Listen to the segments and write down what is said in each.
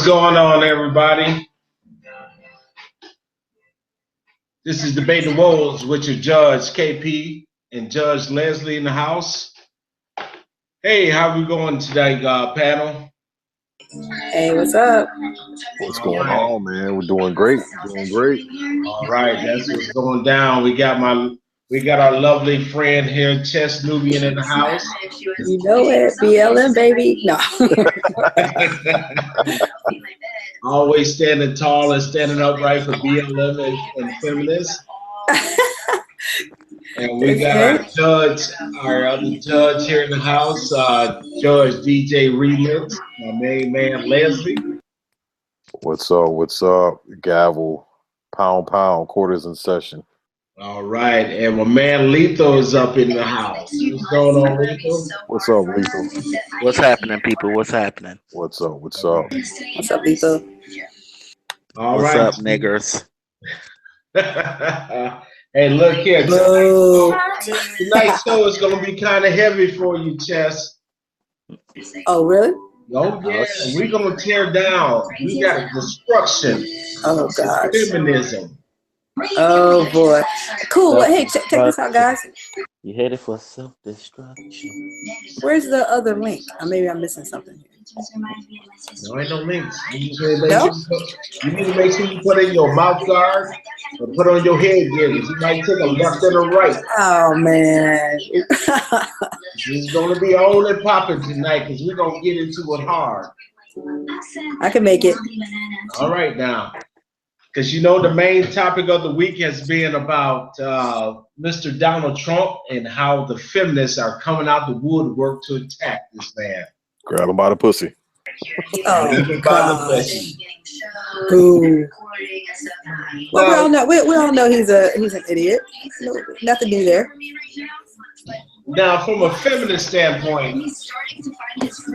going on, everybody? This is Debate the Woes with your Judge KP and Judge Leslie in the house. Hey, how we going today, panel? Hey, what's up? What's going on, man? We're doing great. Doing great. All right, that's what's going down. We got our lovely friend here, Chess Nubian, in the house. You know it, BLM baby. No. Always standing tall and standing upright for BLM and feminists. And we got our other judge here in the house, Judge DJ Remix, my main man Leslie. What's up? What's up? Gavel, pound, quarters in session. All right, and my man Lethal is up in the house. What's going on, Lethal? What's up, Lethal? What's happening, people? What's happening? What's up? What's up? What's up, Lethal? What's up, niggers? Hey, look here. Tonight's show is going to be kind of heavy for you, Chess. Oh, really? Oh, yeah. We're going to tear down. We got destruction. Oh, gosh. Feminism. Oh, boy. Cool. Hey, check this out, guys. You headed for self-destruction. Where's the other link? Maybe I'm missing something here. No, ain't no links. You need to make sure you put in your mouth guard or put on your head gear. You might take a left and a right. Oh, man. It's going to be on and popping tonight because we're going to get into it hard. I can make it. All right, now. Because you know the main topic of the week has been about Mr. Donald Trump and how the feminists are coming out the woodwork to attack this man. Grab him by the pussy. Oh, God. Boo. Well, we all know he's an idiot. Nothing new there. Now, from a feminist standpoint,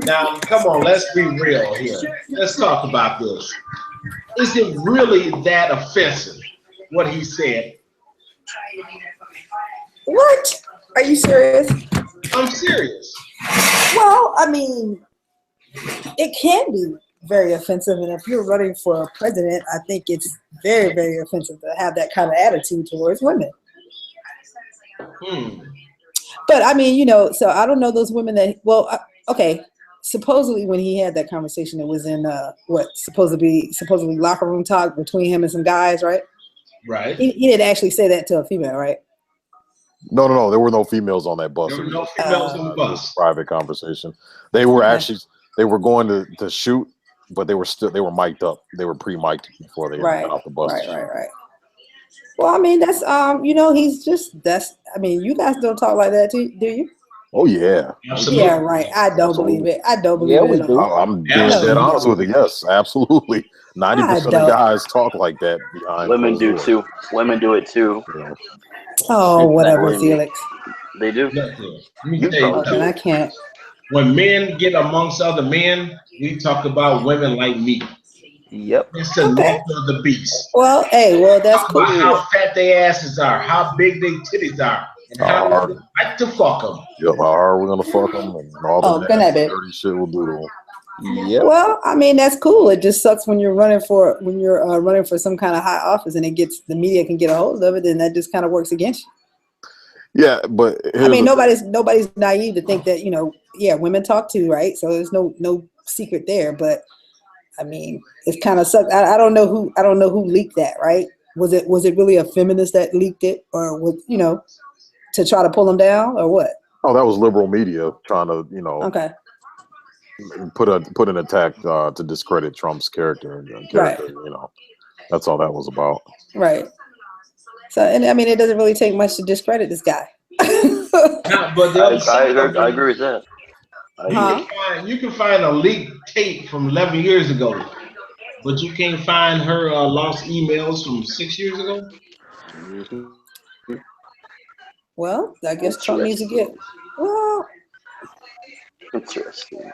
now come on, let's be real here. Let's talk about this. Is it really that offensive, what he said? What? Are you serious? I'm serious. Well, I mean, it can be very offensive. And if you're running for president, I think it's very, very offensive to have that kind of attitude towards women. But I mean, so I don't know those women that, okay. Supposedly when he had that conversation, it was in supposedly locker room talk between him and some guys, right? Right. He didn't actually say that to a female, right? No. There were no females on that bus. There were no females on the bus. Private conversation. They were they were going to shoot, but they were mic'd up. They were pre-mic'd before they got off the bus. Right. Well, I mean, that's you guys don't talk like that, do you? Oh yeah. Absolutely. Yeah, right. I don't believe it. I don't believe it at all. I'm being dead honest with you. Yes, absolutely. 90% of guys talk like that behind. Women do too. Women do it too. Yeah. Oh, whatever, Felix. They do. Let me tell you, I can't. When men get amongst other men, we talk about women like meat. Yep. It's the nature of the beast. Well, that's cool. How fat their asses are, how big their titties are, and how they like to fuck them. Yep, how hard we're gonna fuck them, and all the dirty shit we'll do to them. Yep. Well, I mean, that's cool. It just sucks when you're running for some kind of high office and the media can get a hold of it, then that just kind of works against you. Yeah, but I mean, nobody's naive to think that women talk too, right? So there's no secret there. But I mean, it's kind of sucks. I don't know who leaked that, right? Was it really a feminist that leaked it, or was to try to pull them down, or what? Oh, that was liberal media trying to Okay. put an attack to discredit Trump's character. Right. That's all that was about. Right. So, and I mean, it doesn't really take much to discredit this guy. But I agree with that. You can find a leaked tape from 11 years ago, but you can't find her lost emails from 6 years ago. Well, I guess Trump needs to get. Well, interesting.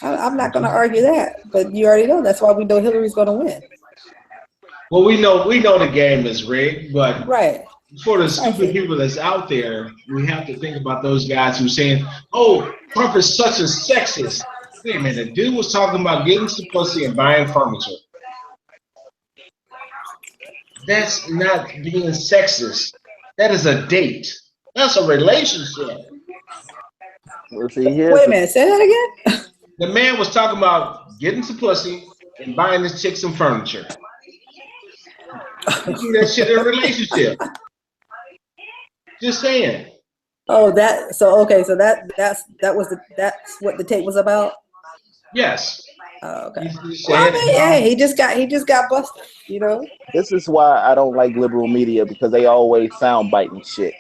I'm not going to argue that, but you already know that's why we know Hillary's going to win. Well, we know the game is rigged, but right. For the stupid people that's out there, we have to think about those guys who are saying, "Oh, Trump is such a sexist. Wait a minute. Dude was talking about getting some pussy and buying furniture. That's not being sexist. That is a date. That's a relationship. Well, see, here's Wait a minute, say that again. The man was talking about getting some pussy and buying this chick some furniture. You do that shit in a relationship. Just saying. Oh, that's what the tape was about. Yes. Oh, okay. He's Well, I saying, mean, yeah, he just got busted. You know. this is why I don't like liberal media, because they always sound biting shit.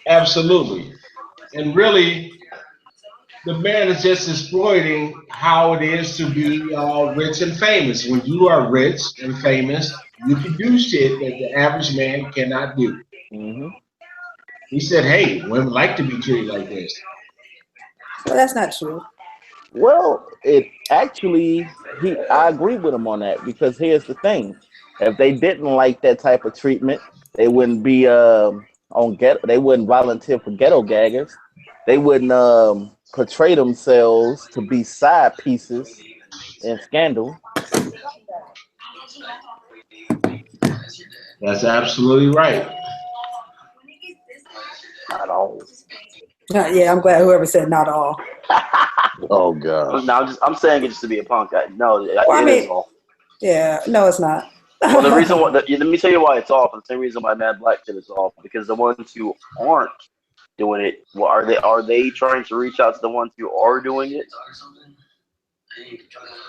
absolutely. And really, the man is just exploiting how it is to be rich and famous. When you are rich and famous, you can do shit that the average man cannot do. Hmm. He said, hey, women like to be treated like this. Well, that's not true. Well, it actually, I agree with him on that, because here's the thing: if they didn't like that type of treatment, they wouldn't be on ghetto. They wouldn't volunteer for ghetto gaggers. They wouldn't portray themselves to be side pieces in scandal. That's absolutely right. Not all. Yeah, I'm glad whoever said not all. Oh god. No, I'm saying it just to be a punk. No, Well, I it mean, is all. yeah, no, it's not. Well, the reason why, let me tell you why it's off. The same reason why Mad Black shit is off, because the ones who aren't doing it, well, are they trying to reach out to the ones who are doing it?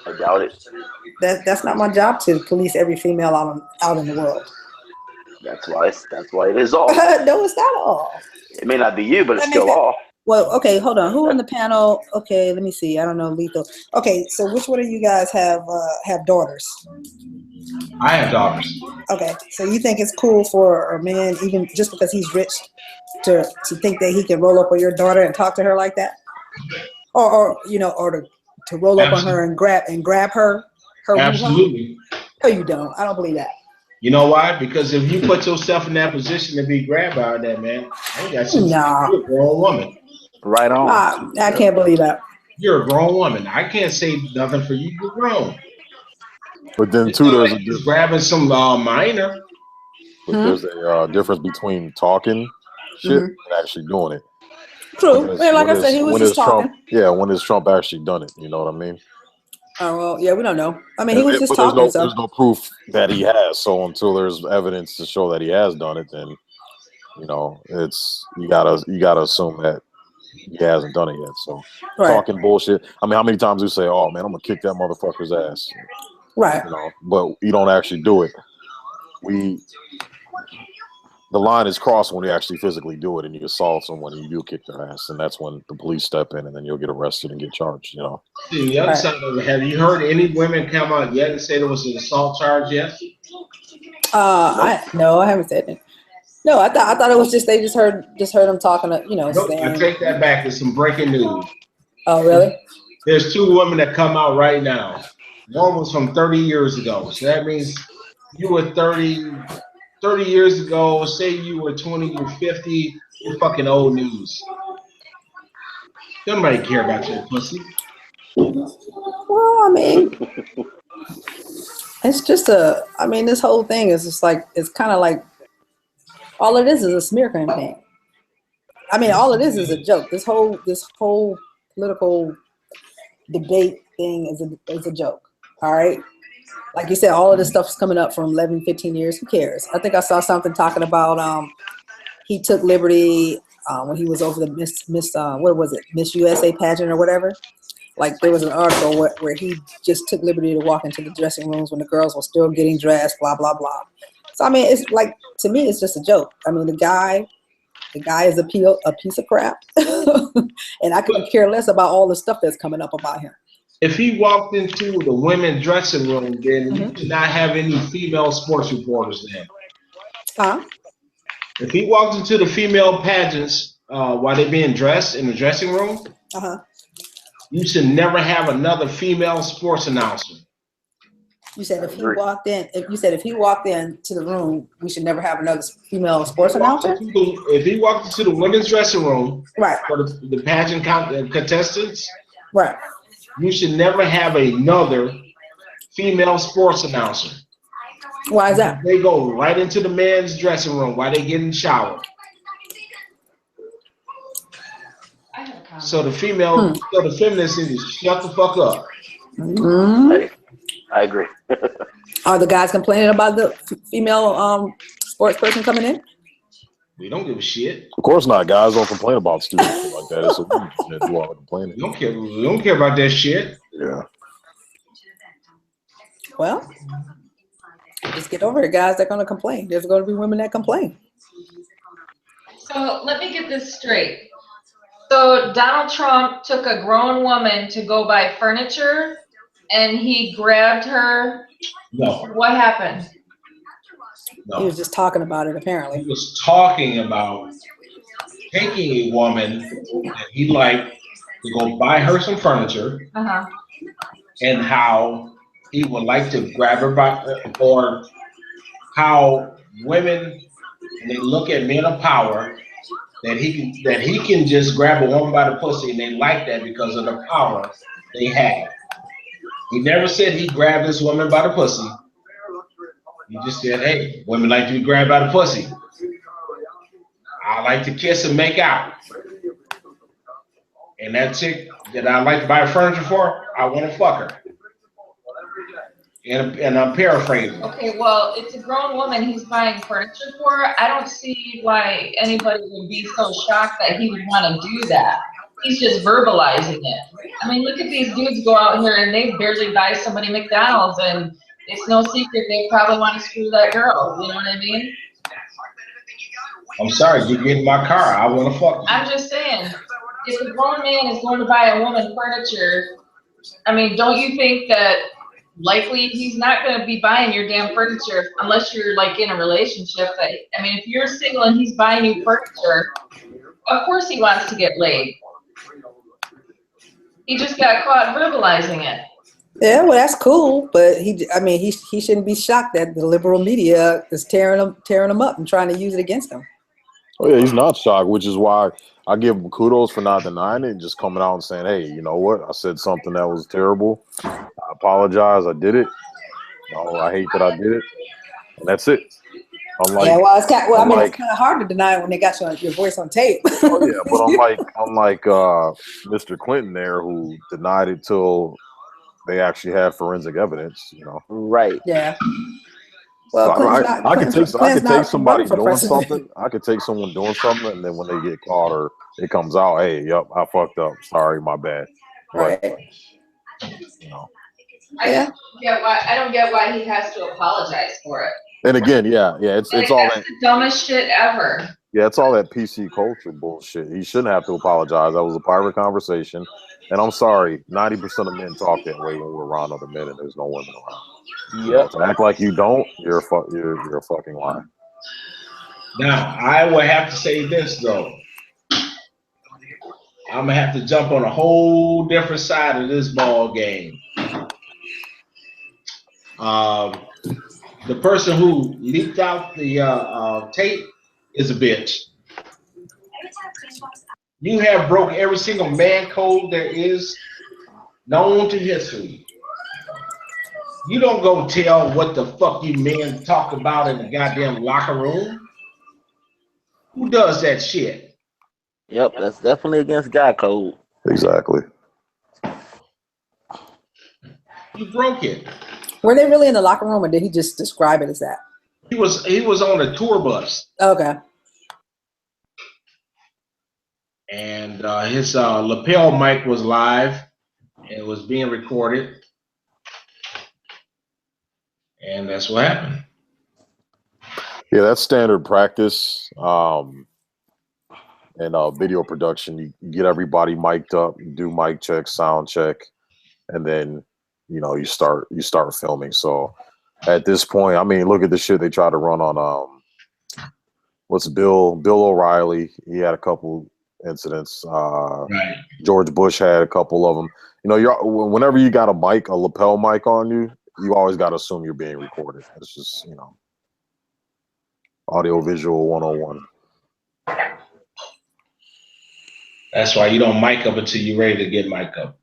I doubt it. That's not my job to police every female out in the world. That's why it is off. No, it's not all. It may not be you, but it's That makes still off. Well, okay, hold on. Who on the panel? Okay, let me see. I don't know, Lethal. Okay, so which one of you guys have daughters? I have daughters. Okay, so you think it's cool for a man, even just because he's rich, to think that he can roll up on your daughter and talk to her like that, or to roll up on her and grab her? Absolutely. No, you don't. I don't believe that. You know why? Because if you put yourself in that position to be grabbed by that man, I ain't got shit. Nah. You're a grown woman. Right on. I can't believe that. You're a grown woman. I can't say nothing for you. You're grown. But then It's too, not there's like a he's grabbing some minor. but there's a difference between talking shit and actually doing it. True. When Like I said, he was just talking. Trump, yeah, when has Trump actually done it? You know what I mean? Oh well, yeah, we don't know. I mean, he was just But talking. there's no proof that he has. So until there's evidence to show that he has done it, then it's you gotta assume that he hasn't done it yet. So talking bullshit. I mean, how many times do you say, "Oh man, I'm gonna kick that motherfucker's ass"? Right. But you don't actually do it. The line is crossed when you actually physically do it and you assault someone and you do kick their ass, and that's when the police step in and then you'll get arrested and get charged. The other side of it, have you heard any women come out yet and say there was an assault charge yet? No, I haven't said it. No, I thought it was just they just heard him talking. Nope, saying. I take that back. There's some breaking news. Oh, really? There's two women that come out right now. One was from 30 years ago. So that means you were 30 years ago. Say you were 20, you're 50. You're fucking old news. Nobody care about your pussy. Well, I mean, it's just this whole thing is just like, it's kind of like, all it is a smear campaign. I mean, all it is a joke. This whole political debate thing is a joke. All right. Like you said, all of this stuff is coming up from 11, 15 years. Who cares? I think I saw something talking about he took liberty when he was over the Miss USA pageant or whatever. Like there was an article where he just took liberty to walk into the dressing rooms when the girls were still getting dressed, blah, blah, blah. So, I mean, it's like, to me, it's just a joke. I mean, the guy is a piece of crap. And I could care less about all the stuff that's coming up about him. If he walked into the women's dressing room, then you did not have any female sports reporters then. Huh? If he walked into the female pageants while they're being dressed in the dressing room, you should never have another female sports announcer. You said if he walked in, if he walked in to the room, we should never have another female sports announcer. If he walked into the women's dressing room, right, for the pageant contestants, right, you should never have another female sports announcer. Why is that? They go right into the men's dressing room while they get in the shower. So the feminists need to shut the fuck up. I agree. Are the guys complaining about the female sports person coming in? We don't give a shit. Of course not. Guys don't complain about stupid shit like that. It's a woman that do all the complaining. We don't care about that shit. Yeah. Well, just get over it, guys. They're going to complain. There's going to be women that complain. So let me get this straight. So Donald Trump took a grown woman to go buy furniture, and he grabbed her. No. What happened? No. He was just talking about it, apparently. He was talking about taking a woman that he liked to go buy her some furniture, and how he would like to grab her by, or how women, when they look at men of power, that he can just grab a woman by the pussy, and they like that because of the power they have. He never said he grabbed this woman by the pussy. He just said, hey, women like to be grabbed by the pussy. I like to kiss and make out. And that chick that I like to buy furniture for, I want to fuck her. And I'm paraphrasing. Okay, well, it's a grown woman he's buying furniture for. I don't see why anybody would be so shocked that he would want to do that. He's just verbalizing it. I mean, look at these dudes go out here and they barely buy somebody McDonald's, and it's no secret they probably want to screw that girl. You know what I mean? I'm sorry, you get in my car. I want to fuck you. I'm just saying, if a grown man is going to buy a woman furniture, I mean, don't you think that likely he's not going to be buying your damn furniture unless you're like in a relationship? That, I mean, if you're single and he's buying you furniture, of course he wants to get laid. He just got caught verbalizing it. Yeah, well, that's cool, but he shouldn't be shocked that the liberal media is tearing him up and trying to use it against him. Oh yeah, he's not shocked, which is why I give him kudos for not denying it, just coming out and saying, hey, you know what? I said something that was terrible. I apologize. I did it. I hate that I did it. And that's it. It's kind of hard to deny it when they got your voice on tape. Oh yeah, but unlike Mr. Clinton there, who denied it till they actually had forensic evidence, Right. Yeah. Well, so I could take somebody doing something. I could take someone doing something, and then when they get caught or it comes out, hey, yep, I fucked up. Sorry, my bad. Right. I don't get why he has to apologize for it. And again, it's all that's the dumbest shit ever. Yeah, it's all that PC culture bullshit. He shouldn't have to apologize. That was a private conversation. And I'm sorry, 90% of men talk that way when we're around other men and there's no women around. Yep. To act like you don't, you're a fucking liar. Now, I will have to say this, though. I'm going to have to jump on a whole different side of this ball game. The person who leaked out the tape is a bitch. You have broke every single man code there is known to history. You don't go tell what the fuck you men talk about in the goddamn locker room. Who does that shit? Yep, that's definitely against guy code. Exactly. You broke it. Were they really in the locker room, or did he just describe it as that? He was on a tour bus. Okay. And his lapel mic was live. It was being recorded. And that's what happened. Yeah, that's standard practice. And video production, you get everybody mic'd up, you do mic check, sound check, and then you start filming. So at this point, I mean, look at the shit they try to run on what's Bill O'Reilly. He had a couple incidents. Right. George Bush had a couple of them. Whenever you got a lapel mic on you, you always got to assume you're being recorded. It's just, you know, audio visual 101. That's why you don't mic up until you're ready to get mic up.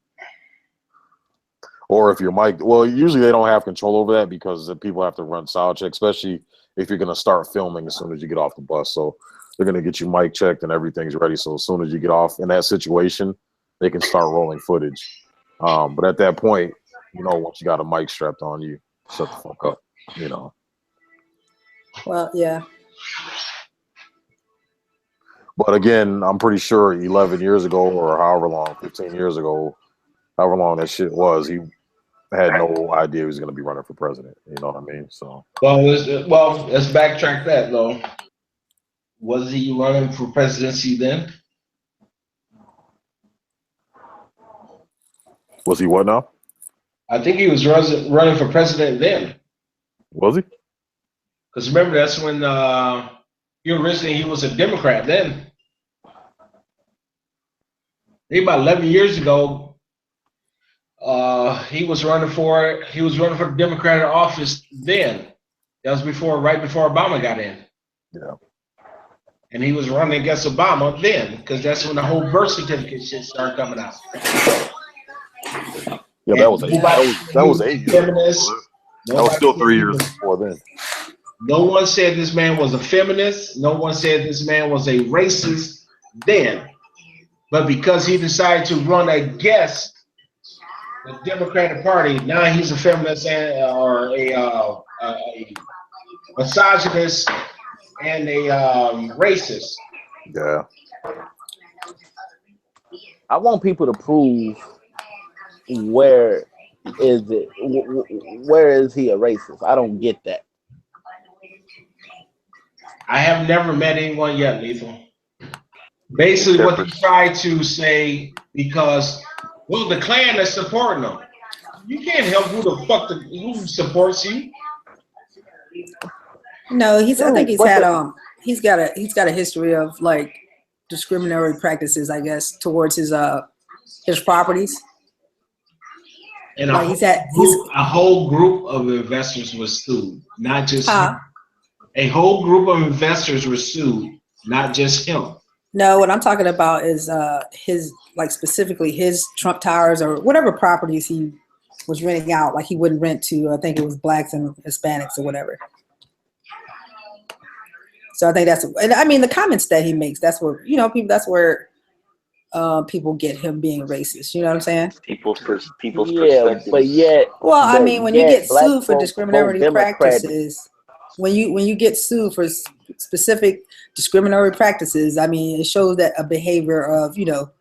Or if you're mic, well, usually they don't have control over that because the people have to run sound check, especially if you're going to start filming as soon as you get off the bus. So they're going to get you mic checked and everything's ready. So as soon as you get off in that situation, they can start rolling footage. But at that point, you know, once you got a mic strapped on you, shut the fuck up, you know. Well, yeah. But again, I'm pretty sure 11 years ago or however long, 15 years ago, however long that shit was, he had no idea he was going to be running for president. You know what I mean? So. Well, let's backtrack that though. Was he running for presidency then? Was he what now? I think he was running for president then. Was he? Because remember, that's when he was a Democrat then. I think about 11 years ago, he was running for the Democratic office then. That was right before Obama got in. Yeah. And he was running against Obama then, because that's when the whole birth certificate shit started coming out. Yeah, that was 8 years. That was still 3 years before then. No one said this man was a feminist. No one said this man was a racist then. But because he decided to run against the Democratic Party, now he's a feminist or a misogynist and a racist. Yeah. I want people to prove where is he a racist? I don't get that. I have never met anyone yet, Lethal. Basically, what he tried to say, because, well, the Klan is supporting him. You can't help who supports you. No, I think he's got a history of like discriminatory practices, I guess, towards his properties. And a whole group of investors was sued, not just him. A whole group of investors were sued, not just him. No, what I'm talking about is his, like, specifically his Trump Towers or whatever properties he was renting out. Like, he wouldn't rent to, I think it was blacks and Hispanics or whatever. So I think and I mean, the comments that he makes, that's where, you know, people get him being racist. You know what I'm saying? People's perspective. But yet, well, I mean, when you get sued for discriminatory practices, when you get sued for specific discriminatory practices, I mean, it shows that a behavior of, you know,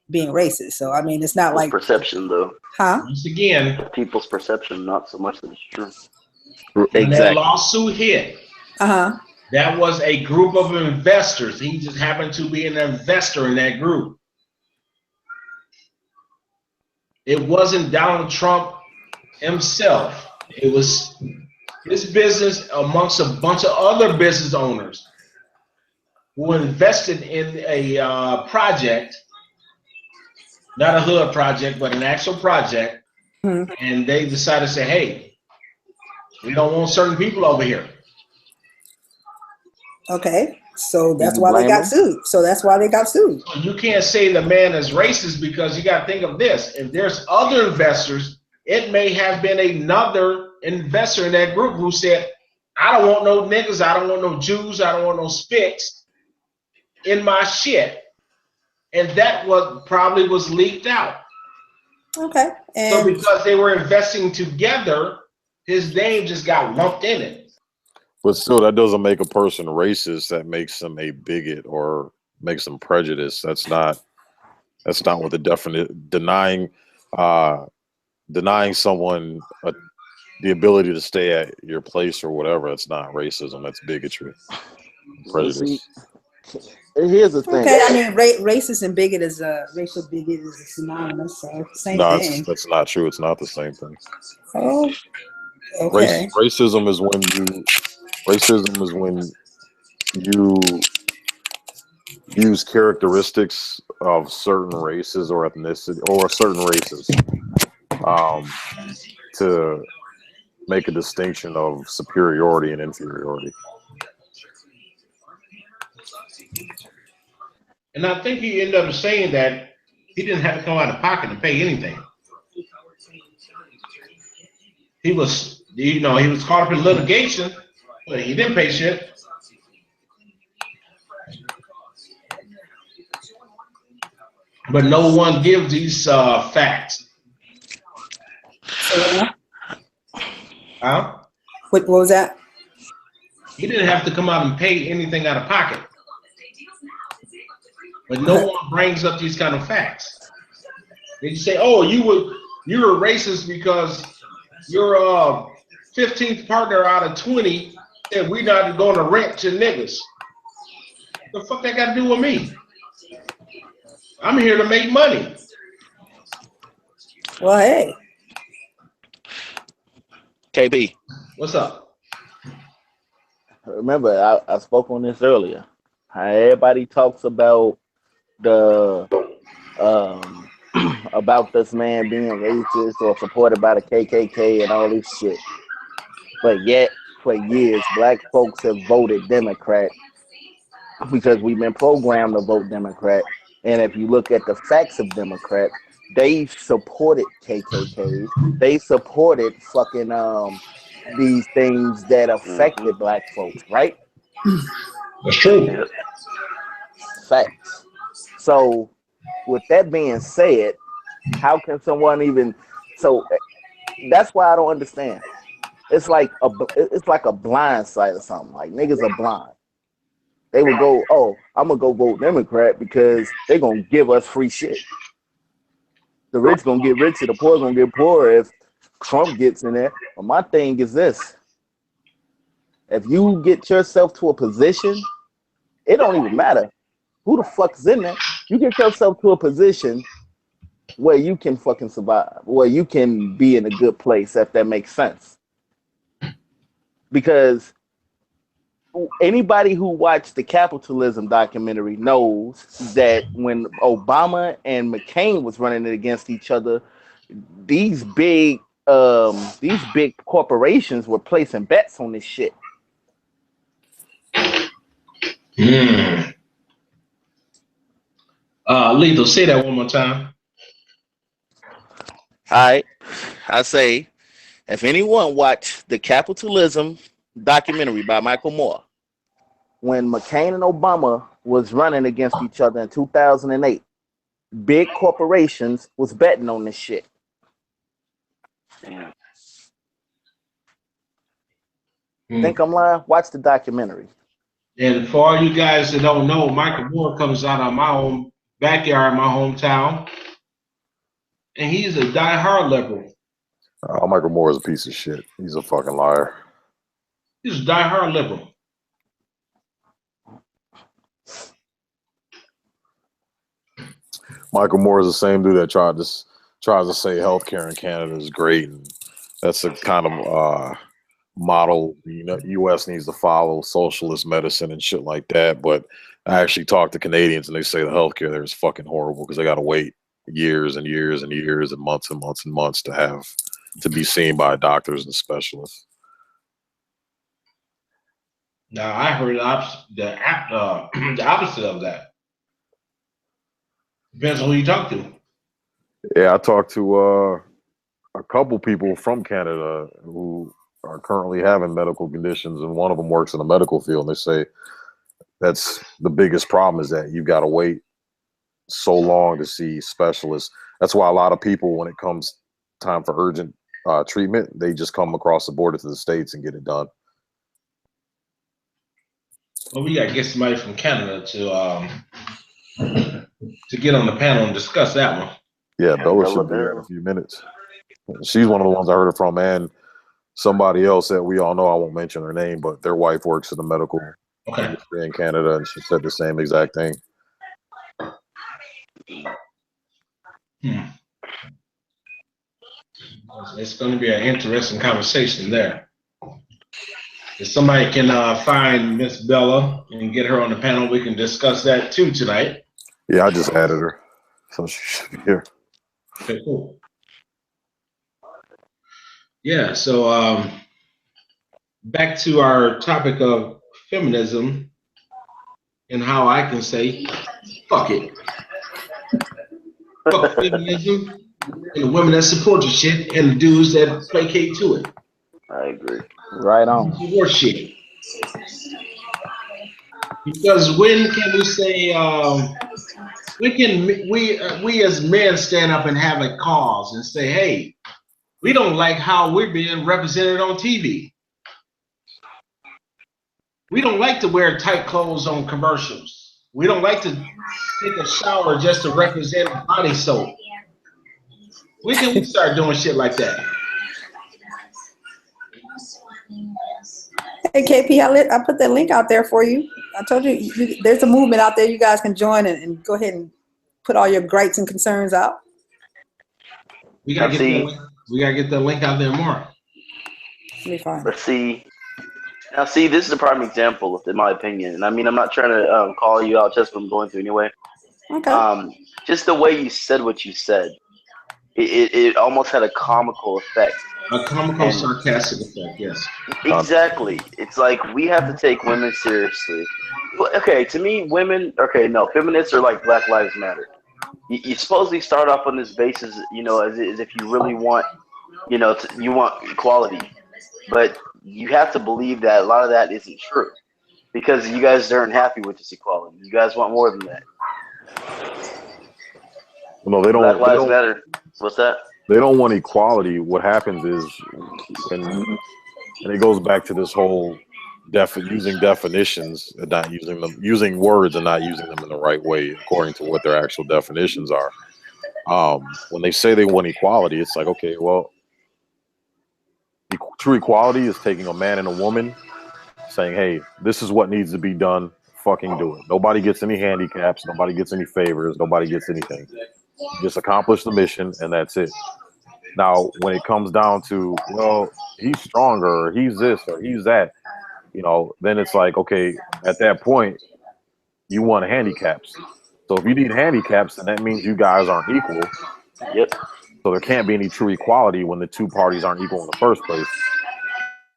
being racist. So I mean, it's not like perception, though. Once again, people's perception, not so much that it's true. When that lawsuit hit, that was a group of investors. He just happened to be an investor in that group. It wasn't Donald Trump himself. It was his business amongst a bunch of other business owners who invested in a project, not a hood project, but an actual project. And they decided to say, hey, we don't want certain people over here. Okay, so that's why they got sued. You can't say the man is racist, because you got to think of this. If there's other investors, it may have been another investor in that group who said, I don't want no niggas, I don't want no Jews, I don't want no spics in my shit. And that probably was leaked out. Okay. So because they were investing together, his name just got lumped in it. But still, that doesn't make a person racist. That makes them a bigot or makes them prejudiced. That's not what the definite denying someone the ability to stay at your place or whatever. It's not racism. That's bigotry. Prejudice. Here's the thing. Okay, I mean, racist and bigot is racial bigot is synonymous. So same thing. That's not true. It's not the same thing. Oh, okay. Racism is when you use characteristics of certain races or ethnicity or certain races make a distinction of superiority and inferiority. And I think he ended up saying that he didn't have to come out of pocket to pay anything. He was, he was caught up in litigation, but he didn't pay shit. But no one gives these facts. Huh? What was that? He didn't have to come out and pay anything out of pocket. But no one brings up these kind of facts. They say, "Oh, you're a racist because your 15th partner out of 20 said we're not going to rent your niggas." The fuck that got to do with me? I'm here to make money. Well, hey. KB. What's up? Remember, I spoke on this earlier. How everybody talks about the about this man being racist or supported by the KKK and all this shit. But yet, for years, black folks have voted Democrat because we've been programmed to vote Democrat. And if you look at the facts of Democrats, they supported KKKs. They supported fucking these things that affected black folks, right? That's true. Facts. So, with that being said, how can someone even? So, that's why I don't understand. It's like a blind side or something. Like niggas are blind. They would go, "Oh, I'm gonna go vote Democrat because they're gonna give us free shit. The rich gonna get richer, the poor gonna get poorer if Trump gets in there." But my thing is this: if you get yourself to a position, it don't even matter who the fuck's in there. You get yourself to a position where you can fucking survive, where you can be in a good place, if that makes sense. Because anybody who watched the capitalism documentary knows that when Obama and McCain was running it against each other, these big corporations were placing bets on this shit. Lethal, say that one more time. All right. I say, if anyone watched the capitalism documentary by Michael Moore, when McCain and Obama was running against each other in 2008, big corporations was betting on this shit. Think I'm lying? Watch the documentary. And for all you guys that don't know, Michael Moore comes out of my own backyard, my hometown, and he's a diehard liberal. Michael Moore is a piece of shit. He's a fucking liar. He's a diehard liberal. Michael Moore is the same dude that tries to say healthcare in Canada is great, and that's the kind of model U.S. needs to follow, socialist medicine and shit like that. But I actually talk to Canadians, and they say the healthcare there is fucking horrible because they got to wait years and years and years and months and months and months to be seen by doctors and specialists. Now I heard the opposite of that. Depends on who you talk to. Yeah, I talked to a couple people from Canada who are currently having medical conditions, and one of them works in the medical field. And they say that's the biggest problem, is that you've got to wait so long to see specialists. That's why a lot of people, when it comes time for urgent treatment, they just come across the border to the States and get it done. Well, we got to get somebody from Canada to get on the panel and discuss that one. Yeah, Bella should be here in a few minutes. She's one of the ones I heard it from, and somebody else that we all know, I won't mention her name, but their wife works in the medical industry in Canada, and she said the same exact thing. It's going to be an interesting conversation there. If somebody can find Miss Bella and get her on the panel, we can discuss that too tonight. Yeah, I just added her, so she should be here. Okay, cool. Yeah. So back to our topic of feminism and how I can say, fuck it. Fuck feminism and the women that support the shit and the dudes that placate to it. I agree. Right on. Horse shit. Because when can we say we as men stand up and have a cause and say, hey, we don't like how we're being represented on TV. We don't like to wear tight clothes on commercials. We don't like to take a shower just to represent body soap. When can we start doing shit like that? Hey KP, I put that link out there for you. I told you, there's a movement out there you guys can join and go ahead and put all your gripes and concerns out. We gotta get that link out there more. Let me find it. Let's see. Now, see, this is a prime example, in my opinion. And I mean, I'm not trying to call you out just what I'm going through anyway. Okay. Just the way you said what you said, it almost had a comical effect. A comical, sarcastic effect, yes. Exactly. It's like we have to take women seriously. Okay, to me, feminists are like Black Lives Matter. You supposedly start off on this basis, as if you really want, you want equality. But you have to believe that a lot of that isn't true because you guys aren't happy with this equality. You guys want more than that. No, they don't. Black Lives Matter. What's that? They don't want equality. What happens is, and it goes back to this whole using definitions and not using them, using words and not using them in the right way according to what their actual definitions are. When they say they want equality, it's like, okay, well, true equality is taking a man and a woman, saying, hey, this is what needs to be done. Fucking do it. Nobody gets any handicaps. Nobody gets any favors. Nobody gets anything. Just accomplish the mission, and that's it. Now, when it comes down to, well, he's stronger, or he's this, or he's that, then it's like, okay, at that point, you want handicaps. So if you need handicaps, then that means you guys aren't equal. Yep. So there can't be any true equality when the two parties aren't equal in the first place.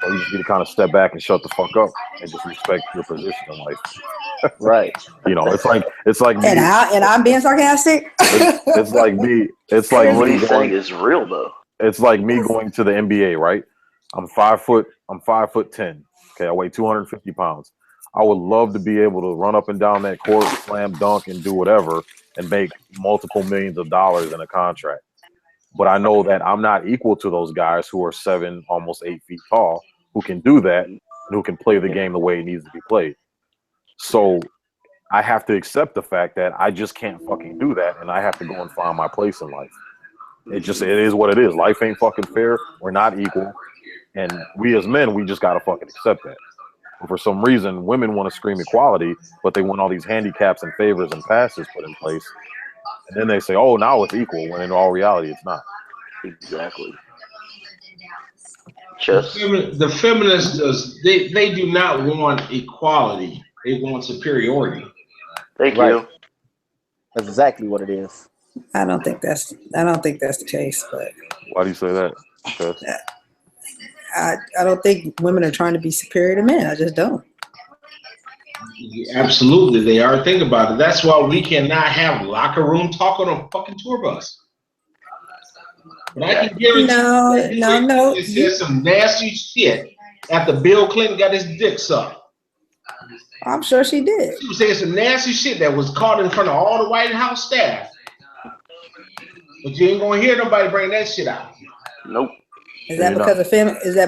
So you just need to kind of step back and shut the fuck up and just respect your position in life. Right. It's like me. And I'm being sarcastic. It's like me. It's like what me he's saying is real though. It's like me going to the NBA, right? I'm 5'10". Okay, I weigh 250 pounds. I would love to be able to run up and down that court, slam dunk, and do whatever, and make multiple millions of dollars in a contract. But I know that I'm not equal to those guys who are 7, almost 8 feet tall, who can do that and who can play the game the way it needs to be played. So I have to accept the fact that I just can't fucking do that, and I have to go and find my place in life. It is what it is. Life ain't fucking fair. We're not equal. And we as men, we just got to fucking accept that. But for some reason, women want to scream equality, but they want all these handicaps and favors and passes put in place. And then they say, oh, now it's equal, when in all reality, it's not. Exactly. The feminists, they do not want equality. They want superiority. Thank you. That's exactly what it is. I don't think that's the case. But why do you say that? I don't think women are trying to be superior to men. I just don't. Absolutely, they are. Think about it. That's why we cannot have locker room talk on a fucking tour bus. But I can guarantee no. They said some nasty shit after Bill Clinton got his dick sucked. I'm sure she did. She was saying some nasty shit that was caught in front of all the White House staff. But you ain't gonna hear nobody bring that shit out. Nope. Is that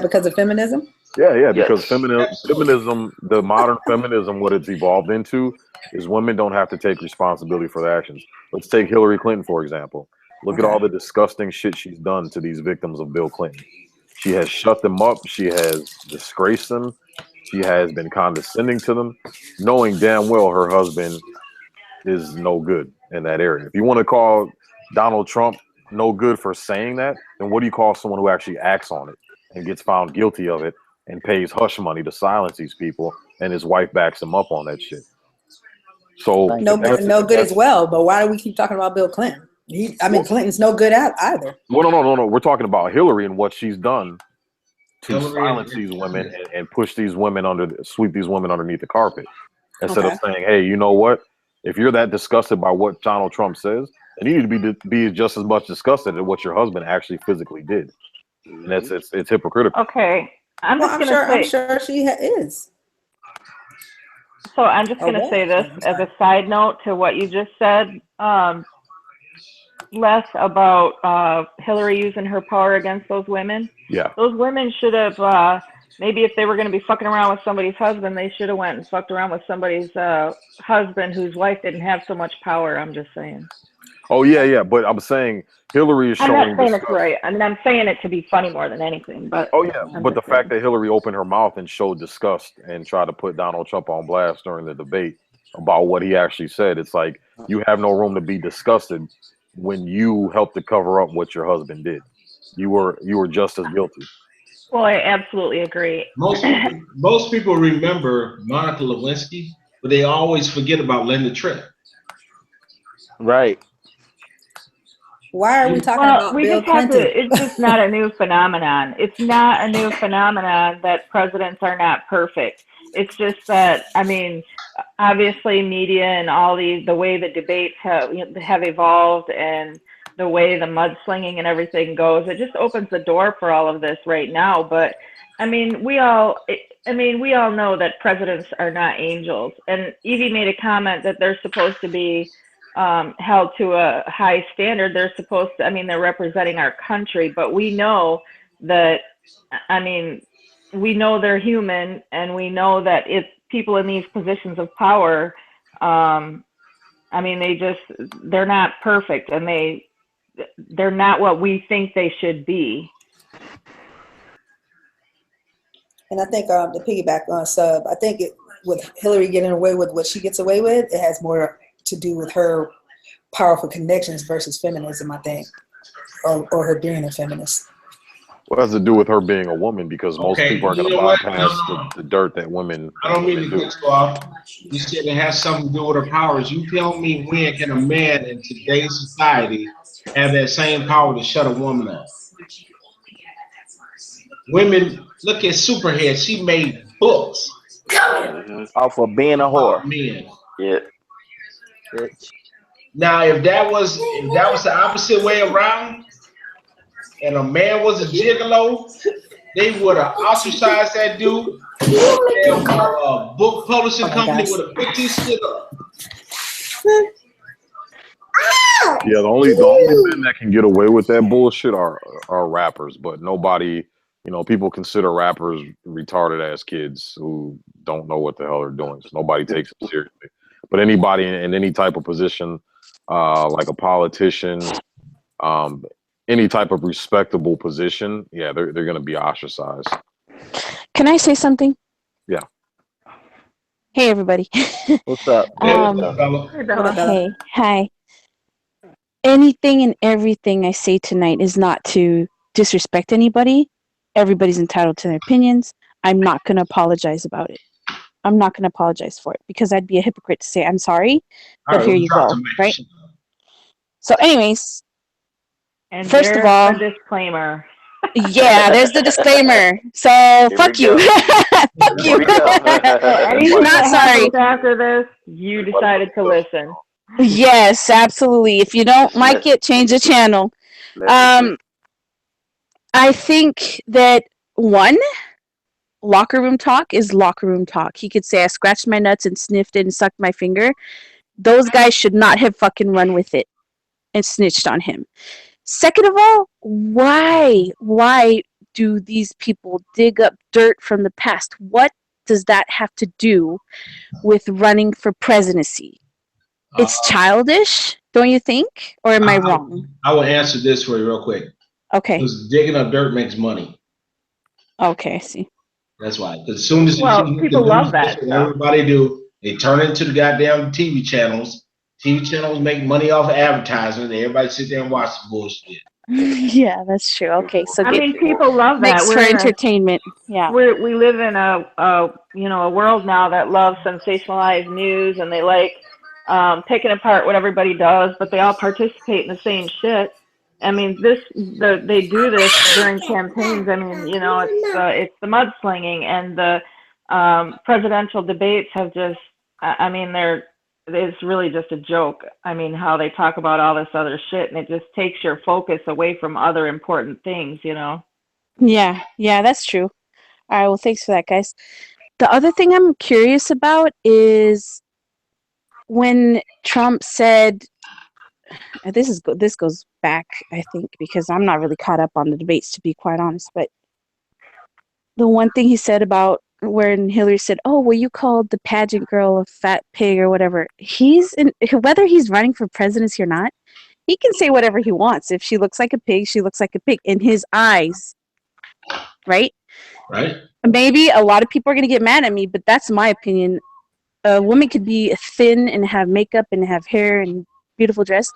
because of feminism? Yeah, because feminism, the modern feminism, what it's evolved into is women don't have to take responsibility for their actions. Let's take Hillary Clinton, for example. Look at all the disgusting shit she's done to these victims of Bill Clinton. She has shut them up. She has disgraced them. She has been condescending to them, knowing damn well her husband is no good in that area. If you want to call Donald Trump no good for saying that, then what do you call someone who actually acts on it and gets found guilty of it and pays hush money to silence these people, and his wife backs him up on that shit? So no good as well. But why do we keep talking about Bill Clinton? Clinton's no good at either. Well, no. We're talking about Hillary and what she's done to silence these women and push these women sweep these women underneath the carpet instead of saying, hey, you know what? If you're that disgusted by what Donald Trump says, then you need to be just as much disgusted at what your husband actually physically did. And it's hypocritical. Okay. I'm sure she is. So I'm just going to say this as a side note to what you just said. Less about Hillary using her power against those women. Yeah. Those women should have, maybe if they were going to be fucking around with somebody's husband, they should have went and fucked around with somebody's husband whose wife didn't have so much power. I'm just saying. Oh, yeah. But I'm saying Hillary is showing. I'm not saying it's right. I mean, I'm saying it to be funny more than anything. But but the fact that Hillary opened her mouth and showed disgust and tried to put Donald Trump on blast during the debate about what he actually said, it's like you have no room to be disgusted when you helped to cover up what your husband did. You were just as guilty. Well, I absolutely agree. Most people remember Monica Lewinsky, but they always forget about Linda Tripp. Right. Why are we talking about Bill Clinton? It's just not a new phenomenon. It's not a new phenomenon that presidents are not perfect. It's just that, I mean, obviously media and all the way the debates have evolved and the way the mudslinging and everything goes, it just opens the door for all of this right now. But I mean, we all know that presidents are not angels. And Evie made a comment that they're supposed to be held to a high standard. They're supposed to, I mean, they're representing our country, but we know that, I mean, we know they're human, and we know that if people in these positions of power, I mean, they're not perfect, and they're not what we think they should be. And I think to piggyback on Sub, I think with Hillary getting away with what she gets away with, it has more to do with her powerful connections versus feminism, I think, or her being a feminist. Well, it has to do with her being a woman, because most people are going to bypass the dirt that women. I don't mean to cut you off. You said it has something to do with her powers. You tell me, when can a man in today's society have that same power to shut a woman up? Women, look at Superhead. She made books off of being a whore. Men. Yeah. Now, if that was the opposite way around, and a man was a gigolo, they would have ostracized that dude. A book publishing company would have picked this shit up. Yeah, the only men that can get away with that bullshit are rappers, but nobody, people consider rappers retarded ass kids who don't know what the hell they're doing. So nobody takes them seriously. But anybody in any type of position, like a politician, any type of respectable position, yeah, they're going to be ostracized. Can I say something? Yeah. Hey, everybody. What's up? Hey, hi. Anything and everything I say tonight is not to disrespect anybody. Everybody's entitled to their opinions. I'm not going to apologize about it. I'm not going to apologize for it, because I'd be a hypocrite to say I'm sorry, but here you go, right? So anyways, and first of all, the disclaimer. Yeah, there's the disclaimer. So fuck you. Fuck you. Not sorry. After this, you decided to listen. Yes, absolutely. If you don't like it, change the channel. I think that locker room talk is locker room talk. He could say I scratched my nuts and sniffed it and sucked my finger. Those guys should not have fucking run with it and snitched on him. Second of all, why do these people dig up dirt from the past? What does that have to do with running for presidency? It's childish, don't you think? Or am I wrong? I will answer this for you real quick. Okay. Because digging up dirt makes money. Okay, I see. That's why. Because as soon as people love that. Everybody do. They turn it into the goddamn TV channels. TV channels make money off of advertising. Everybody sit there and watch the bullshit. Yeah, that's true. Okay, so people love that. Makes for entertainment. Yeah, we live in a world now that loves sensationalized news, and they like picking apart what everybody does, but they all participate in the same shit. I mean, they do this during campaigns. I mean, you know, it's the mudslinging and the presidential debates have just. I mean, it's really just a joke. I mean, how they talk about all this other shit, and it just takes your focus away from other important things. You know. Yeah, that's true. All right, well, thanks for that, guys. The other thing I'm curious about is when Trump said, this goes back, I think, because I'm not really caught up on the debates, to be quite honest, but the one thing he said about when Hillary said, "Oh, well, you called the pageant girl a fat pig or whatever," whether he's running for presidency or not, he can say whatever he wants. If she looks like a pig, she looks like a pig in his eyes, right? Right. Maybe a lot of people are going to get mad at me, but that's my opinion. A woman could be thin and have makeup and have hair and beautiful dress.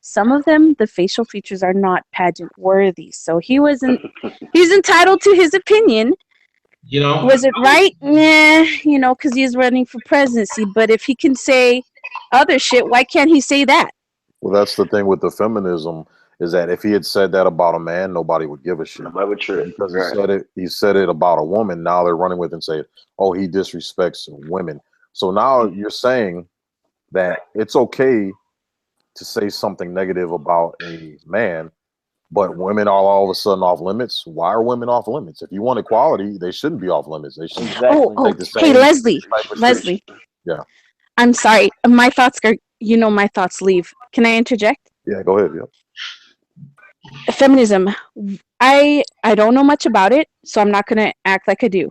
Some of them, the facial features are not pageant worthy. So he's entitled to his opinion. You know, was it right? Yeah, you know, because he's running for presidency. But if he can say other shit, why can't he say that? Well, that's the thing with the feminism, is that if he had said that about a man, nobody would give a shit. Nobody would trip. Because Right. he said it about a woman. Now they're running with it and say, oh, he disrespects women. So now you're saying that it's okay to say something negative about a man, but women are all of a sudden off limits. Why are women off limits? If you want equality, they shouldn't be off limits. They should take the same. Hey, Leslie. Yeah. I'm sorry. My thoughts my thoughts leave. Can I interject? Yeah, go ahead. Yeah. Feminism. I don't know much about it, so I'm not going to act like I do.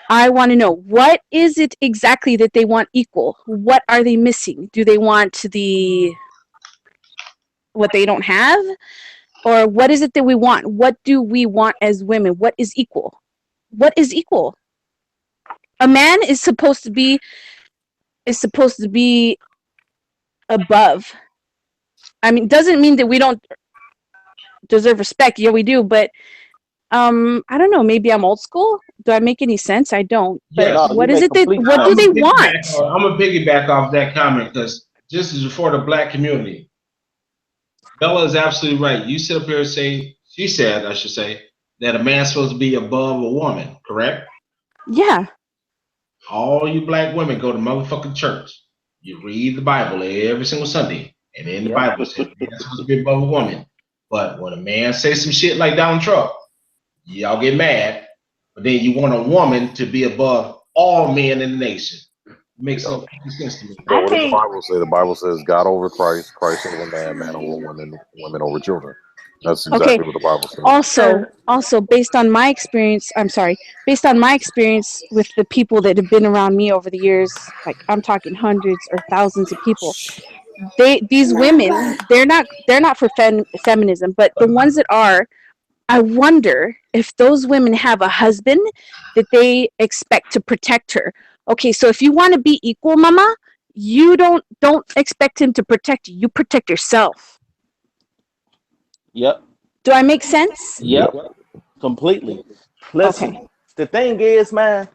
I want to know, what is it exactly that they want equal? What are they missing? Do they want what they don't have? Or what is it that we want? What do we want as women? What is equal? What is equal? A man is supposed to be above. I mean, doesn't mean that we don't deserve respect. Yeah, we do, but I don't know, maybe I'm old school. Do I make any sense? I don't. But yes. what is it that what do they want? I'm gonna piggyback off that comment because this is for the black community. Bella is absolutely right. You sit up here and say, she said, I should say, that a man's supposed to be above a woman, correct? Yeah. All you black women go to motherfucking church. You read the Bible every single Sunday. And in the Bible says man's supposed to be above a woman. But when a man says some shit like Donald Trump, y'all get mad. But then you want a woman to be above all men in the nation. Makes no sense to me. But what does the Bible say? The Bible says God over Christ, Christ over man, man over women, women over children. That's exactly what the Bible says. Also, based on my experience with the people that have been around me over the years, like I'm talking hundreds or thousands of people, these women, they're not for feminism, but the ones that are, I wonder if those women have a husband that they expect to protect her. Okay, so if you want to be equal, mama, you don't expect him to protect you. You protect yourself. Yep. Do I make sense? Yep. Completely. Listen, The thing is, man,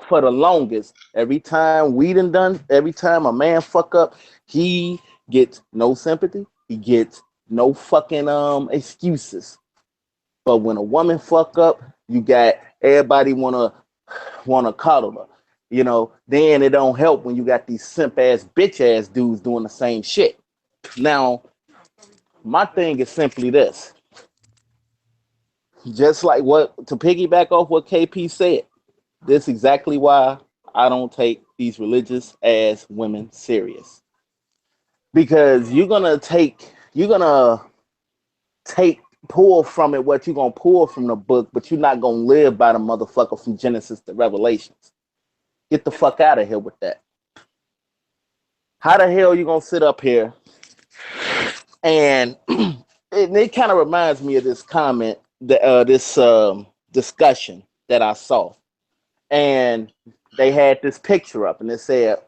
for the longest, every time a man fuck up, he gets no sympathy. He gets no fucking excuses. But when a woman fuck up, you got everybody wanna coddle her. You know, then it don't help when you got these simp ass bitch ass dudes doing the same shit. Now, my thing is simply this. Just like to piggyback off what KP said, this is exactly why I don't take these religious ass women serious. Because you're gonna pull from it what you're gonna pull from the book, but you're not gonna live by the motherfucker from Genesis to Revelations. Get the fuck out of here with that. How the hell you gonna sit up here and it kind of reminds me of this comment, this discussion that I saw, and they had this picture up, and it said,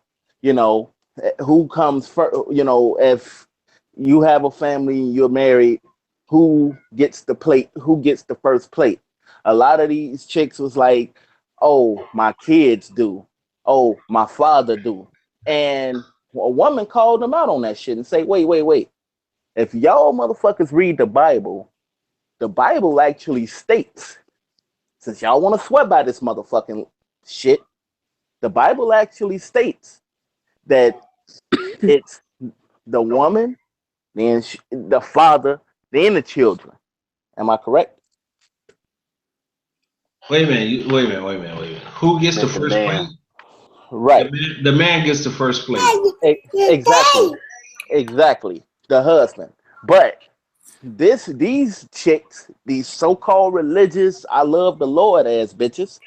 you know, who comes first? You know, if you have a family and you're married, who gets the plate? Who gets the first plate? A lot of these chicks was like, "Oh, my kids do. Oh, my father do." And a woman called them out on that shit and say, wait. If y'all motherfuckers read the Bible actually states, since y'all want to swear by this motherfucking shit, the Bible actually states that it's the woman, then the father, then the children. Am I correct? Wait a minute. Who gets the first man. place? Right. The man gets the first place. Exactly. The husband. But these chicks, these so-called religious, I love the Lord ass bitches,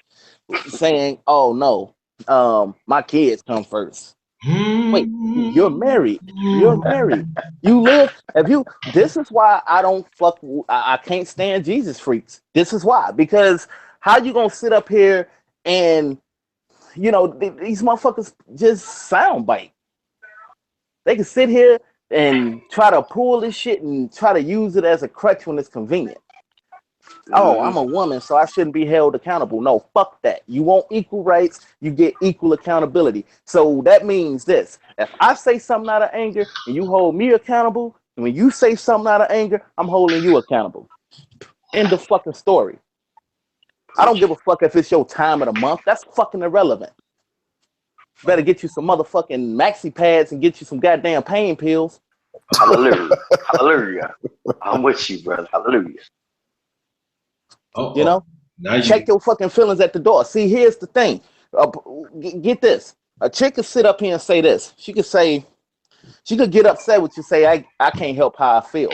saying, "Oh no, my kids come first." Wait, you're married. You're married. You live. Have you? This is why I don't fuck. I can't stand Jesus freaks. This is why, because how you gonna sit up here and these motherfuckers just soundbite. They can sit here and try to pull this shit and try to use it as a crutch when it's convenient. Oh, I'm a woman, so I shouldn't be held accountable. No, fuck that. You want equal rights, you get equal accountability. So that means this. If I say something out of anger and you hold me accountable, and when you say something out of anger, I'm holding you accountable. End of fucking story. I don't give a fuck if it's your time of the month. That's fucking irrelevant. Better get you some motherfucking maxi pads and get you some goddamn pain pills. Hallelujah. Hallelujah. I'm with you, brother. Hallelujah. You know? Check your fucking feelings at the door. See, here's the thing. Get this. A chick could sit up here and say this. She could get upset with you, say, I can't help how I feel.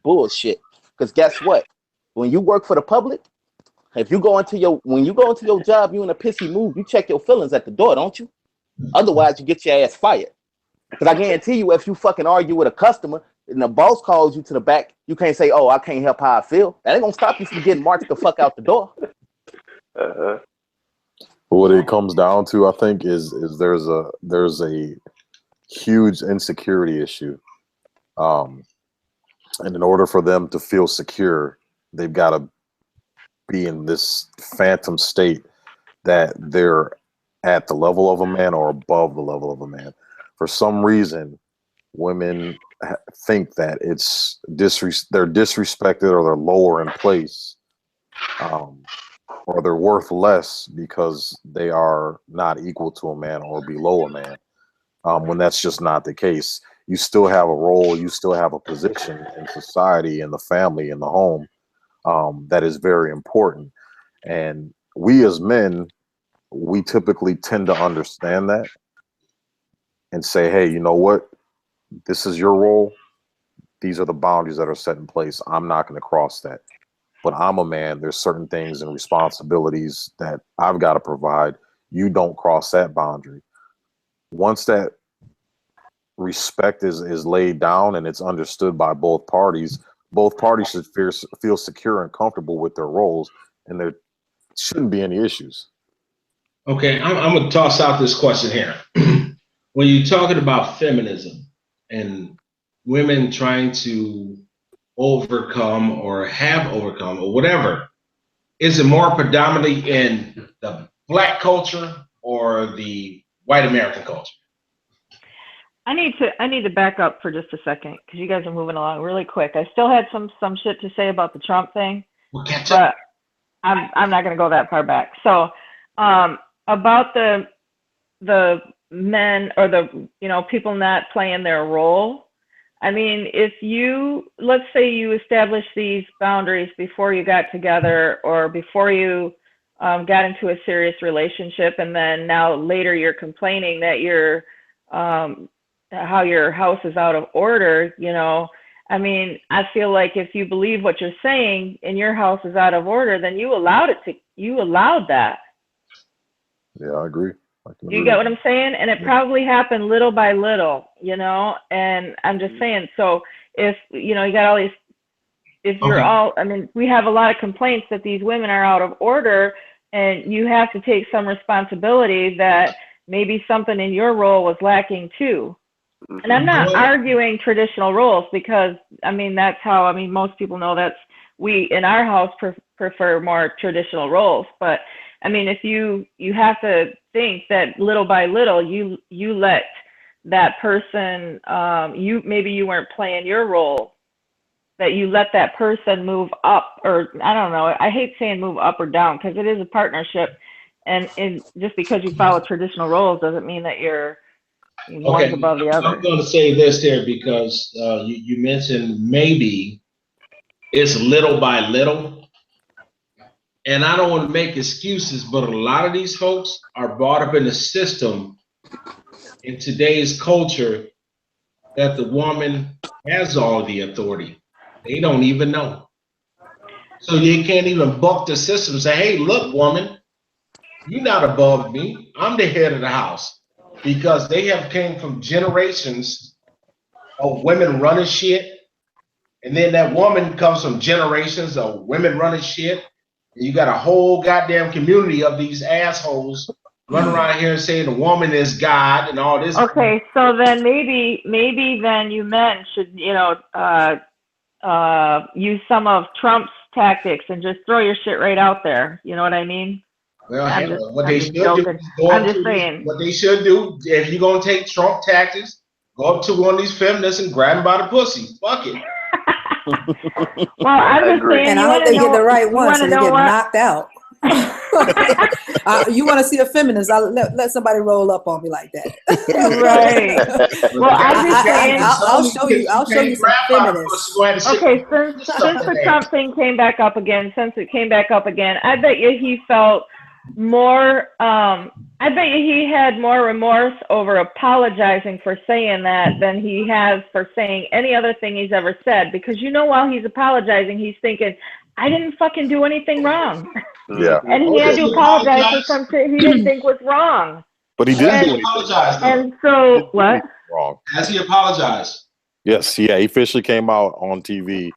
Bullshit. Because guess what? When you work for the public, when you go into your job, you in a pissy mood, you check your feelings at the door, don't you? Otherwise, you get your ass fired. Because I guarantee you, if you fucking argue with a customer and the boss calls you to the back, you can't say, "Oh, I can't help how I feel." That ain't gonna stop you from getting marched the fuck out the door. What it comes down to, I think, is there's a huge insecurity issue, and in order for them to feel secure, they've got to be in this phantom state that they're at the level of a man or above the level of a man. For some reason, women think that it's they're disrespected or they're lower in place, or they're worth less because they are not equal to a man or below a man, when that's just not the case. You still have a role, you still have a position in society, in the family, in the home, that is very important. And we as men, we typically tend to understand that and say, hey, you know what? This is your role. These are the boundaries that are set in place. I'm not going to cross that. But I'm a man. There's certain things and responsibilities that I've got to provide. You don't cross that boundary. Once that respect is laid down and it's understood by both parties should feel secure and comfortable with their roles, and there shouldn't be any issues. Okay, I'm going to toss out this question here. When you're talking about feminism and women trying to overcome or have overcome or whatever, is it more predominantly in the Black culture or the white American culture? I need to back up for just a second because you guys are moving along really quick. I still had some shit to say about the Trump thing, but I'm not going to go that far back. So about the men or the people not playing their role. I mean, let's say you establish these boundaries before you got together or before you got into a serious relationship, and then now later you're complaining that you're how your house is out of order, I mean, I feel like if you believe what you're saying and your house is out of order, then you allowed that. Yeah, I agree. You get what I'm saying? And it probably happened little by little, and I'm just saying, so if, you got all these, if you're all, I mean, we have a lot of complaints that these women are out of order, and you have to take some responsibility that maybe something in your role was lacking too. And I'm not arguing traditional roles because, I mean, that's how, I mean, most people know we in our house prefer more traditional roles. But I mean, if you have to think that little by little, you let that person, maybe you weren't playing your role, that you let that person move up, or I don't know, I hate saying move up or down because it is a partnership, and just because you follow traditional roles doesn't mean that you're one's above the other. I'm going to say this there because you mentioned maybe it's little by little, and I don't want to make excuses, but a lot of these folks are brought up in the system in today's culture that the woman has all the authority. They don't even know. So you can't even buck the system and say, hey, look, woman, you're not above me. I'm the head of the house. Because they have came from generations of women running shit. And then that woman comes from generations of women running shit. And you got a whole goddamn community of these assholes running around here and saying the woman is God and all this. Okay, so then maybe then you men should, use some of Trump's tactics and just throw your shit right out there. You know what I mean? Well, what they should do is go up to what they should do. If you're gonna take Trump tactics, go up to one of these feminists and grab them by the pussy. Fuck it. Well, I'm just saying, and I hope they get the right one so they get knocked out. You want to see a feminist? I'll let somebody roll up on me like that. Right. Well, I'm just saying, I'll show you some feminists. Okay, since the Trump thing came back up again, I bet you he felt more. I bet you he had more remorse over apologizing for saying that than he has for saying any other thing he's ever said. Because while he's apologizing, he's thinking, I didn't fucking do anything wrong. Yeah. And he had to apologize for some shit he didn't think was wrong. But he didn't do apologize. And so, what? Wrong. Has he apologized? Yes, yeah, he officially came out on TV.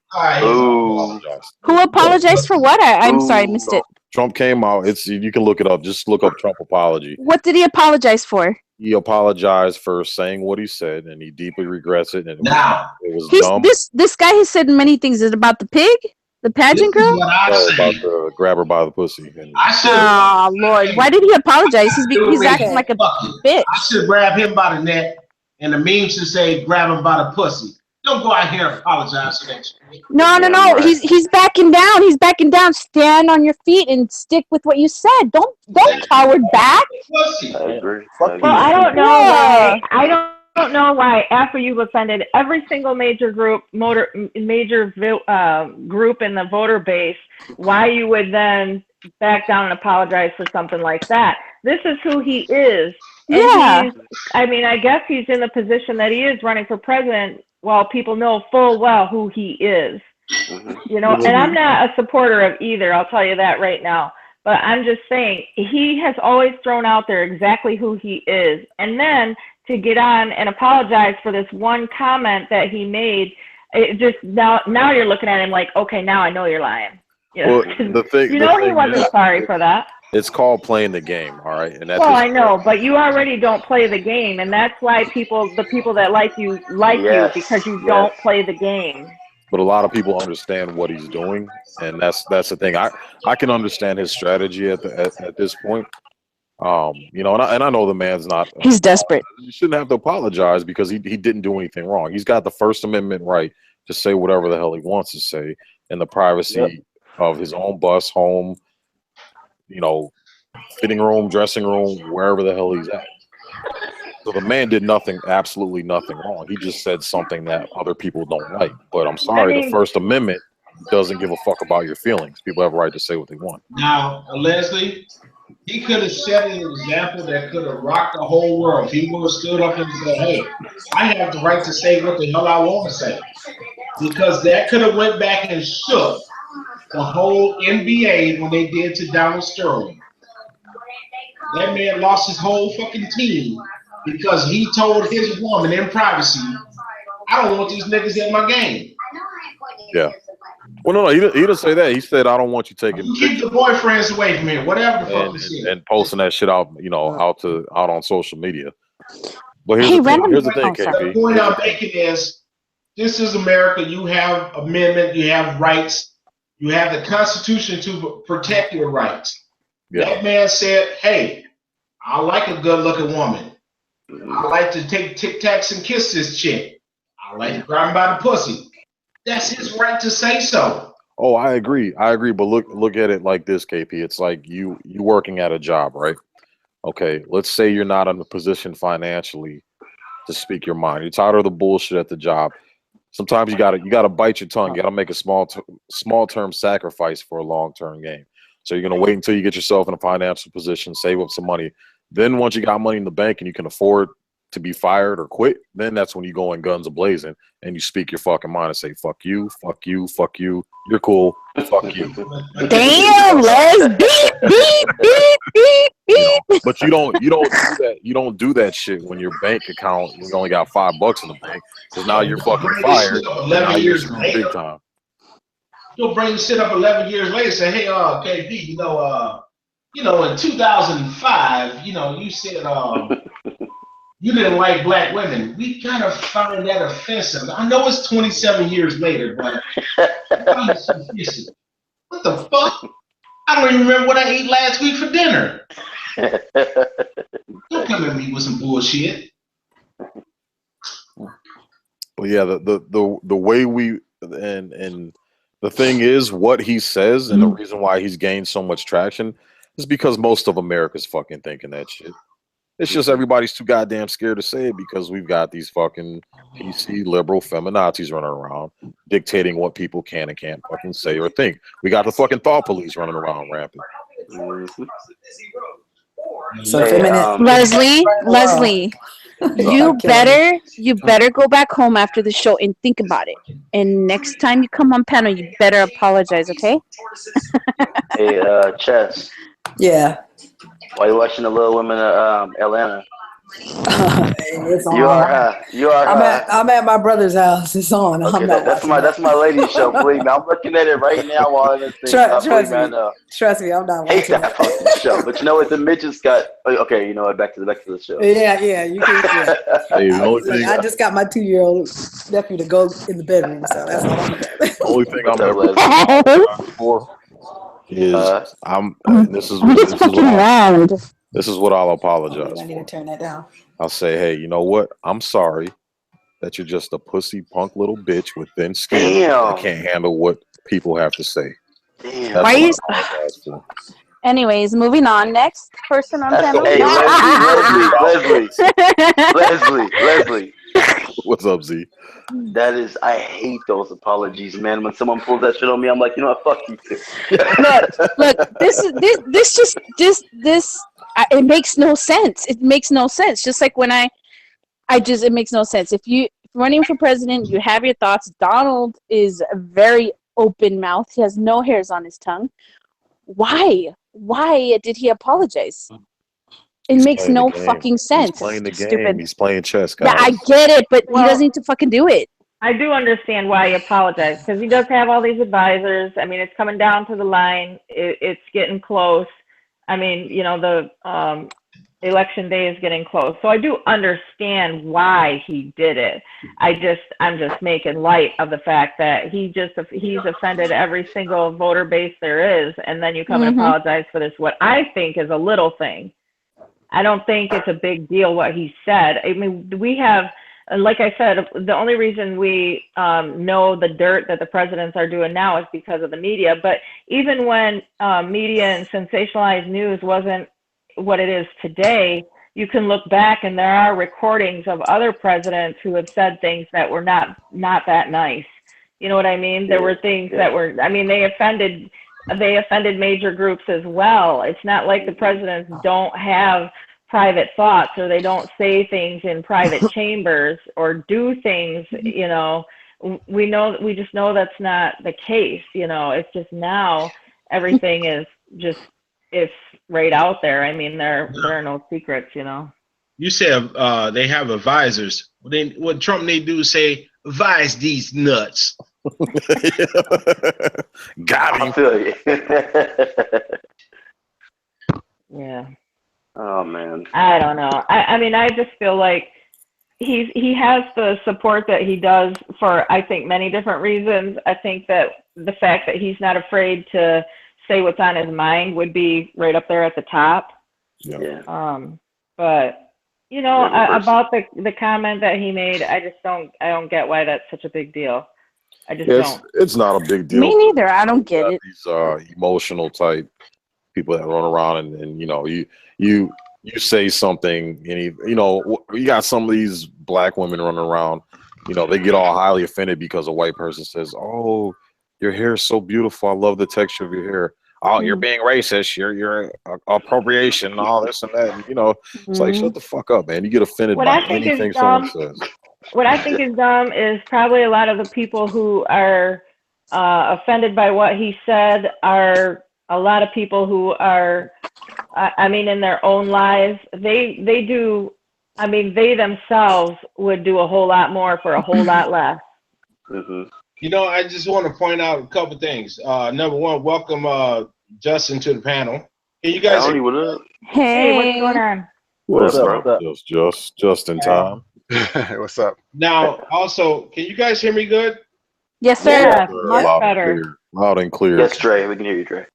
Who apologized for what? I'm sorry, I missed it. Trump came out. You can look it up. Just look up Trump apology. What did he apologize for? He apologized for saying what he said, and he deeply regrets it. And it was dumb. This guy has said many things. Is it about the pig? The pageant girl? No, about the grab her by the pussy. Oh, Lord. Why did he apologize? He's acting like a bitch. I should grab him by the neck, and the meme should say, grab him by the pussy. Don't go out here and apologize for that shit. No. He's backing down. He's backing down. Stand on your feet and stick with what you said. Don't coward back. I agree. Well, I don't know why. I don't know why after you've offended every single major group in the voter base, why you would then back down and apologize for something like that. This is who he is. And I guess he's in the position that he is running for president while people know full well who he is. And I'm not a supporter of either, I'll tell you that right now. But I'm just saying, he has always thrown out there exactly who he is. And then to get on and apologize for this one comment that he made, it just now you're looking at him like, okay, now I know you're lying. Well, the thing he wasn't sorry for that. It's called playing the game, all right? And that's I know, but you already don't play the game, and that's why the people that like you because you don't play the game. But a lot of people understand what he's doing, and that's the thing. I can understand his strategy at this point. And I know the man's not. He's desperate. You shouldn't have to apologize because he didn't do anything wrong. He's got the First Amendment right to say whatever the hell he wants to say in the privacy of his own bus, home, fitting room, dressing room, wherever the hell he's at. So the man did absolutely nothing wrong. He just said something that other people don't like. But I'm sorry, the First Amendment doesn't give a fuck about your feelings. People have a right to say what they want. Now, Leslie, he could have set an example that could have rocked the whole world. He would have stood up and said, hey, I have the right to say what the hell I want to say. Because that could have went back and shook the whole NBA when they did to Donald Sterling. That man lost his whole fucking team because he told his woman in privacy, I don't want these niggas in my game. Yeah. Well, no, he didn't say that. He said, I don't want you taking keep the boyfriends away from me, whatever the fuck this is. And posting that shit out, out on social media. But here's the thing, KP. The point I'm making is, this is America. You have amendment, you have rights, you have the Constitution to protect your rights. Yeah. That man said, hey, I like a good-looking woman. I like to take Tic Tacs and kiss this chick. I like to grab him by the pussy. That's his right to say so. Oh, I agree. But look at it like this, KP. It's like you working at a job, right? Okay, let's say you're not in a position financially to speak your mind. You're tired of the bullshit at the job. Sometimes you gotta bite your tongue. You gotta make a small term sacrifice for a long term gain. So you're gonna wait until you get yourself in a financial position, save up some money. Then once you got money in the bank and you can afford to be fired or quit, then that's when you go in guns a-blazing and you speak your fucking mind and say, fuck you, fuck you, fuck you, you're cool, fuck you. Damn, Les, beep. But you don't do that. You don't do that shit when your bank account, you only got $5 in the bank, because now you're fucking fired. And now you're screwed big time. You'll bring the shit up 11 years later and say, hey, KB, in 2005, you said you didn't like black women. We kind of found that offensive. I know it's 27 years later, but it's offensive. What the fuck? I don't even remember what I ate last week for dinner. Don't come at me with some bullshit. Well, yeah, the way we and the thing is, what he says and the reason why he's gained so much traction is because most of America's fucking thinking that shit. It's just everybody's too goddamn scared to say it because we've got these fucking PC liberal feminazis running around dictating what people can and can't fucking say or think. We got the fucking thought police running around rampant. So Leslie, you better go back home after the show and think about it. And next time you come on panel, you better apologize, okay? Hey, Chess. Yeah. Why you watching the Little Women of Atlanta? It's on. You are. I'm at my brother's house. It's on. Okay, that's my ladies show. Believe me, I'm looking at it right now while I'm Trust me, I'm not hate watching that fucking show. But you know what? The midgets got. Okay, you know what? Back to the show. Yeah. You can. Hey, I just got my 2-year-old nephew to go in the bedroom, so that's all I'm doing. The only thing I'm for is this is what I'll apologize I need to turn that down. I'll say, hey, you know what? I'm sorry that you're just a pussy punk little bitch with thin skin that can't handle what people have to say. Damn. Why you? Anyways, moving on. Next person on panel. Hey, Leslie. What's up, Z? That is, I hate those apologies, man. When someone pulls that shit on me, I'm like, you know what, fuck you. Look. It makes no sense. It makes no sense. Just like when it makes no sense. If you're running for president, you have your thoughts. Donald is a very open mouth. He has no hairs on his tongue. Why did he apologize? It makes no fucking sense. He's playing the game. Stupid. He's playing chess, guys. Yeah, I get it, but he doesn't need to fucking do it. I do understand why he apologized, because he does have all these advisors. I mean, it's coming down to the line. It's getting close. I mean, the election day is getting close. So I do understand why he did it. I'm just making light of the fact that he's offended every single voter base there is, and then you come and apologize for this, what I think is a little thing. I don't think it's a big deal what he said. I mean, we have, like I said, the only reason we know the dirt that the presidents are doing now is because of the media. But even when media and sensationalized news wasn't what it is today, you can look back and there are recordings of other presidents who have said things that were not that nice. You know what I mean? There were things that were, I mean, they offended major groups as well. It's not like the presidents don't have private thoughts or they don't say things in private chambers or do things, we just know that's not the case. It's just now everything is just, it's right out there. I mean, there are no secrets, You said they have advisors. What Trump need to do is say, advise these nuts. Got him. I feel you. Yeah. Oh man. I don't know. I mean, I just feel like he has the support that he does for, I think, many different reasons. I think that the fact that he's not afraid to say what's on his mind would be right up there at the top. Yeah. But You know, about the comment that he made, I don't get why that's such a big deal. I just don't. It's not a big deal. Me neither. I don't get it. These emotional type people that run around and you know you say something and you got some of these black women running around. You know, they get all highly offended because a white person says, "Oh, your hair is so beautiful. I love the texture of your hair." Oh, you're being racist. You're appropriation and all this and that. And, it's like, shut the fuck up, man. You get offended by anything someone says. What I think is dumb is probably a lot of the people who are offended by what he said are a lot of people who are, in their own lives, they themselves would do a whole lot more for a whole lot less. I just want to point out a couple things. Number one, welcome Justin to the panel. Can you guys? Tony, what up? Hey, what's going on? What's up, bro? Just in time. What's up? Now, also, can you guys hear me good? Yes, sir. Yeah, much better. Loud and clear. Yes, Dre. We can hear you, Dre.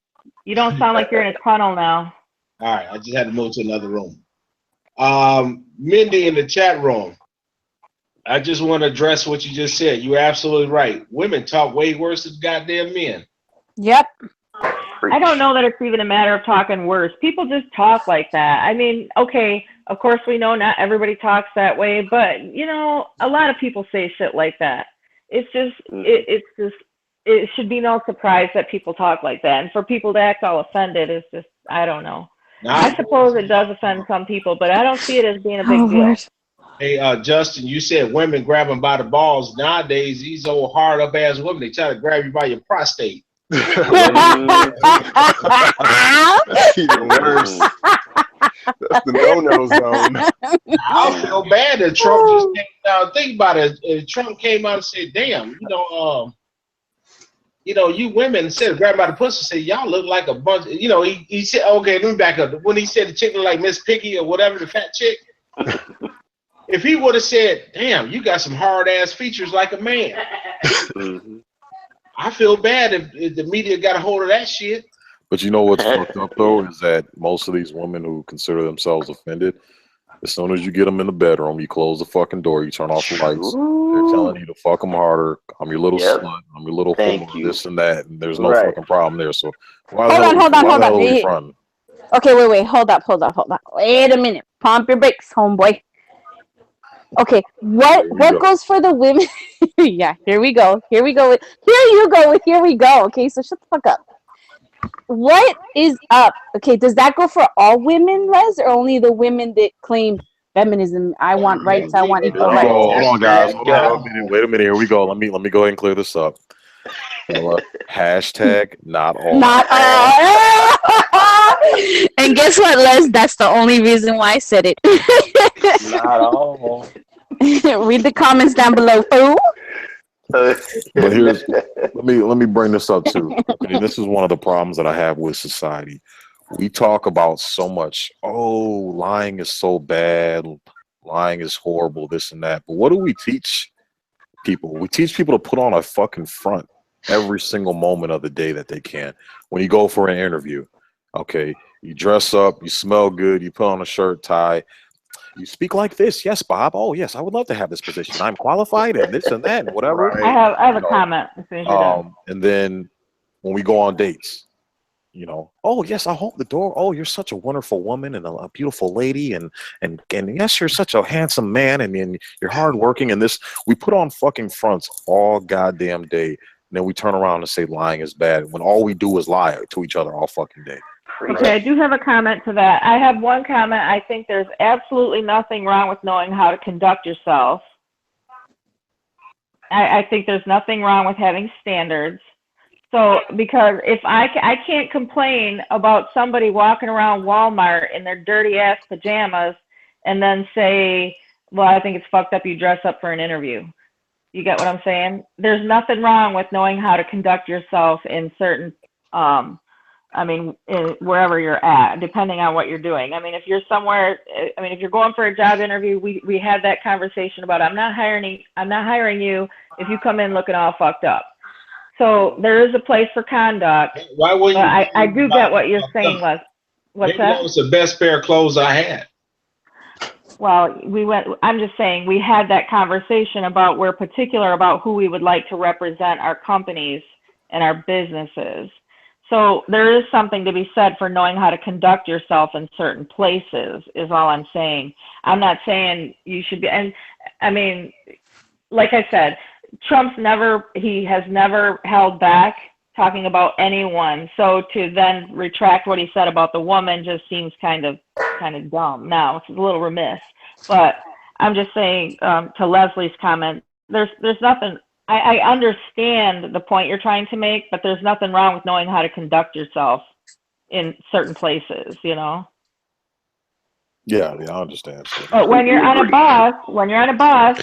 You don't sound like you're in a tunnel now. All right, I just had to move to another room. Mindy in the chat room. I just want to address what you just said. You're absolutely right. Women talk way worse than goddamn men. Yep. I don't know that it's even a matter of talking worse. People just talk like that. I mean, okay, of course we know not everybody talks that way, but a lot of people say shit like that. It's just, it should be no surprise that people talk like that. And for people to act all offended is just, I don't know. I suppose it does offend some people, but I don't see it as being a big deal. Hey, Justin, you said women grab them by the balls. Nowadays, these old hard up ass women, they try to grab you by your prostate. Even worse. That's the no-no zone. I feel bad that Trump just came out. Think about it. Trump came out and said, "Damn, you women," instead of grabbing by the pussy, say, "Y'all look like a bunch." He said, "Okay, let me back up." When he said the chick looked like Miss Piggy or whatever, the fat chick. If he would have said, "Damn, you got some hard ass features like a man," I feel bad if the media got a hold of that shit. But you know what's fucked up though is that most of these women who consider themselves offended, as soon as you get them in the bedroom, you close the fucking door, you turn off the lights. They're telling you to fuck them harder. I'm your little slut. I'm your little whore, this and that, and there's no fucking problem there. So hold on. Okay, wait. Hold up. Wait a minute. Pump your brakes, homeboy. Okay, what goes for the women? Yeah, here we go. Here you go with here we go. Okay, so shut the fuck up. What is up? Okay, does that go for all women, Les, or only the women that claim feminism? I want rights. I want equal rights. Hold on, guys. Wait a minute. Here we go. Let me go ahead and clear this up. Hashtag not all. Not all. And guess what, Les? That's the only reason why I said it. Not all. Read the comments down below, fool. But let me bring this up too. Okay, this is one of the problems that I have with society. We talk about so much. Oh, lying is so bad. Lying is horrible. This and that. But what do we teach people? We teach people to put on a fucking front every single moment of the day that they can. When you go for an interview, okay, you dress up, you smell good, you put on a shirt, tie. You speak like this. Yes, Bob. Oh, yes, I would love to have this position. I'm qualified and this and that and whatever. Right. I have a comment. And then when we go on dates, oh, yes, I hope the door. Oh, you're such a wonderful woman and a beautiful lady. And yes, you're such a handsome man and you're hardworking. And this, we put on fucking fronts all goddamn day. And then we turn around and say lying is bad when all we do is lie to each other all fucking day. Okay, I do have a comment to that. I have one comment. I think there's absolutely nothing wrong with knowing how to conduct yourself. I think there's nothing wrong with having standards. So, because if I can't complain about somebody walking around Walmart in their dirty ass pajamas and then say, well, I think it's fucked up you dress up for an interview. You get what I'm saying? There's nothing wrong with knowing how to conduct yourself in certain wherever you're at, depending on what you're doing. If you're somewhere, if you're going for a job interview, we had that conversation about I'm not hiring you if you come in looking all fucked up. So there is a place for conduct. Why would you? I do get what you're saying, Les. What's Maybe that? That was the best pair of clothes I had. Well, I'm just saying we had that conversation about we're particular about who we would like to represent our companies and our businesses. So there is something to be said for knowing how to conduct yourself in certain places, is all I'm saying. I'm not saying you should be, and I mean, like I said, he has never held back talking about anyone. So to then retract what he said about the woman just seems kind of dumb. Now it's a little remiss, but I'm just saying to Leslie's comment, there's nothing. I understand the point you're trying to make, but there's nothing wrong with knowing how to conduct yourself in certain places, you know. Yeah, I understand. But when you're on a bus,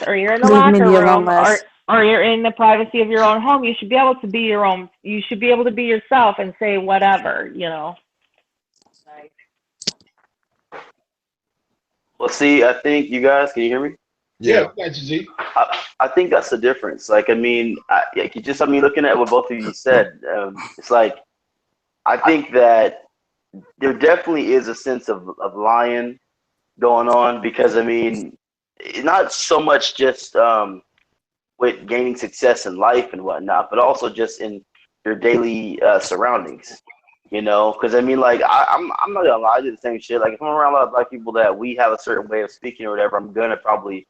or you're in the Leave locker Mindy alone, room, Les. or you're in the privacy of your own home, you should be able to be your own. You should be able to be yourself and say whatever, you know. Well, see, I think you guys, can you hear me? Yeah, got you, Z. I think that's the difference. Like, I mean, looking at what both of you said, it's like, I think that there definitely is a sense of lying going on because, I mean, not so much just with gaining success in life and whatnot, but also just in your daily surroundings. You know, because I mean, like, I'm not gonna lie, I do the same shit. Like, if I'm around a lot of black people that we have a certain way of speaking or whatever, I'm gonna probably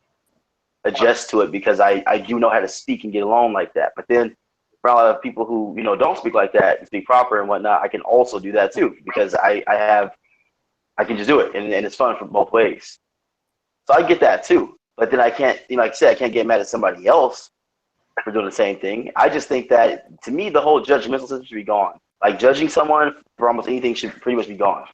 adjust to it because I do know how to speak and get along like that. But then for a lot of people who, you know, don't speak like that and speak proper and whatnot, I can also do that too because I can just do it and it's fun from both ways. So I get that too. But then I can't, you know, like I said, I can't get mad at somebody else for doing the same thing. I just think that to me, the whole judgmental system should be gone. Like, judging someone for almost anything should pretty much be gone.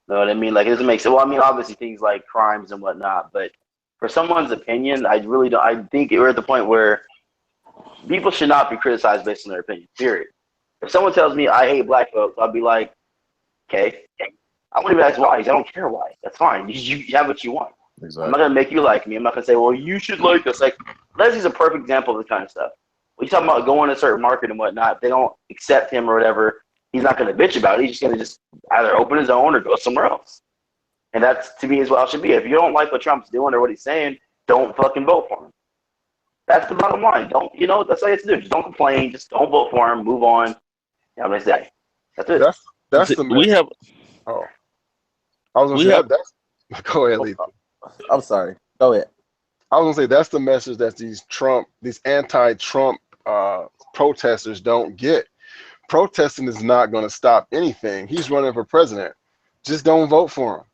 You know what I mean? Like, it doesn't make sense. Well, I mean, obviously things like crimes and whatnot, but for someone's opinion, I really don't. I think we're at the point where people should not be criticized based on their opinion, period. If someone tells me I hate black folks, I'll be like, okay. I won't even ask why. I don't care why. That's fine. You have what you want. Exactly. I'm not going to make you like me. I'm not going to say, well, you should like us. Like, Leslie's a perfect example of this kind of stuff. When you talk about going to a certain market and whatnot, if they don't accept him or whatever, he's not going to bitch about it. He's just going to just either open his own or go somewhere else. And that's, to me, is what it should be. If you don't like what Trump's doing or what he's saying, don't fucking vote for him. That's the bottom line. Don't, you know, that's all you have to do. Just don't complain. Just don't vote for him. Move on. Have a nice day. That's it. That's the we have. Oh, I was gonna say that's. Go ahead, Lee. I'm sorry. Go ahead. I was gonna say that's the message that these anti-Trump protesters don't get. Protesting is not going to stop anything. He's running for president. Just don't vote for him.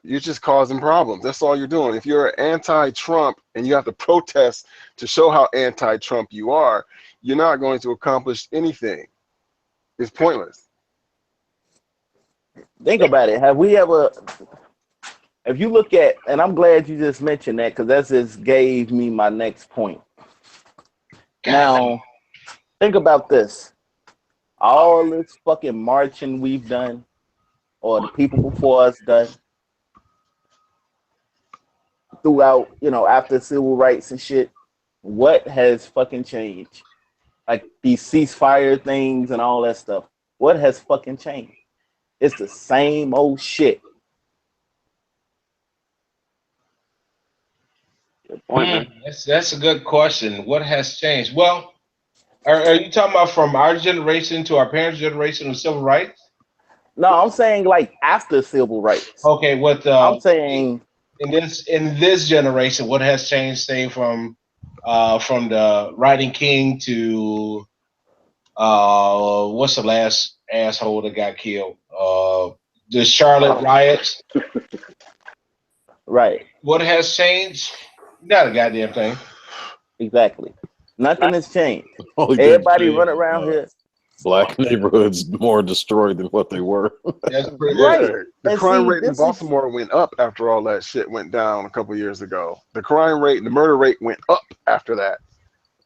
You're just causing problems. That's all you're doing. If you're anti-Trump and you have to protest to show how anti-Trump you are, you're not going to accomplish anything. It's pointless. Think about it. If you look at, and I'm glad you just mentioned that because that just gave me my next point. Now, think about this. All this fucking marching we've done, or the people before us done, throughout, you know, after civil rights and shit, what has fucking changed? Like these ceasefire things and all that stuff. What has fucking changed? It's the same old shit. That's a good question. What has changed? Well, are you talking about from our generation to our parents' generation of civil rights? No, I'm saying like after civil rights. Okay, I'm saying in this generation, what has changed? Say from the writing king to what's the last asshole that got killed? The Charlotte riots. Right. What has changed? Not a goddamn thing. Exactly. Nothing has changed. Everybody run around here. Black neighborhoods more destroyed than what they were. That's pretty right. The crime rate in Baltimore went up after all that shit went down a couple years ago. The crime rate, the murder rate went up after that.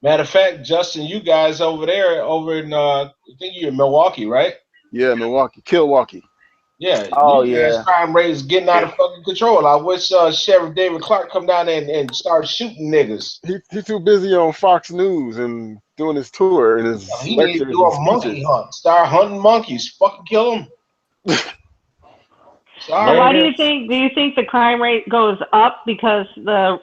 Matter of fact, Justin, you guys over in I think you're in Milwaukee, right? Yeah, Milwaukee, Milwaukee. Yeah. Oh you yeah. guys crime rate is getting out of fucking control. I wish Sheriff David Clark come down there and start shooting niggas. He's too busy on Fox News and doing his tour and his He lectures needs to do a monkey hunt. Start hunting monkeys. Fucking kill them. So why do you think the crime rate goes up because the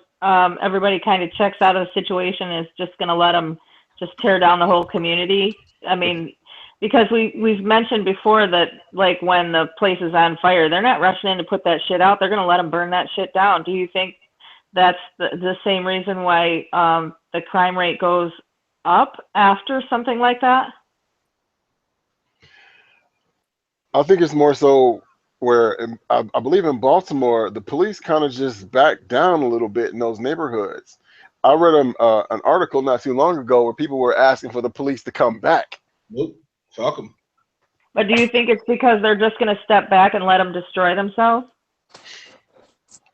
everybody kind of checks out of the situation and is just going to let them just tear down the whole community? I mean, because we've mentioned before that, like, when the place is on fire, they're not rushing in to put that shit out. They're going to let them burn that shit down. Do you think that's the same reason why the crime rate goes up after something like that? I think it's more so where I believe in Baltimore, the police kind of just backed down a little bit in those neighborhoods. I read an article not too long ago where people were asking for the police to come back. Nope, fuck them. But do you think it's because they're just going to step back and let them destroy themselves?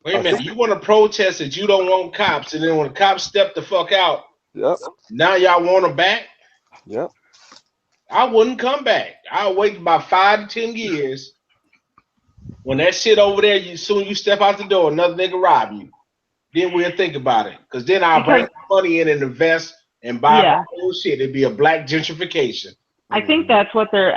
Wait a minute, you want to protest that you don't want cops, and then when the cops step the fuck out, yep, now y'all want them back? Yep. I wouldn't come back. I'll wait about 5 to 10 years. When that shit over there, soon you step out the door, another nigga rob you. Then we'll think about it. Because then I'll bring money in and invest and buy my whole shit. It'd be a black gentrification. I think that's what they're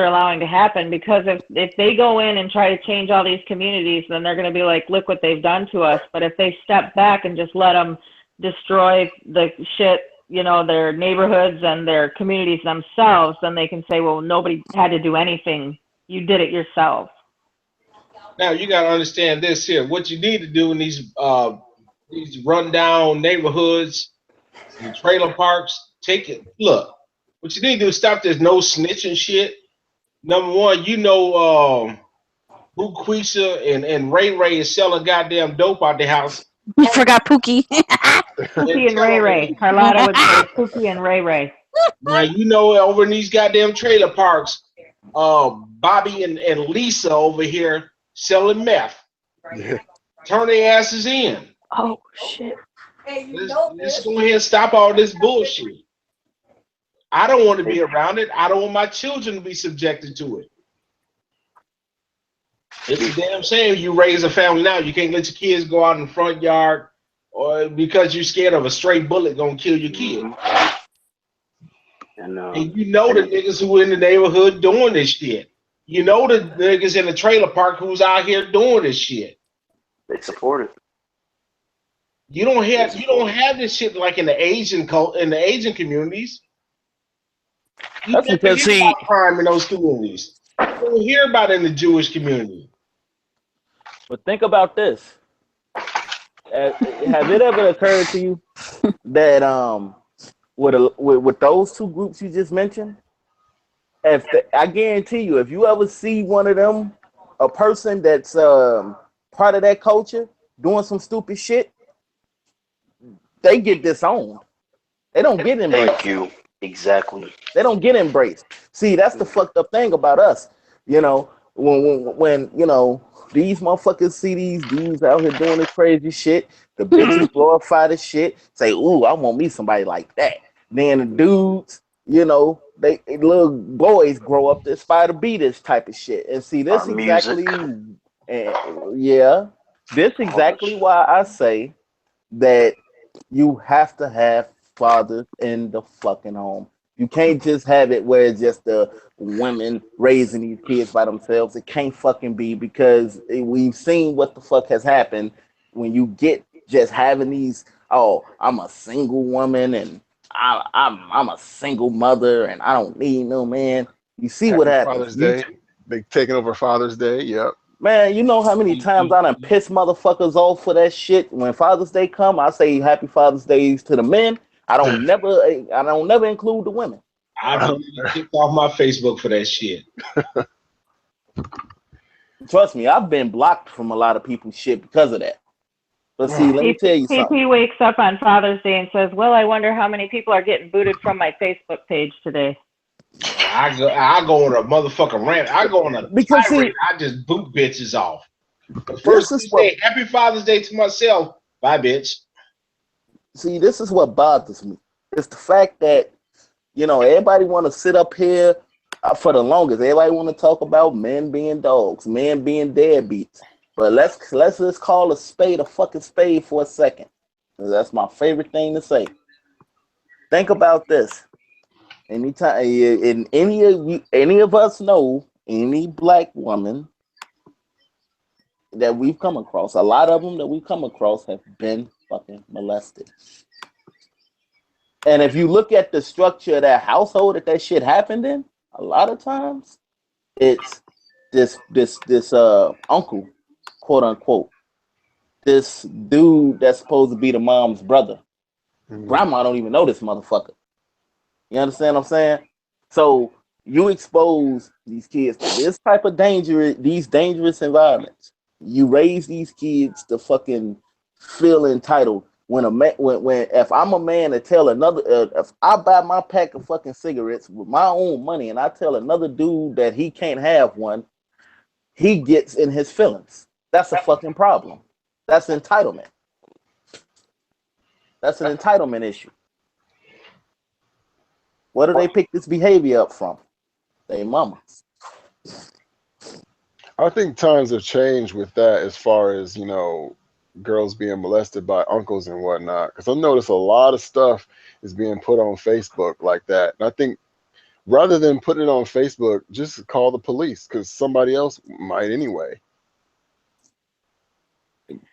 allowing to happen, because if they go in and try to change all these communities, then they're going to be like, look what they've done to us. But if they step back and just let them destroy the shit, you know, their neighborhoods and their communities themselves, then they can say, well, nobody had to do anything. You did it yourself. Now you got to understand this here. What you need to do in these rundown neighborhoods and trailer parks, take it. Look, what you need to do is stop this no snitching shit. Number one, you know who Quisha and Ray is selling goddamn dope out the house. You forgot Pookie. Pookie and Ray. Carlotta would say Pookie and Ray. Now you know over in these goddamn trailer parks, Bobby and Lisa over here selling meth. Yeah. Turn their asses in. Oh shit. Let's go ahead and stop all this bullshit. I don't want to be around it. I don't want my children to be subjected to it. It's a damn shame you raise a family now. You can't let your kids go out in the front yard, or because you're scared of a stray bullet gonna kill your kid. And you know the niggas who in the neighborhood doing this shit. You know the niggas in the trailer park who's out here doing this shit. They support it. You don't have this shit like in the Asian communities. You That's never because hear about crime in those communities. You don't hear about it in the Jewish community. But think about this. Have it ever occurred to you that with those two groups you just mentioned, I guarantee you, if you ever see one of them, a person that's part of that culture doing some stupid shit, they get disowned. They don't get embraced. Thank you. Exactly. They don't get embraced. See, that's the fucked up thing about us. You know, when you know, these motherfuckers see these dudes out here doing this crazy shit, the bitches glorify the shit, say, ooh, I want me somebody like that. Then the dudes, you know, they little boys grow up to aspire to be this type of shit. And see, this exactly, this exactly why I say that you have to have fathers in the fucking home. You can't just have it where it's just the women raising these kids by themselves. It can't fucking be, because we've seen what the fuck has happened when you get just having these, oh, I'm a single woman and I'm a single mother and I don't need no man. You see what happens. Father's Day. They taking over Father's Day. Yep. Man, you know how many times I done piss motherfuckers off for that shit? When Father's Day come, I say Happy Father's Day to the men. I don't never include the women. I've been kicked off my Facebook for that shit. Trust me, I've been blocked from a lot of people's shit because of that. But see, let me tell you something. PP wakes up on Father's Day and says, well, I wonder how many people are getting booted from my Facebook page today. I go on a motherfucking rant. I go on a tirade. I just boot bitches off. The first day, Happy Father's Day to myself. Bye, bitch. See, this is what bothers me. It's the fact that, you know, everybody want to sit up here for the longest. Everybody want to talk about men being dogs, men being deadbeats. But let's just call a spade a fucking spade for a second. That's my favorite thing to say. Think about this. Anytime, and any of us know any black woman that we've come across, a lot of them that we've come across have been fucking molested. And if you look at the structure of that household that shit happened in, a lot of times it's this uncle, quote unquote, this dude that's supposed to be the mom's brother. Grandma don't even know this motherfucker. You understand what I'm saying? So you expose these kids to this type of these dangerous environments. You raise these kids to fucking feel entitled. When if I'm a man to tell another, if I buy my pack of fucking cigarettes with my own money and I tell another dude that he can't have one, he gets in his feelings. That's a fucking problem. That's entitlement. That's an entitlement issue. Where do they pick this behavior up from? They mamas. I think times have changed with that as far as, girls being molested by uncles and whatnot. Because I've noticed a lot of stuff is being put on Facebook like that. And I think rather than putting it on Facebook, just call the police because somebody else might anyway.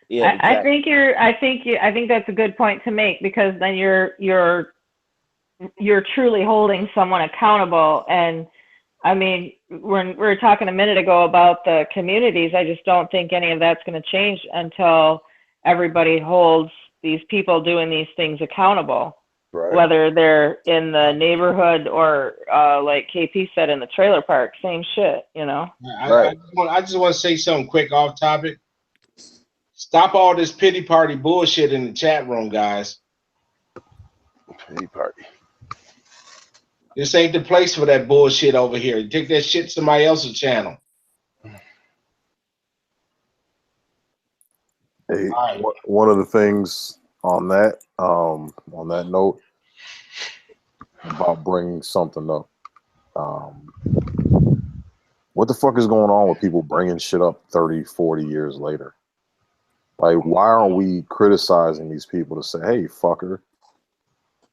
Yeah, exactly. I think that's a good point to make, because then you're truly holding someone accountable. And I mean, when we were talking a minute ago about the communities, I just don't think any of that's going to change until everybody holds these people doing these things accountable, right? Whether they're in the neighborhood or like KP said, in the trailer park, same shit, Right. I just want to say something quick off topic. Stop all this pity party bullshit in the chat room, guys. Pity party. This ain't the place for that bullshit over here. You take that shit to somebody else's channel. Hey, one of the things on that note about bringing something up, what the fuck is going on with people bringing shit up 30, 40 years later? Like, why aren't we criticizing these people to say, hey, fucker,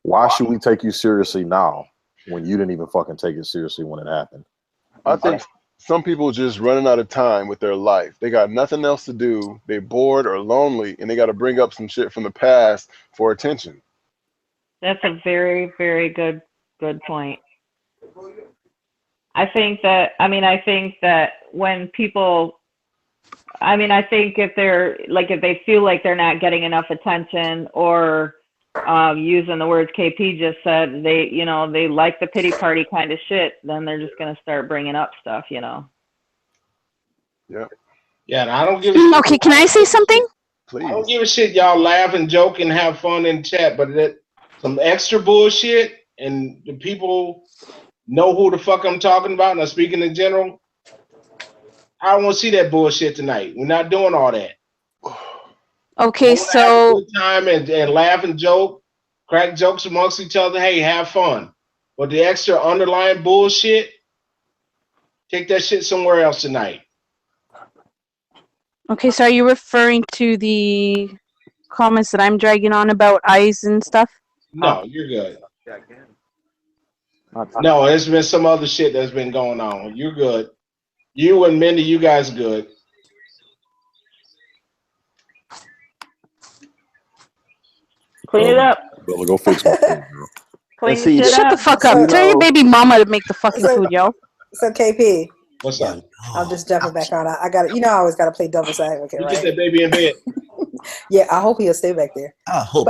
why should we take you seriously now when you didn't even fucking take it seriously when it happened? I think some people just running out of time with their life. They got nothing else to do. They're bored or lonely, and they got to bring up some shit from the past for attention. That's a very, very good point. I think that when people, I think if they feel like they're not getting enough attention, or using the words KP just said, they like the pity party kind of shit, then they're just going to start bringing up stuff, Yeah. Yeah, and I don't give a shit. Okay, can I say something? Please. I don't give a shit. Y'all laugh and joke and have fun in chat, but that some extra bullshit, and the people know who the fuck I'm talking about, and I'm speaking in general. I don't want to see that bullshit tonight. We're not doing all that. Okay, so have a good time and laugh and joke, crack jokes amongst each other. Hey, have fun. But the extra underlying bullshit, take that shit somewhere else tonight. Okay, so are you referring to the comments that I'm dragging on about eyes and stuff? No, you're good. No, there's been some other shit that's been going on. You're good. You and Mindy, you guys good. Clean it up. Go fix my food, girl. Shut the fuck up. Tell your baby mama to make the fucking food, yo. So KP. What's up? I'm just jumping back on. I got I always got to play devil's advocate, right? Get that baby in bed. Yeah, I hope he'll stay back there. I hope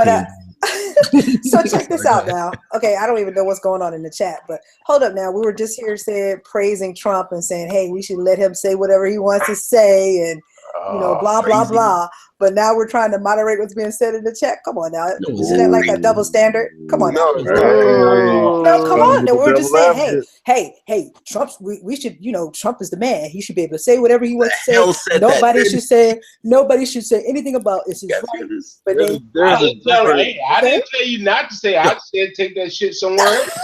so check this out now. Okay, I don't even know what's going on in the chat, but hold up now. We were just here praising Trump and saying, hey, we should let him say whatever he wants to say, and blah blah blah. But now we're trying to moderate what's being said in the chat. Come on now, isn't that like a double standard? Come on now. No, come on. No, we're just saying, hey, Trump's. We should, Trump is the man. He should be able to say whatever he wants to say. Nobody should say anything about it's his right. But I didn't tell you not to say. I said take that shit somewhere else.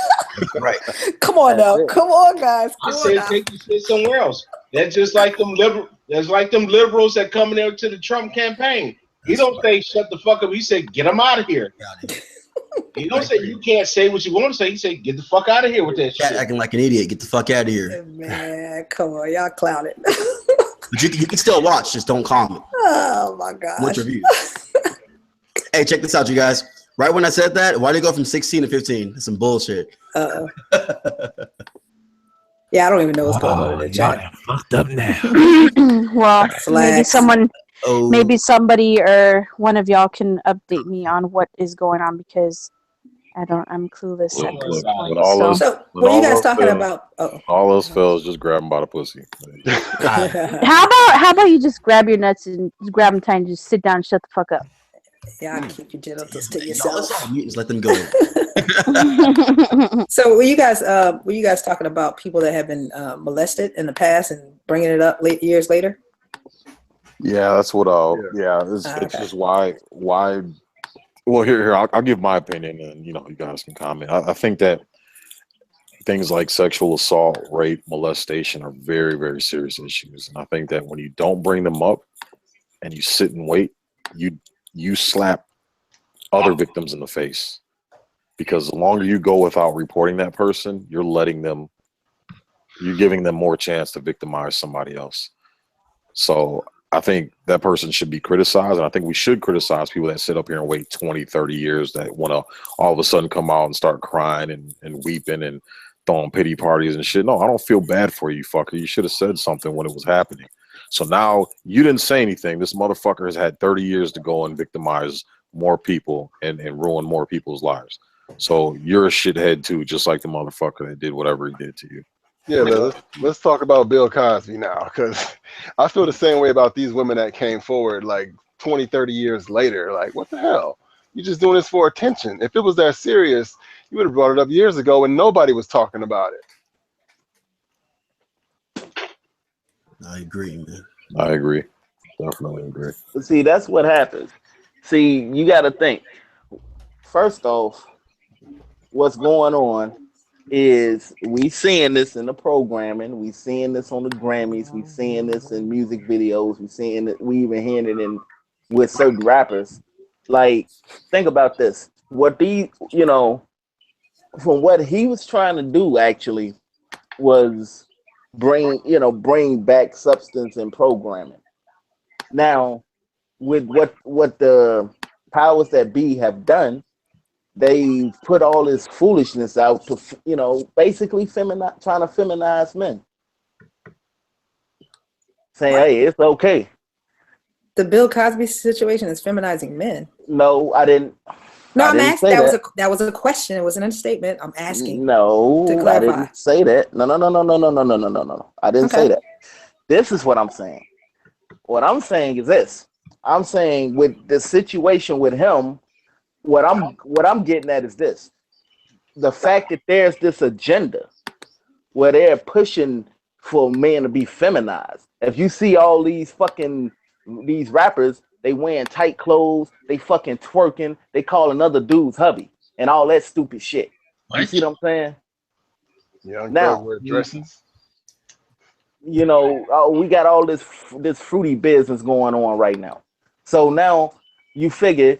Right. Come on now. Come on, guys. I said take the shit somewhere else. That's just like them liberal. That's like them liberals that come in there to the Trump campaign. He don't say shut the fuck up. He said get him out of here. He don't say you can't say what you want to say. He said get the fuck out of here with that shit. Acting like an idiot. Get the fuck out of here. Man, come on, y'all clown it. But you can still watch, just don't comment. Oh my gosh. What's your views? Hey, check this out, you guys. Right when I said that, why did it go from 16 to 15? That's some bullshit. Yeah, I don't even know what's going on in the chat. Fucked up now. Well, maybe Flags. maybe somebody or one of y'all can update me on what is going on because I'm clueless at this point. So what are you guys talking about? All else fails, just grab him by the pussy. How about you just grab your nuts and just grab them tight and just sit down and shut the fuck up? Yeah, I'll keep your genitals to yourself. Just let them go. So were you guys talking about people that have been molested in the past and bringing it up years later? Yeah, that's what it's just why well here I'll give my opinion and you guys can comment. I think that things like sexual assault, rape, molestation are very, very serious issues. And I think that when you don't bring them up and you sit and wait, you slap other victims in the face. Because the longer you go without reporting that person, you're giving them more chance to victimize somebody else. So I think that person should be criticized, and I think we should criticize people that sit up here and wait 20, 30 years that want to all of a sudden come out and start crying and weeping and throwing pity parties and shit. No, I don't feel bad for you, fucker. You should have said something when it was happening. So now you didn't say anything. This motherfucker has had 30 years to go and victimize more people and ruin more people's lives. So you're a shithead too, just like the motherfucker that did whatever he did to you. Yeah, man, let's talk about Bill Cosby now, because I feel the same way about these women that came forward like 20, 30 years later. Like, what the hell? You're just doing this for attention. If it was that serious, you would have brought it up years ago and nobody was talking about it. I agree, man. I agree. Definitely agree. See, that's what happens. See, you got to think. First off, what's going on is we seeing this in the programming, we seeing this on the Grammys, we seeing this in music videos, we even hearing it in with certain rappers. Like, think about this. What from what he was trying to do actually was bring back substance and programming. Now, with what the powers that be have done, they put all this foolishness out to, basically trying to feminize men. Saying, hey, it's okay. The Bill Cosby situation is feminizing men. No, I didn't. No, I'm asking. That was a question. It wasn't a statement. I'm asking. No, to clarify. I didn't say that. No. I didn't say that. This is what I'm saying. What I'm saying is this. I'm saying with the situation with him, what I'm getting at is this: the fact that there's this agenda where they're pushing for men to be feminized. If you see all these rappers, they wearing tight clothes, they fucking twerking, they calling other dudes hubby, and all that stupid shit. You see what I'm saying? Yeah, now wear dresses. We got all this fruity business going on right now. So now you figure,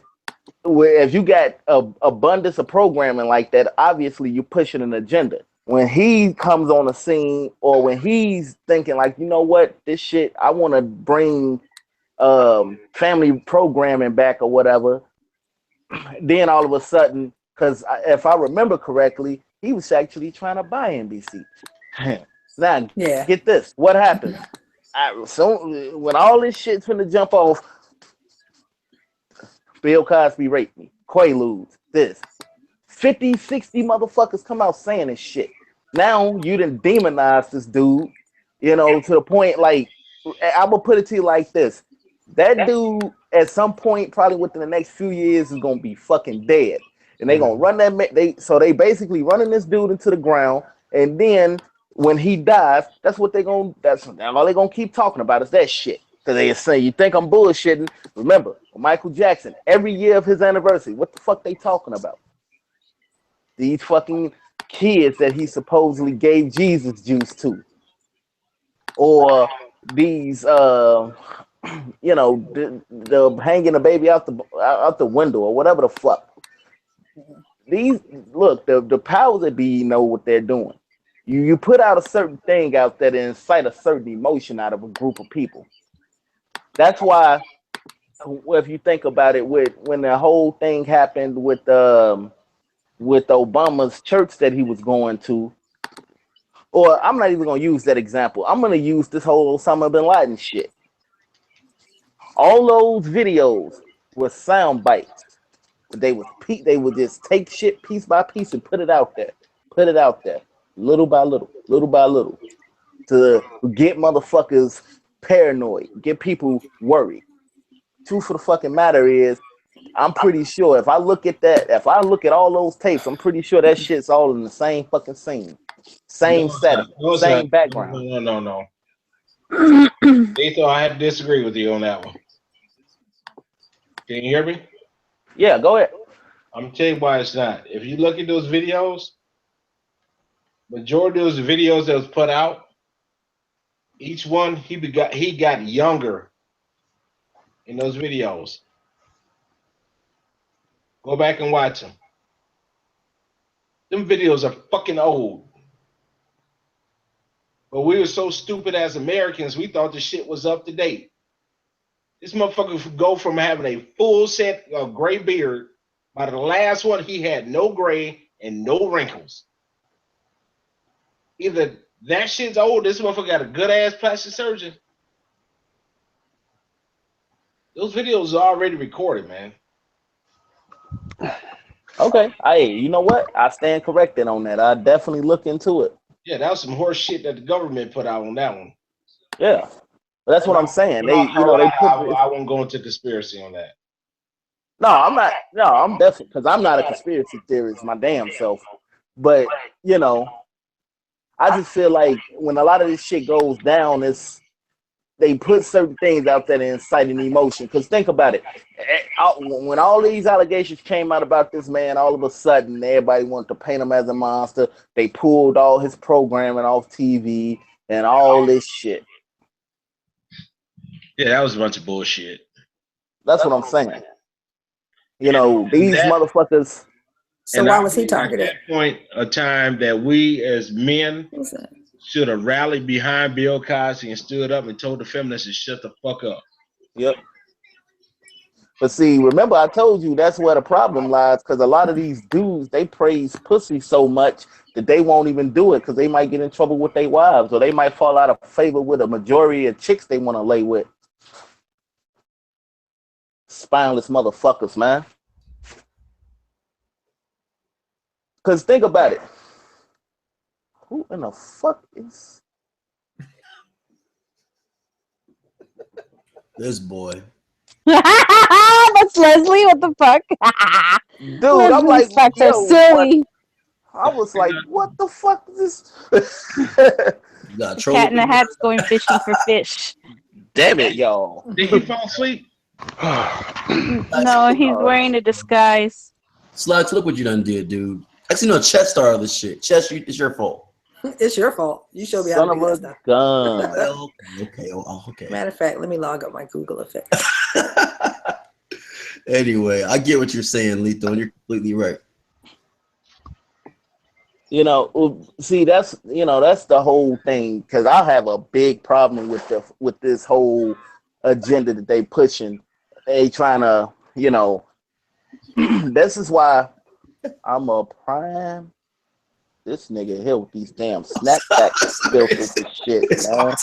if you got abundance of programming like that, obviously you're pushing an agenda. When he comes on the scene, or when he's thinking like, you know what, this shit, I want to bring family programming back or whatever, then all of a sudden, because if I remember correctly, he was actually trying to buy NBC. Now, get this, what happened? So when all this shit's finna jump off, Bill Cosby raped me, Quaaludes, this. 50, 60 motherfuckers come out saying this shit. Now you done demonize this dude, to the point, like, I'm gonna put it to you like this. That dude, at some point, probably within the next few years, is gonna be fucking dead. And they gonna run they basically running this dude into the ground, and then when he dies, that's all they gonna keep talking about is that shit. Because they say, you think I'm bullshitting? Remember, Michael Jackson, every year of his anniversary, what the fuck they talking about? These fucking kids that he supposedly gave Jesus juice to. Or these, the hanging a baby out the window or whatever the fuck. The powers that be know what they're doing. You put out a certain thing out there to incite a certain emotion out of a group of people. That's why, if you think about it, when the whole thing happened with Obama's church that he was going to, or I'm not even gonna use that example. I'm gonna use this whole Osama bin Laden shit. All those videos were sound bites. They would just take shit piece by piece and put it out there, little by little, to get motherfuckers paranoid, get people worried. Truth of the fucking matter is, I'm pretty sure if I look at all those tapes, I'm pretty sure that shit's all in the same fucking scene, same setting, same background. No. Lethal, I have to disagree with you on that one. Can you hear me? Yeah, go ahead. I'm gonna tell you why it's not. If you look at those videos, majority of those videos that was put out, each one he got younger in those videos. Go back and watch them. Them videos are fucking old. But we were so stupid as Americans, we thought the shit was up to date. This motherfucker go from having a full set of gray beard. By the last one, he had no gray and no wrinkles. Either that shit's old, this motherfucker got a good ass plastic surgeon. Those videos are already recorded, man. Okay. Hey, you know what? I stand corrected on that. I definitely look into it. Yeah, that was some horse shit that the government put out on that one. Yeah. But that's what I'm saying. I won't go into conspiracy on that. No, I'm not. No, I'm definitely, because I'm not a conspiracy theorist, my damn self. But, I just feel like when a lot of this shit goes down, they put certain things out there to incite an emotion. Because think about it. When all these allegations came out about this man, all of a sudden, everybody wanted to paint him as a monster. They pulled all his programming off TV and all this shit. Yeah, that was a bunch of bullshit. That's what I'm saying. These motherfuckers. So why was he targeted? At that point of time that we as men should have rallied behind Bill Cosby and stood up and told the feminists to shut the fuck up. Yep. But see, remember I told you that's where the problem lies, because a lot of these dudes, they praise pussy so much that they won't even do it because they might get in trouble with their wives, or they might fall out of favor with a majority of chicks they want to lay with. Spineless motherfuckers, man. Because think about it. Who in the fuck is this boy? That's Leslie. What the fuck? Dude, I'm like, facts are silly. I was like, what the fuck is this? Cat in the Hat's going fishing for fish. Damn it, y'all. Did he fall asleep? No, he's wearing a disguise. Slugs, look what you done did, dude. Actually, no, Chet started all this shit. Chet, it's your fault. It's your fault. You showed me how to do that stuff. Well, okay. Matter of fact, let me log up my Google effects. Anyway, I get what you're saying, Lethal, and you're completely right. See, that's the whole thing, because I have a big problem with this whole agenda that they pushing. They trying to, this is why I'm a prime. This nigga here with these damn snapback filters and shit, man.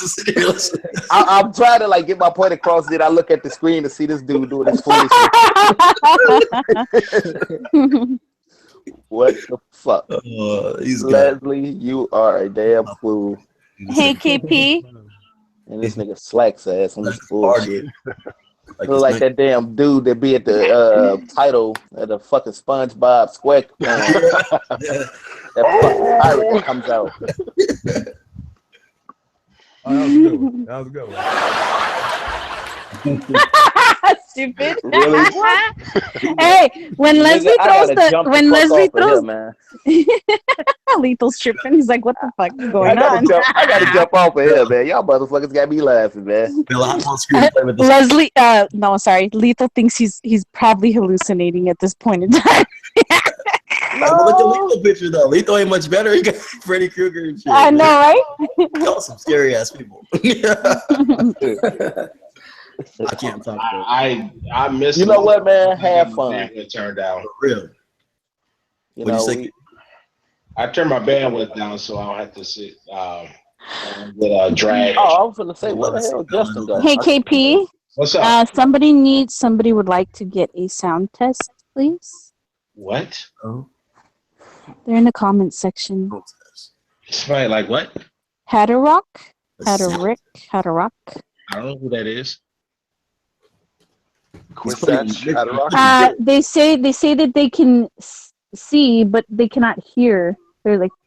I'm trying to get my point across. Then I look at the screen to see this dude doing this foolish shit. What the fuck? Leslie, you are a damn fool. Hey, KP. And this nigga slacks ass on this bullshit. Look like that damn dude that be at the title at the fucking SpongeBob SquarePants. That fucking pirate that comes out. Oh, that was a good one. Stupid. Really? Hey, when Leslie throws Lethal's tripping. He's like, "What the fuck is going on?" I gotta jump off of here, man. Y'all motherfuckers got me laughing, man. Leslie, no, sorry. Lethal thinks he's probably hallucinating at this point in time. Look at Lethal picture though. Lethal ain't much better. He got Freddy Krueger and shit. I know, right? Y'all some scary ass people. I can't talk though. I miss. You know what, man? Have fun. Turned down. For real. You What'd know, you say? I turned my bandwidth down so I don't have to sit with drag. Oh, I was gonna say, where the hell Justin go? Hey, KP. What's up? Somebody would like to get a sound test, please. What? Oh. They're in the comments section. Somebody like what? How to rock? How to rock? I don't know who that is. They say that they can see, but they cannot hear.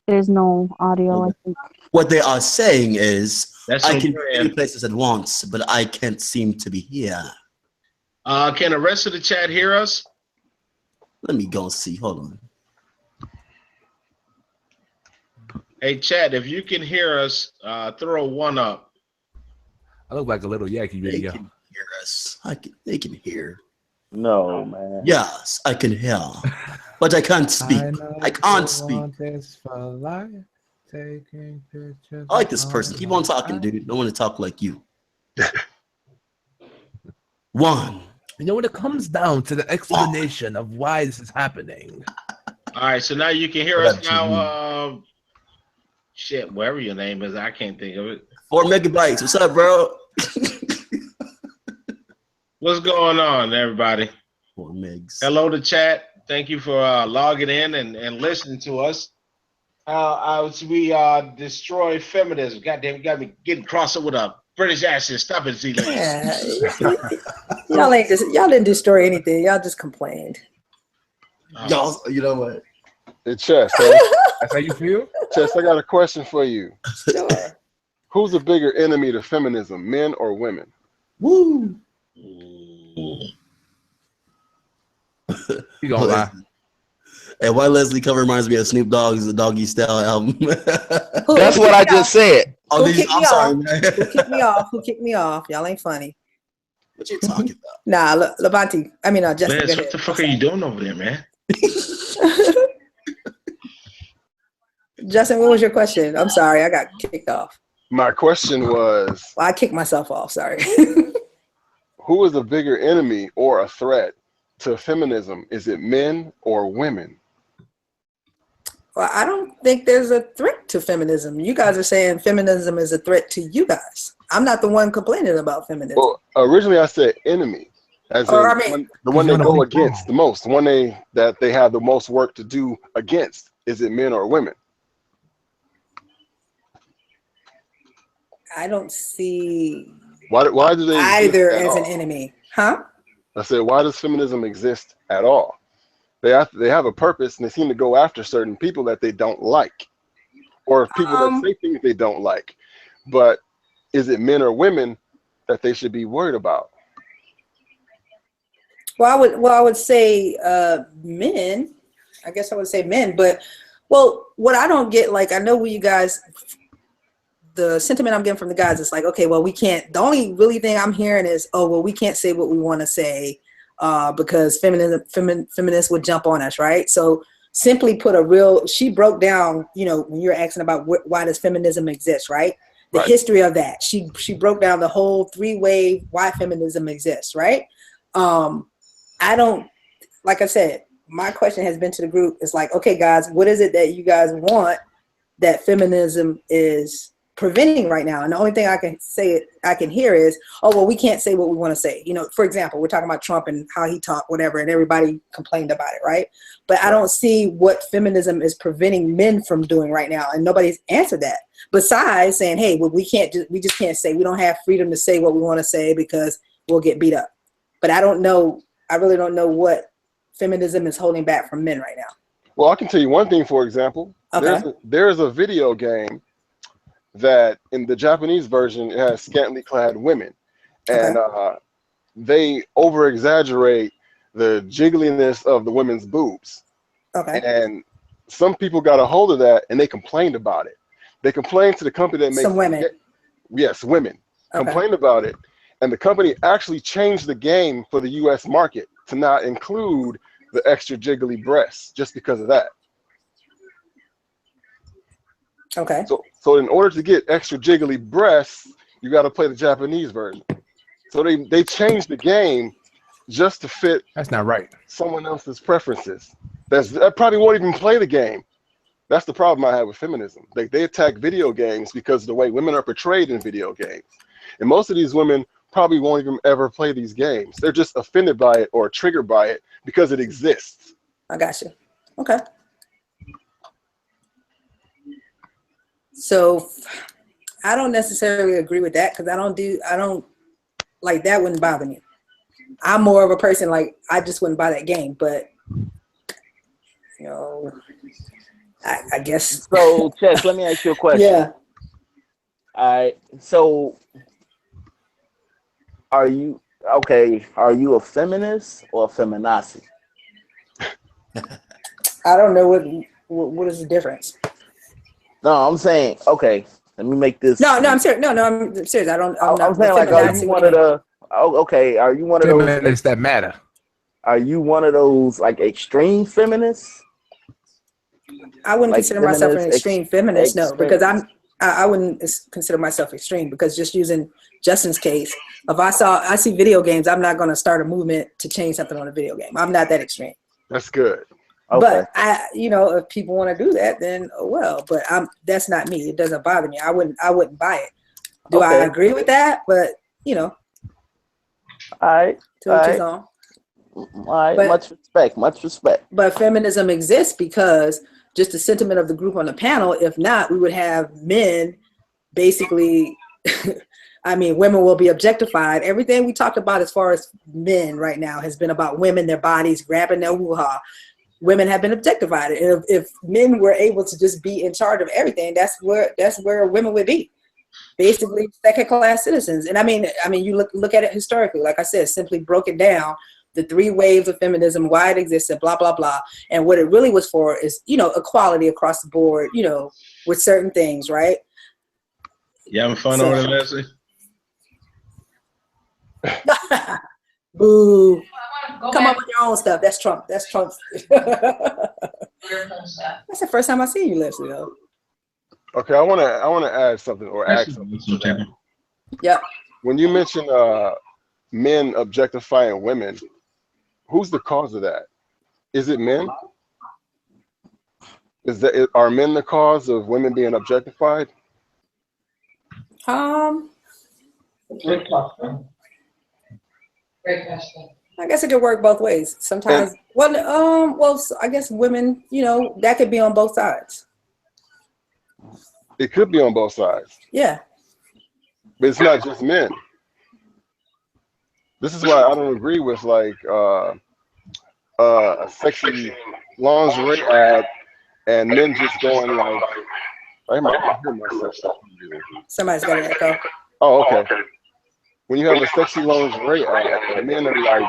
There's no audio. I think. What they are saying is, I can be many places at once, but I can't seem to be here. Can the rest of the chat hear us? Let me go and see. Hold on. Hey, chat, if you can hear us, throw a 1 up. I look like a little Yankee They video. can hear us. They can hear. No, man. Yes, I can hear, but I can't speak. I can't speak. I like this person. Keep on talking, dude. Don't want to talk like you. One. You know, when it comes down to the explanation of why this is happening. All right, so now you can hear us now. Shit, wherever your name is, I can't think of it. 4 megabytes. What's up, bro? What's going on, everybody? 4 megs. Hello to chat. Thank you for logging in and listening to us. We destroy feminism. Goddamn, you got me getting crossed up with a British accent. Stop it, Z. Yeah. Y'all didn't destroy anything. Y'all just complained. Y'all, you know what? Hey, Chess. That's how you feel? Chess, I got a question for you. Sure. Who's a bigger enemy to feminism, men or women? Woo! You gonna lie? And why Leslie cover reminds me of Snoop Dogg's Doggy Style album. That's what I just said. Oh, Who kicked I'm me sorry, off? man. Who kicked me off? Who kicked me off? Y'all ain't funny. What you talking about? Nah, Levanti. I mean, Justin. Liz, what the fuck are you doing over there, man? Justin, what was your question? I'm sorry, I got kicked off. My question was, Well, I kicked myself off. Sorry. who is a bigger enemy or a threat to feminism? Is it men or women? Well, I don't think there's a threat to feminism. You guys are saying feminism is a threat to you guys. I'm not the one complaining about feminism. Well, originally I said enemy, as in the one they go against the most, the one that they have the most work to do against. Is it men or women? I don't see Why do they either exist as at an all? enemy, huh? I said, why does feminism exist at all? They have a purpose, and they seem to go after certain people that they don't like, or people that say things they don't like. But is it men or women that they should be worried about? Well, I would say men. I guess I would say men. But what I don't get, like, I know what you guys. The sentiment I'm getting from the guys is like, okay, well, we can't. The only really thing I'm hearing is, oh, well, we can't say what we want to say because feminists would jump on us, right? So simply put, she broke down, when you're asking about why does feminism exist, right? The history of that. She broke down the whole 3-way why feminism exists, right? I don't, like I said, my question has been to the group. It's like, okay, guys, what is it that you guys want that feminism is preventing right now? And the only thing I can hear is, oh, well, we can't say what we want to say. For example, we're talking about Trump and how he talked, whatever, and everybody complained about it, right? But I don't see what feminism is preventing men from doing right now, and nobody's answered that. Besides saying, hey, well, we just can't say, we don't have freedom to say what we want to say because we'll get beat up. But I really don't know what feminism is holding back from men right now. Well, I can tell you one thing, for example. Okay. There's a video game that in the Japanese version, it has scantily clad women. And they over-exaggerate the jiggliness of the women's boobs. Okay. And some people got a hold of that, and they complained about it. They complained to the company that makes some women. Yes, women complained about it. And the company actually changed the game for the U.S. market to not include the extra jiggly breasts just because of that. Okay. So in order to get extra jiggly breasts, you got to play the Japanese version. So they changed the game just to fit. That's not right. Someone else's preferences. That probably won't even play the game. That's the problem I have with feminism. They attack video games because of the way women are portrayed in video games. And most of these women probably won't even ever play these games. They're just offended by it or triggered by it because it exists. I got you. Okay. So I don't necessarily agree with that because I don't like that wouldn't bother me. I'm more of a person like I just wouldn't buy that game, but you know, I guess. So, Chess, let me ask you a question. Yeah. All right. So, are you a feminist or a feminazi? I don't know what is the difference. No, I'm saying, okay, let me make this. No, I'm serious. No, I'm serious. I'm saying, like, are you one of the? Okay, are you one of those feminists that matter? Are you one of those like extreme feminists? I wouldn't consider myself an extreme feminist, no, because I wouldn't consider myself extreme because just using Justin's case, if I see video games, I'm not going to start a movement to change something on a video game. I'm not that extreme. That's good. Okay. But if people want to do that, then well. But that's not me. It doesn't bother me. I wouldn't buy it. Do I agree with that? But all right. To each his own. All right. Much respect. But feminism exists because just the sentiment of the group on the panel. If not, we would have men basically. I mean, women will be objectified. Everything we talked about as far as men right now has been about women, their bodies, grabbing their hoo-ha. Women have been objectified. And if men were able to just be in charge of everything, that's where women would be. Basically second-class citizens. And I mean, you look at it historically, like I said, simply broke it down, the 3 waves of feminism, why it existed, blah, blah, blah. And what it really was for is, equality across the board, with certain things, right? You having fun over there, Leslie? Boo. Come up with your own stuff. That's Trump. That's Trump's. That's the first time I see you, Leslie, though. Okay, I want to add something or ask something. Yeah. When you mention men objectifying women, who's the cause of that? Is it men? Are men the cause of women being objectified? Great question. Great question. I guess it could work both ways. Sometimes, I guess women, that could be on both sides. It could be on both sides. Yeah. But it's not just men. This is why I don't agree with like a sexy lingerie ad and men just going like, I might hear myself. Somebody's got an echo. Oh, okay. When you have a sexy lingerie ad and men are like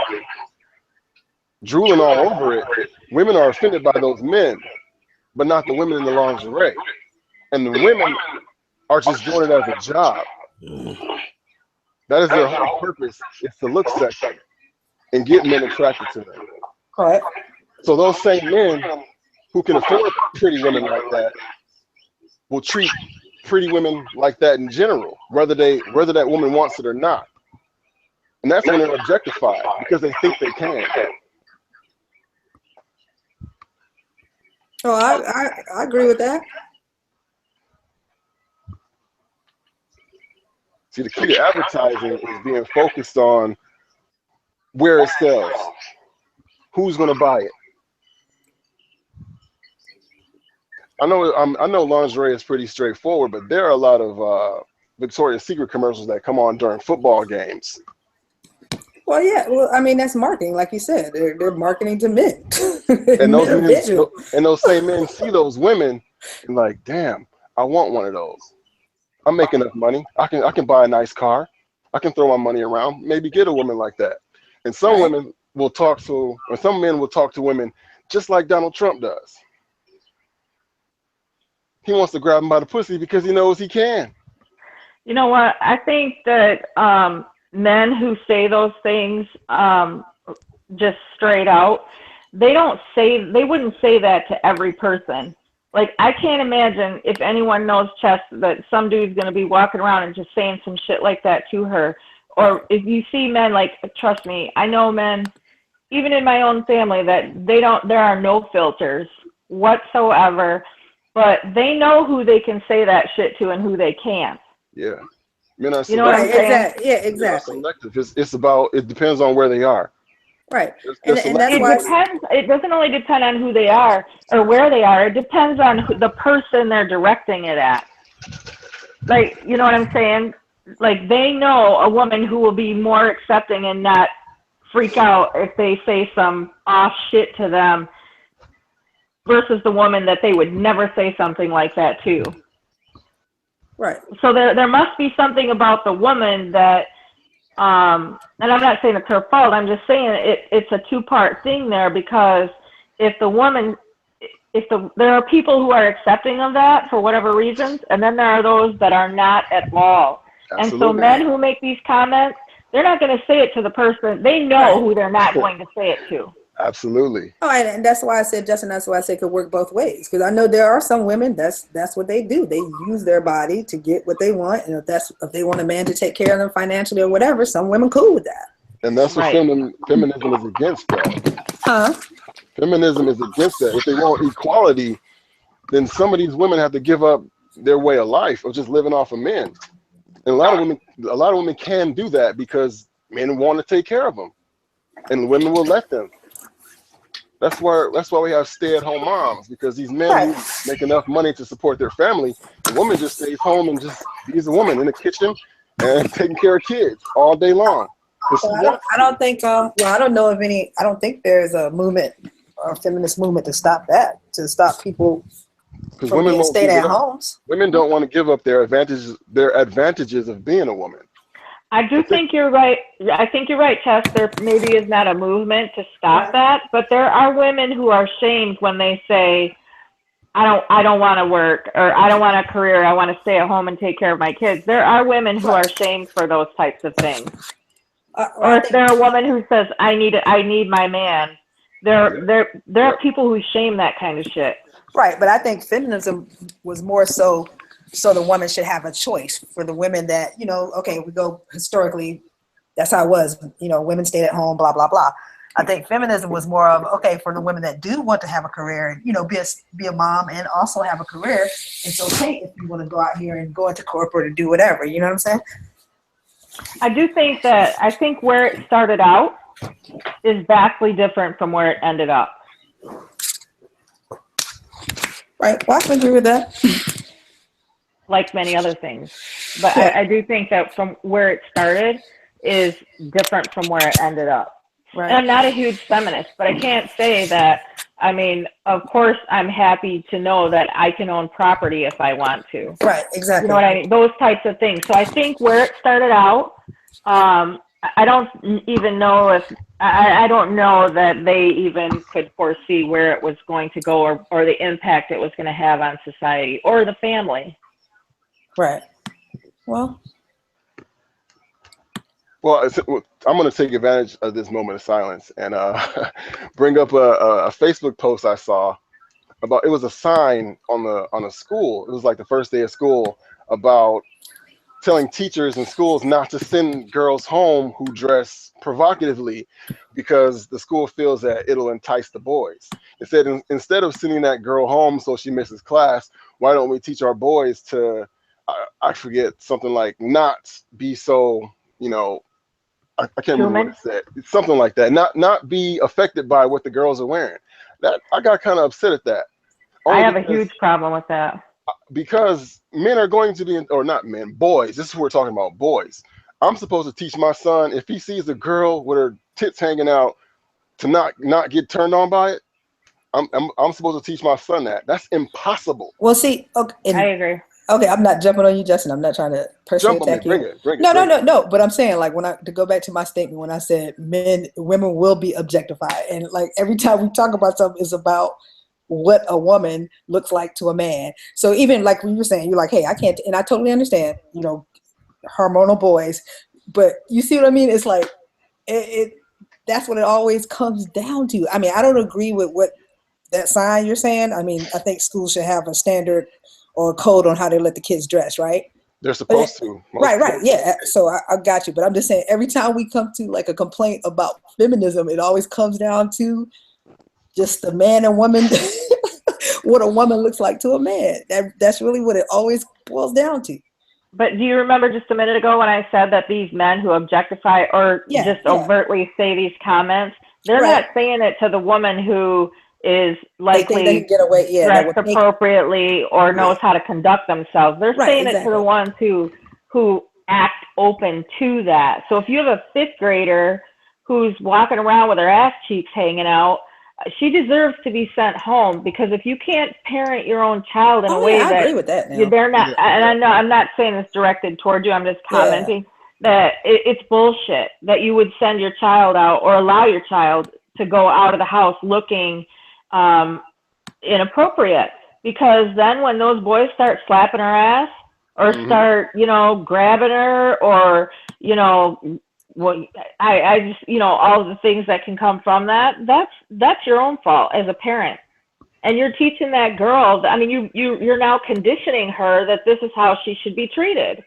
drooling all over it, women are offended by those men, but not the women in the lingerie. And the women are just doing it as a job. That is their whole purpose, is to look sexy and get men attracted to them. Correct. So those same men who can afford pretty women like that will treat pretty women like that in general, whether that woman wants it or not. And that's when they're objectified, because they think they can. Oh, I agree with that. See, the key to advertising is being focused on where it sells, who's going to buy it. I know lingerie is pretty straightforward, but there are a lot of Victoria's Secret commercials that come on during football games. Well, yeah. Well, I mean, that's marketing, like you said. They're marketing to men. And those same men see those women and like, damn, I want one of those. I'm making enough money. I can buy a nice car. I can throw my money around. Maybe get a woman like that. And some women will talk to, or some men will talk to women just like Donald Trump does. He wants to grab them by the pussy because he knows he can. You know what? I think that men who say those things just straight out, they wouldn't say that to every person. Like, I can't imagine if anyone knows Chess that some dude's going to be walking around and just saying some shit like that to her. Or if you see men, like, trust me, I know men, even in my own family, that there are no filters whatsoever, but they know who they can say that shit to and who they can't. Yeah. Men are You know what I'm selective. saying? Yeah, exactly. Selective. It's about, it depends on where they are. Right. They're And that's It why depends. It doesn't only depend on who they are or where they are. It depends on the person they're directing it at. Like, you know what I'm saying? Like, they know a woman who will be more accepting and not freak out if they say some off shit to them versus the woman that they would never say something like that to. right. So there must be something about the woman that, and I'm not saying it's her fault, I'm just saying it's a two-part thing there, because if the woman, there are people who are accepting of that for whatever reasons, and then there are those that are not at all. Absolutely. And so men who make these comments, they're not going to say it to the person. They know who they're not going to say it to. Absolutely. Oh, and that's why I said, Justin, that's why I said it could work both ways. Because I know there are some women, that's what they do. They use their body to get what they want. And if they want a man to take care of them financially or whatever, some women cool with that. And that's what feminism is against, though. Huh? Feminism is against that. If they want equality, then some of these women have to give up their way of life of just living off of men. And a lot of women can do that because men want to take care of them, and women will let them. That's why we have stay-at-home moms, because these men who make enough money to support their family, the woman just stays home and just is a woman in the kitchen and taking care of kids all day long. Well, I don't think. I don't know of any. I don't think there's a movement, or a feminist movement, to stop that, to stop people from being stay-at-homes. Women don't want to give up their advantages of being a woman. I do think you're right. I think you're right, Tess. There maybe is not a movement to stop that, but there are women who are shamed when they say, I don't want to work, or I don't want a career. I want to stay at home and take care of my kids. There are women who are shamed for those types of things. Or if they're a woman who says, I need my man. There are people who shame that kind of shit. Right, but I think feminism was more so the woman should have a choice. For the women that, okay, we go historically, that's how it was, women stayed at home, blah, blah, blah. I think feminism was more of, okay, for the women that do want to have a career, be a mom and also have a career, it's okay if you want to go out here and go into corporate or do whatever, you know what I'm saying? I think where it started out is vastly different from where it ended up. Right, well, I can agree with that. Like many other things. But I do think that from where it started is different from where it ended up. Right. And I'm not a huge feminist, but I can't say that, of course, I'm happy to know that I can own property if I want to. Right, exactly. You know what I mean? Those types of things. So I think where it started out, I don't even know if, I don't know that they even could foresee where it was going to go or the impact it was going to have on society or the family. Right. Well, I'm going to take advantage of this moment of silence and bring up a Facebook post I saw about, it was a sign on a school. It was like the first day of school about telling teachers in schools not to send girls home who dress provocatively because the school feels that it'll entice the boys. It said, instead of sending that girl home so she misses class, why don't we teach our boys to, I forget, something like not be so, I can't remember what it said. It's something like that. Not be affected by what the girls are wearing. That I got kind of upset at that. I have a huge problem with that. Because men are going to be, or not men, boys. This is what we're talking about, boys. I'm supposed to teach my son, if he sees a girl with her tits hanging out, to not get turned on by it. I'm supposed to teach my son that. That's impossible. Well, see, okay, I agree. Okay, I'm not jumping on you, Justin. I'm not trying to personally attack you. No. But I'm saying, like, to go back to my statement when I said women will be objectified, and like every time we talk about something, it's about what a woman looks like to a man. So even like when you were saying, you're like, hey, I can't, and I totally understand, hormonal boys, but you see what I mean? It's like that's what it always comes down to. I mean, I don't agree with what that sign you're saying, I mean, I think schools should have a standard or a code on how they let the kids dress, right? They're supposed to. Right, yeah. So I got you, but I'm just saying every time we come to like a complaint about feminism, it always comes down to just the man and woman, what a woman looks like to a man. That's really what it always boils down to. But do you remember just a minute ago when I said that these men who objectify or overtly say these comments, they're not saying it to the woman who is likely they can get away, dressed appropriately or knows how to conduct themselves. They're saying it to the ones who act open to that. So if you have a 5th grader who's walking around with her ass cheeks hanging out, she deserves to be sent home, because if you can't parent your own child in a way I agree with that now. They're not, and I know I'm not saying it's directed towards you, I'm just commenting that it's bullshit that you would send your child out or allow your child to go out of the house looking inappropriate, because then when those boys start slapping her ass or start, grabbing her or, well, I just, all of the things that can come from that's your own fault as a parent. And you're teaching that girl, I mean, you're now conditioning her that this is how she should be treated.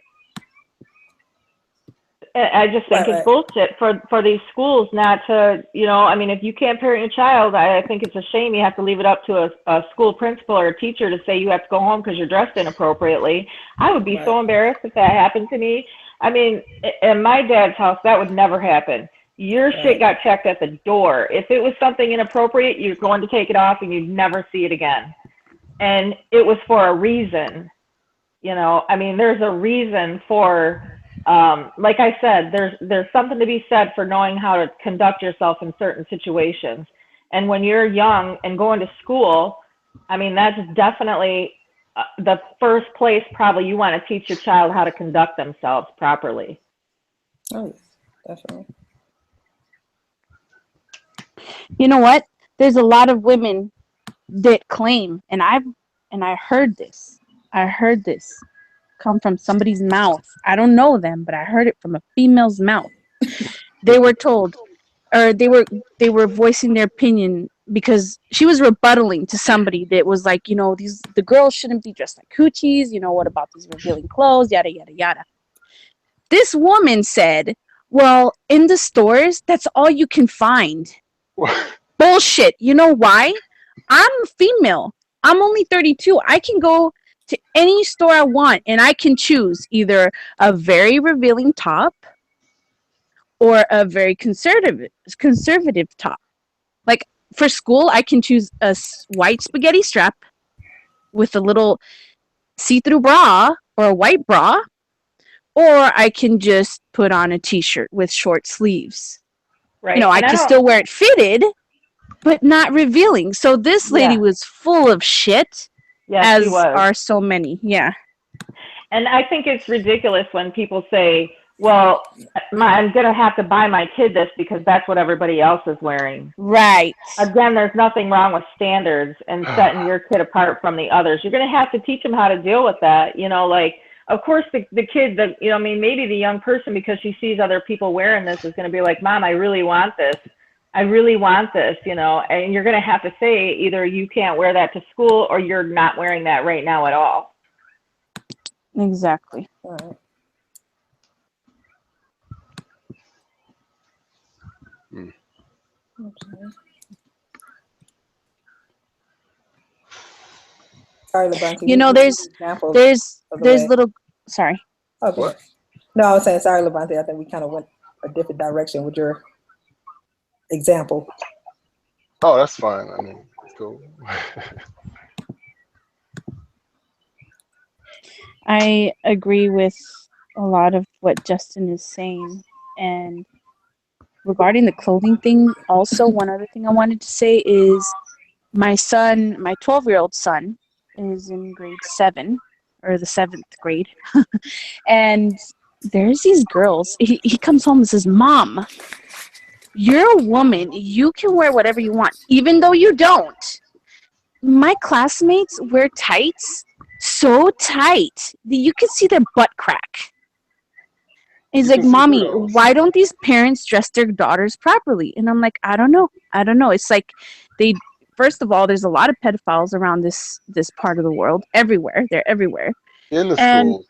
I just think it's bullshit for these schools not to, I mean, if you can't parent your child, I think it's a shame you have to leave it up to a school principal or a teacher to say you have to go home because you're dressed inappropriately. I would be so embarrassed if that happened to me. I mean, in my dad's house, that would never happen. Your shit got checked at the door. If it was something inappropriate, you're going to take it off and you'd never see it again. And it was for a reason. I mean, there's a reason for, like I said, there's something to be said for knowing how to conduct yourself in certain situations. And when you're young and going to school, I mean, that's definitely the first place probably you want to teach your child how to conduct themselves properly. Oh, definitely. You know what? There's a lot of women that claim, and I heard this come from somebody's mouth. I don't know them, but I heard it from a female's mouth. They were told, or they were voicing their opinion because she was rebuttaling to somebody that was like, the girls shouldn't be dressed like coochies. What about these revealing clothes? Yada, yada, yada. This woman said, well, in the stores, that's all you can find. Bullshit. You know why? I'm female. I'm only 32. I can go to any store I want and I can choose either a very revealing top or a very conservative top. Like for school, I can choose a white spaghetti strap with a little see-through bra or a white bra, or I can just put on a t-shirt with short sleeves. Right. I can still wear it fitted, but not revealing. So this lady was full of shit, as are so many. Yeah. And I think it's ridiculous when people say, well, I'm going to have to buy my kid this because that's what everybody else is wearing. Right. Again, there's nothing wrong with standards and setting your kid apart from the others. You're going to have to teach them how to deal with that. Of course, the kid, maybe the young person, because she sees other people wearing this, is going to be like, Mom, I really want this. And you're going to have to say either you can't wear that to school or you're not wearing that right now at all. Exactly. All right. Okay. Sorry, LeBronte. There's little. Sorry. Okay. What? No, I was saying sorry, LeBronte. I think we kind of went a different direction with your example. Oh, that's fine. I mean, cool. I agree with a lot of what Justin is saying, and regarding the clothing thing, also one other thing I wanted to say is my 12-year-old son is in grade 7 or the 7th grade. And there's these girls, he comes home and says, Mom, you're a woman, you can wear whatever you want, even though you don't. My classmates wear tights so tight that you can see their butt crack. He's like, Mommy, why don't these parents dress their daughters properly? And I'm like, I don't know. It's like they first of all, there's a lot of pedophiles around this part of the world. Everywhere, they're everywhere. In the And schools.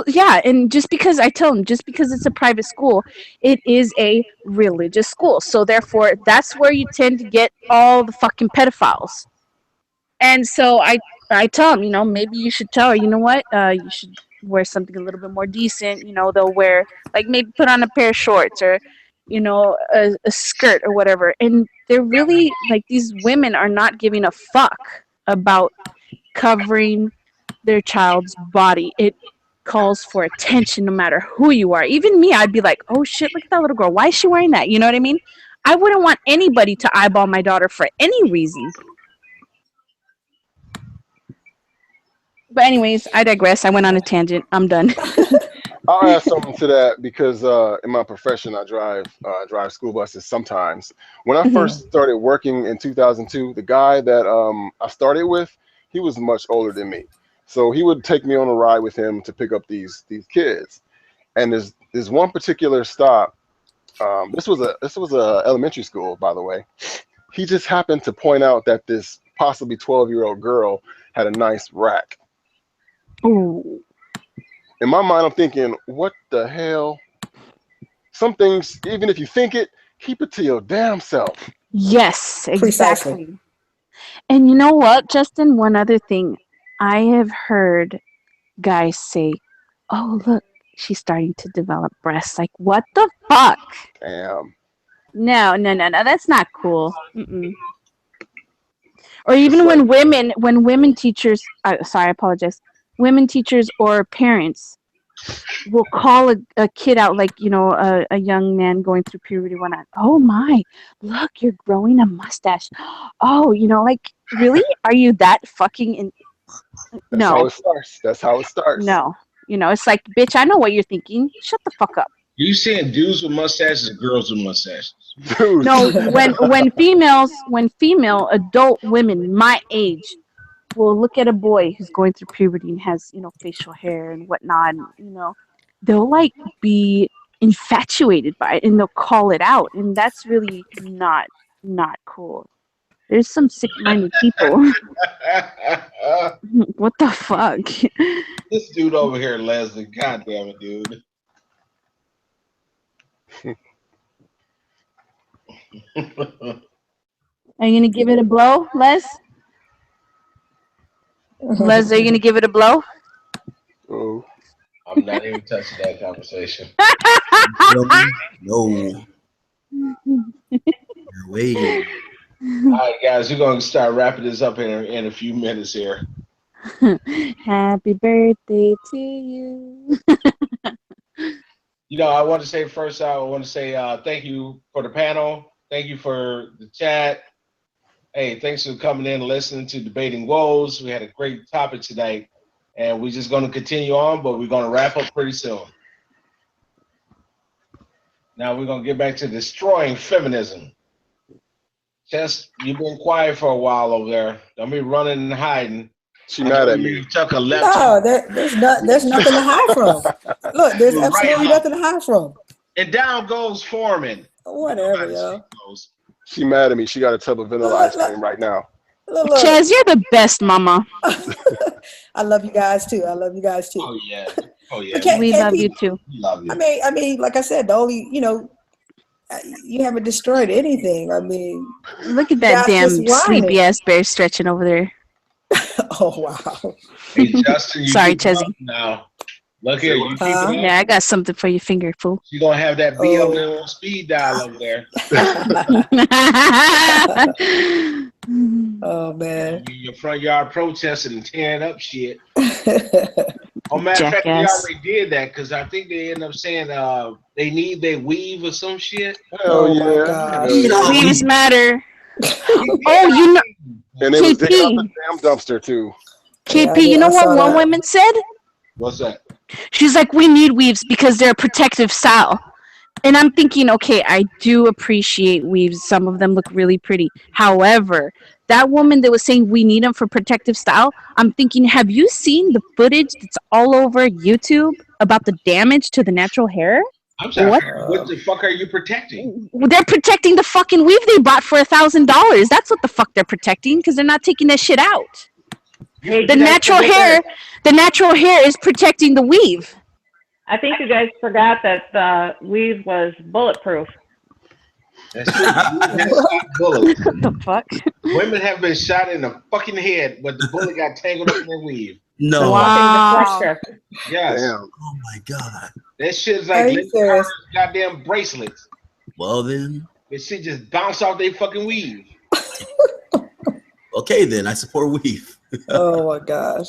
yeah, and just because I tell them, just because it's a private school, it is a religious school. So therefore, that's where you tend to get all the fucking pedophiles. And so I tell them, maybe you should tell her, you know what, you should wear something a little bit more decent. They'll wear, like, maybe put on a pair of shorts, or a skirt or whatever. And they're really, like, these women are not giving a fuck about covering their child's body. It calls for attention no matter who you are. Even me, I'd be like, oh shit, look at that little girl, why is she wearing that? You know what I mean? I wouldn't want anybody to eyeball my daughter for any reason. But anyways, I digress. I went on a tangent. I'm done. I'll add something to that because in my profession, I drive school buses sometimes. When I first started working in 2002, the guy that I started with, he was much older than me, so he would take me on a ride with him to pick up these kids. And there's one particular stop. This was a elementary school, by the way. He just happened to point out that this possibly 12-year-old girl had a nice rack. Ooh. In my mind, I'm thinking, what the hell? Some things, even if you think it, keep it to your damn self. Yes, exactly. Precisely. And you know what, Justin? One other thing. I have heard guys say, oh, look, she's starting to develop breasts. Like, what the fuck? Damn. No, that's not cool. Mm-mm. Or even when women teachers, sorry, I apologize. Women teachers or parents will call a kid out, like, a young man going through puberty one night. Oh my, look, you're growing a mustache. Oh, like, really? Are you that fucking in? That's how it starts. That's how it starts. No. It's like, bitch, I know what you're thinking. Shut the fuck up. You saying dudes with mustaches or girls with mustaches? Dudes. No, when female adult women my age will look at a boy who's going through puberty and has, facial hair and whatnot, and, they'll, like, be infatuated by it, and they'll call it out, and that's really not cool. There's some sick-minded people. What the fuck? This dude over here, Leslie. God damn it, dude. Are you gonna give it a blow, Les? Les, are you gonna give it a blow? Oh. I'm not even touching that conversation. No. Wait. All right, guys, we're going to start wrapping this up in a few minutes here. Happy birthday to you. I want to say first, I want to say thank you for the panel. Thank you for the chat. Hey, thanks for coming in and listening to Debating Woes. We had a great topic tonight, and we're just going to continue on, but we're going to wrap up pretty soon. Now we're going to get back to destroying feminism. Chess, you've been quiet for a while over there. Don't be running and hiding. She mad at me. You took a left. No, there's nothing to hide from. Look, there's absolutely nothing to hide from. And down goes Foreman. Whatever, yo. She mad at me. She got a tub of vanilla ice cream right now. Look. Chaz, you're the best, mama. I love you guys too. Oh yeah. We love you too. Love you. I mean, like I said, the only, you haven't destroyed anything. I mean, look at that damn sleepy ass bear stretching over there. Oh wow. Hey Justin, sorry, Chezzy. Now, look here. You keep it up. Yeah, I got something for your finger, fool. You're gonna have that BLM on speed dial over there. Oh man. Your front yard protesting and tearing up shit. Oh, matter of fact, they already did that because I think they ended up saying they need their weave or some shit. Hell yeah. Weaves matter. Oh, and they was digging out the damn dumpster too. KP, you know what one woman said? What's that? She's like, we need weaves because they're a protective style. And I'm thinking, okay, I do appreciate weaves. Some of them look really pretty. However, that woman that was saying we need them for protective style, I'm thinking, have you seen the footage that's all over YouTube about the damage to the natural hair? I'm sorry. What? What the fuck are you protecting? They're protecting the fucking weave they bought for $1,000. That's what the fuck they're protecting, because they're not taking that shit out. Hey, The natural hair is protecting the weave. I think you guys forgot that the weave was bulletproof. That's true. Bullets. What the fuck? Women have been shot in the fucking head, but the bullet got tangled up in their weave. No. Wow. Yes. Damn. Oh my god. That shit's Are like you Lady serious? Gaga's goddamn bracelets. Well then. That shit just bounced off their fucking weave. Okay then. I support weave. Oh my gosh.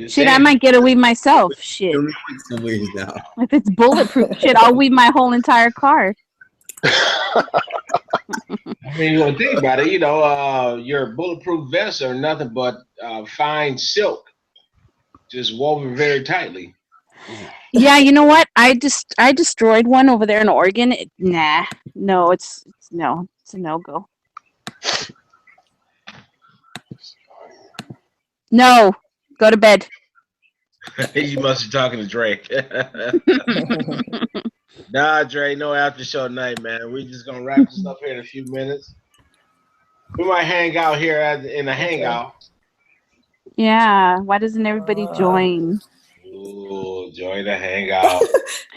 Shit, I might get a weave myself. Shit. Some weaves now. If it's bulletproof, shit, I'll weave my whole entire car. I mean, you don't think about it, you know, your bulletproof vests are nothing but fine silk, just woven very tightly. Yeah, you know what? I destroyed one over there in Oregon. No, it's a no-go. No, go to bed. You must be talking to Drake. Nah, Dre, no after show night, man. We're just gonna wrap this up here in a few minutes. We might hang out here in the hangout. Yeah, why doesn't everybody join? Ooh, join the hangout.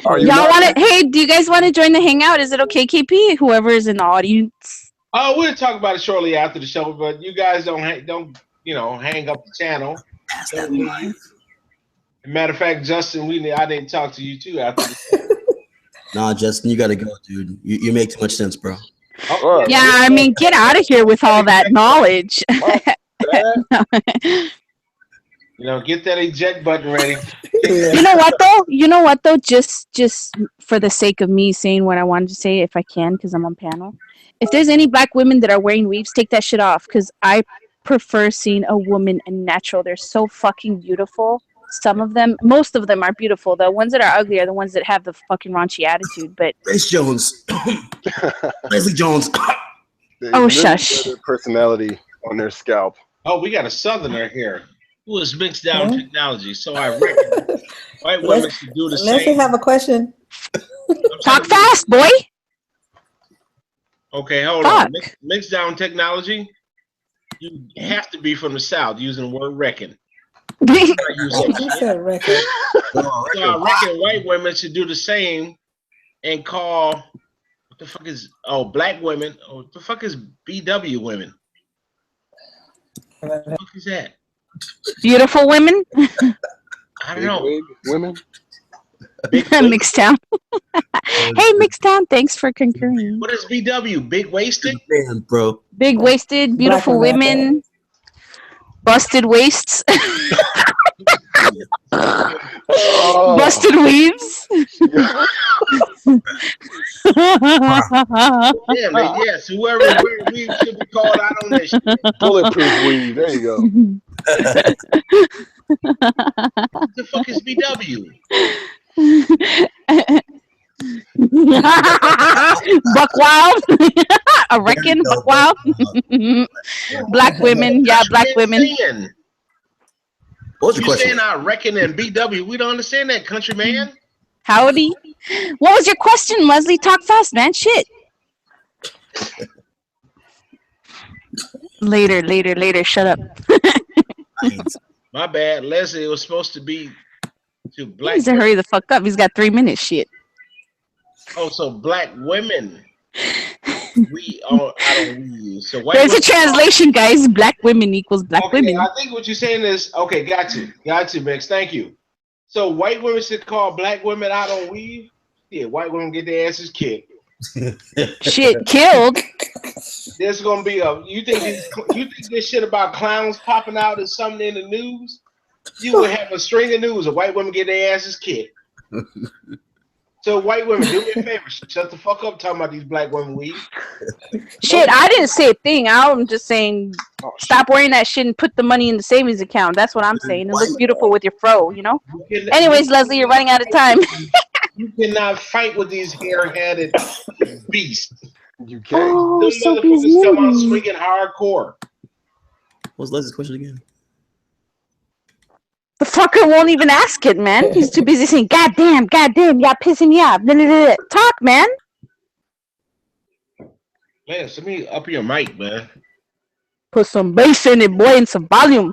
Y'all want to? Hey, do you guys want to join the hangout? Is it okay, KP? Whoever is in the audience. Oh, we'll talk about it shortly after the show, but you guys don't hang up the channel. Don't leave. Matter of fact, Justin, I didn't talk to you too after the show. Nah, Justin, you gotta go, dude. You make too much sense, bro. Oh, yeah, I mean, get out of here with all that knowledge. You know, get that eject button ready. You know what though? Just for the sake of me saying what I wanted to say, if I can, because I'm on panel. If there's any black women that are wearing weaves, take that shit off, because I prefer seeing a woman in natural. They're so fucking beautiful. Some of them, most of them are beautiful. The ones that are ugly are the ones that have the fucking raunchy attitude. But Grace Jones, Leslie Jones. Oh, shush. Their personality on their scalp. Oh, we got a southerner here who is mixed down technology. So I reckon white women should do the same. Let's have a question. Talk fast, boy. Okay, hold on. Mixed down technology. You have to be from the South using the word reckon. You said reckon. So I reckon white women should do the same and call what the fuck is black women? What the fuck is BW women? What the fuck is that? Beautiful women. I don't know. Women. Mixed Town. Hey, Mixed Town. Thanks for concurring. What is BW? Big waisted? Man, bro. Big waisted, beautiful women. Busted waists. Busted weaves. Damn, yes. Whoever wears weave should be called out on that shit. Bulletproof weave. There you go. What the fuck is BW? Buck wild. I reckon buck wild. Black women, yeah, black women. What's your question? Saying I reckon and BW? We don't understand that, country man. Howdy. What was your question, Leslie? Talk fast, man. Shit. Later. Shut up. My bad, Leslie. It was supposed to be to black. He needs to hurry the fuck up. He's got 3 minutes. Shit. Oh, so black women. I don't use. So white there's a translation, guys. Black women equals black women. I think what you're saying is okay. Got you, Mix. Thank you. So white women should call black women out on weave. Yeah, white women get their asses kicked. Shit, killed. There's gonna be you think this shit about clowns popping out is something in the news? You would have a string of news of white women get their asses kicked. So white women, do me a favor, shut the fuck up talking about these black women weave. Shit, I didn't say a thing. I'm just saying stop wearing that shit and put the money in the savings account. That's what I'm saying. It looks beautiful with your fro, you know? Anyways, Leslie, you're running out of time. You cannot fight with these hair-headed beasts. You can't. Those motherfuckers come out swinging hardcore. What's Leslie's question again? The fucker won't even ask it, man. He's too busy saying, God damn, y'all pissing me off. Talk, man. Man, send me up your mic, man. Put some bass in it, boy, and some volume.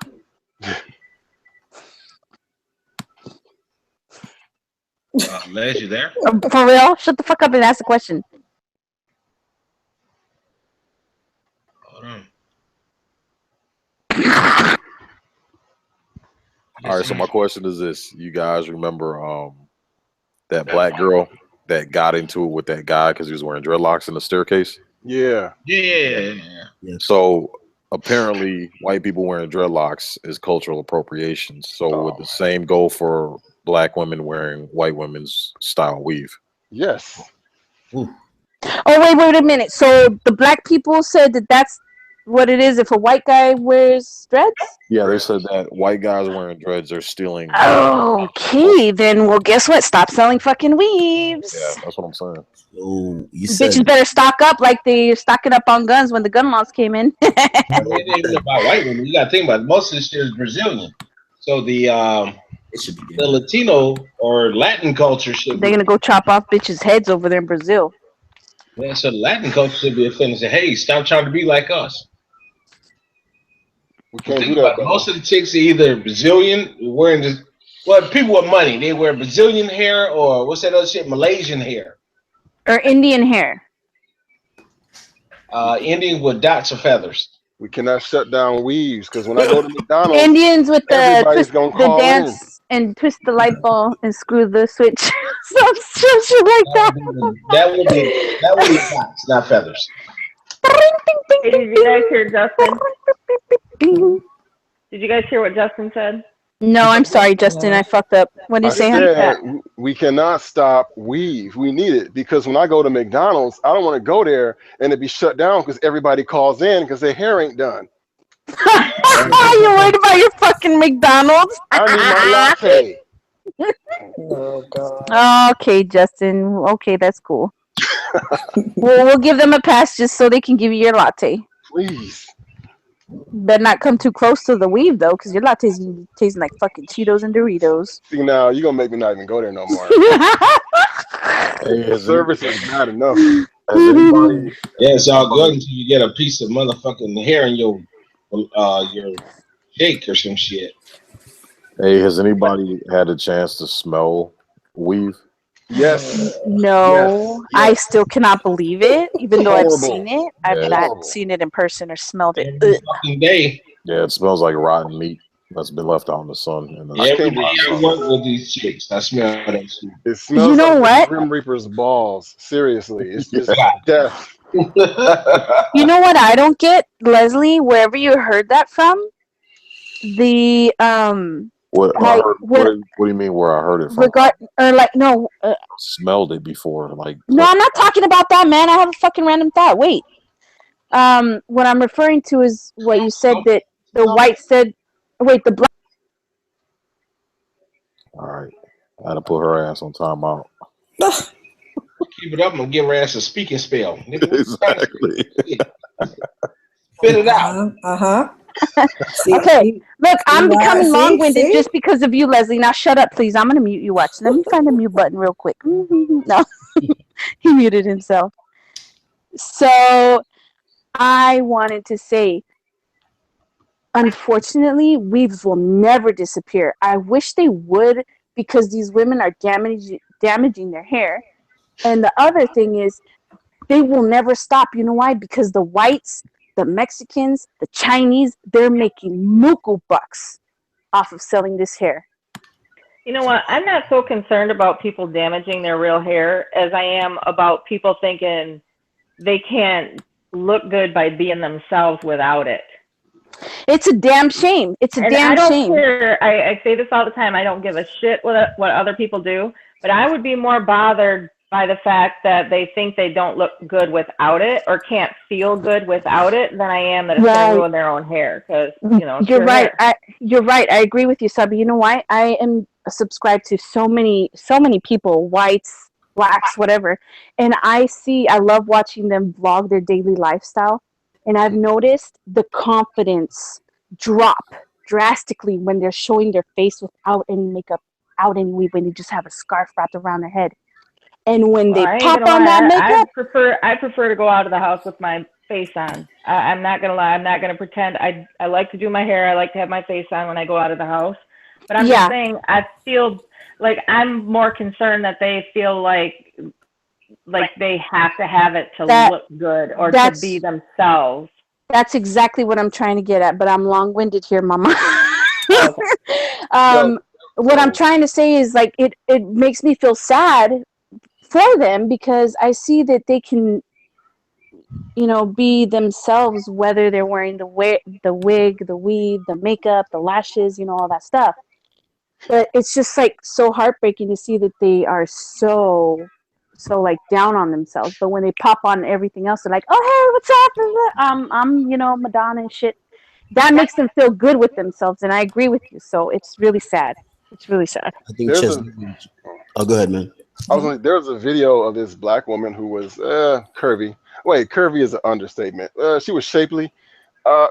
Les, you there? For real? Shut the fuck up and ask the question. Hold on. All right, so my question is this: you guys remember that black girl that got into it with that guy because he was wearing dreadlocks in the staircase? Yeah. Yeah. So apparently, white people wearing dreadlocks is cultural appropriation. So would the same go for black women wearing white women's style weave? Yes. Oh, wait a minute. So the black people said that that's what it is if a white guy wears dreads? Yeah, they said that white guys wearing dreads are stealing. Okay, then, well, guess what? Stop selling fucking weaves. Yeah, that's what I'm saying. Oh, you said Bitches better stock up like they stocking up on guns when the gun laws came in. It ain't even about white women. You gotta think about it. Most of this shit is Brazilian. So the Latino or Latin culture should They're gonna go chop off bitches' heads over there in Brazil. Yeah, so the Latin culture should be offended and say, hey, stop trying to be like us. We can't do that. Most of the chicks are either Brazilian, wearing this, well, people with money, they wear Brazilian hair or what's that other shit, Malaysian hair. Or Indian hair. Indian with dots of feathers. We cannot shut down weaves because when I go to McDonald's, Indians with the everybody's twist, gonna the call dance and twist the light bulb and screw the switch. Some shit like that. That would be dots, not feathers. Hey, did you guys hear Justin? Did you guys hear what Justin said? No, I'm sorry, Justin. I fucked up. What did you say? Said, we cannot stop weave. We need it because when I go to McDonald's, I don't want to go there and it be shut down because everybody calls in because their hair ain't done. You worried about your fucking McDonald's? I need my latte. Oh God. Okay, Justin. Okay, that's cool. We'll give them a pass just so they can give you your latte. Please. Better not come too close to the weave though, because your latte's tasting like fucking Cheetos and Doritos. See, now you're gonna make me not even go there no more. The service is bad enough. Yeah, it's all good until you get a piece of motherfucking hair in your shake or some shit. Hey, has anybody had a chance to smell weave? Yes. No, yes. I still cannot believe it, even though I've seen it. I've not seen it in person or smelled it. Day. Yeah, it smells like rotten meat that's been left out in the sun. Every day I work with these chicks, I smell that shit. It smells like the Grim Reaper's balls. Seriously, it's just death. You know what I don't get, Leslie? Wherever you heard that from, the What do you mean? Where I heard it from? Smelled it before, like. No, I'm not talking about that, man. I have a fucking random thought. Wait. What I'm referring to is what you said that the white said. Wait, the black. All right, I had to put her ass on timeout. Keep it up, I'm gonna give her ass a speaking spell. Exactly. Spit it out. Okay, look, I'm becoming long-winded just because of you, Leslie. Now shut up, please. I'm gonna mute you. Watch. Let me find the mute button real quick. No, he muted himself. So I wanted to say, unfortunately, weaves will never disappear. I wish they would, because these women are damaging their hair. And the other thing is, they will never stop. You know why? Because the whites, the Mexicans, the Chinese, they're making muku bucks off of selling this hair. You know what? I'm not so concerned about people damaging their real hair as I am about people thinking they can't look good by being themselves without it. It's a damn shame. It's a damn shame. I say this all the time. I don't give a shit what other people do, but I would be more bothered by the fact that they think they don't look good without it or can't feel good without it than I am that it's going to ruin their own hair. Because, you know, you're right. You're right. I agree with you, Sabi. You know why? I am subscribed to so many people, whites, blacks, whatever. And I love watching them vlog their daily lifestyle. And I've noticed the confidence drop drastically when they're showing their face without any makeup, out any weave, when they just have a scarf wrapped around their head. And when they I ain't pop gonna on that lie. makeup, I prefer to go out of the house with my face on. I'm not gonna lie. I'm not gonna pretend. I like to do my hair. I like to have my face on when I go out of the house. But I'm just saying, I feel like I'm more concerned that they feel like they have to have it to look good or to be themselves. That's exactly what I'm trying to get at, but I'm long-winded here, Mama. What I'm trying to say is, like, it makes me feel sad for them, because I see that they can, be themselves, whether they're wearing the wig, the weave, the makeup, the lashes, all that stuff. But it's just like so heartbreaking to see that they are so like down on themselves. But when they pop on everything else, they're like, "Oh, hey, what's up? I'm Madonna and shit." That makes them feel good with themselves, and I agree with you. So it's really sad. It's really sad. I think oh, go ahead, man. I was like, there was a video of this black woman who was curvy. Wait, curvy is an understatement. She was shapely.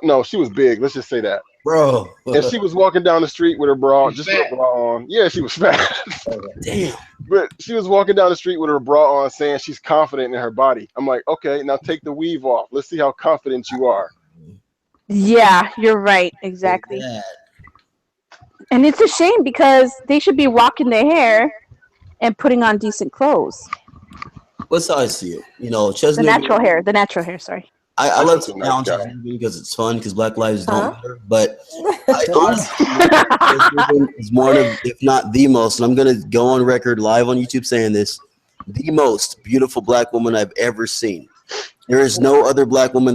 No, she was big. Let's just say that. Bro. And she was walking down the street with her bra, just with her bra on. Yeah, she was fat. Damn. But she was walking down the street with her bra on, saying she's confident in her body. I'm like, okay, now take the weave off. Let's see how confident you are. Yeah, you're right. Exactly. Yeah. And it's a shame, because they should be rocking their hair and putting on decent clothes. What's how I see it? Chesney. The natural hair. Sorry. I love to challenge because it's fun, because Black lives don't matter. But I honestly is one of, if not the most, and I'm gonna go on record live on YouTube saying this, the most beautiful black woman I've ever seen. There is no other black woman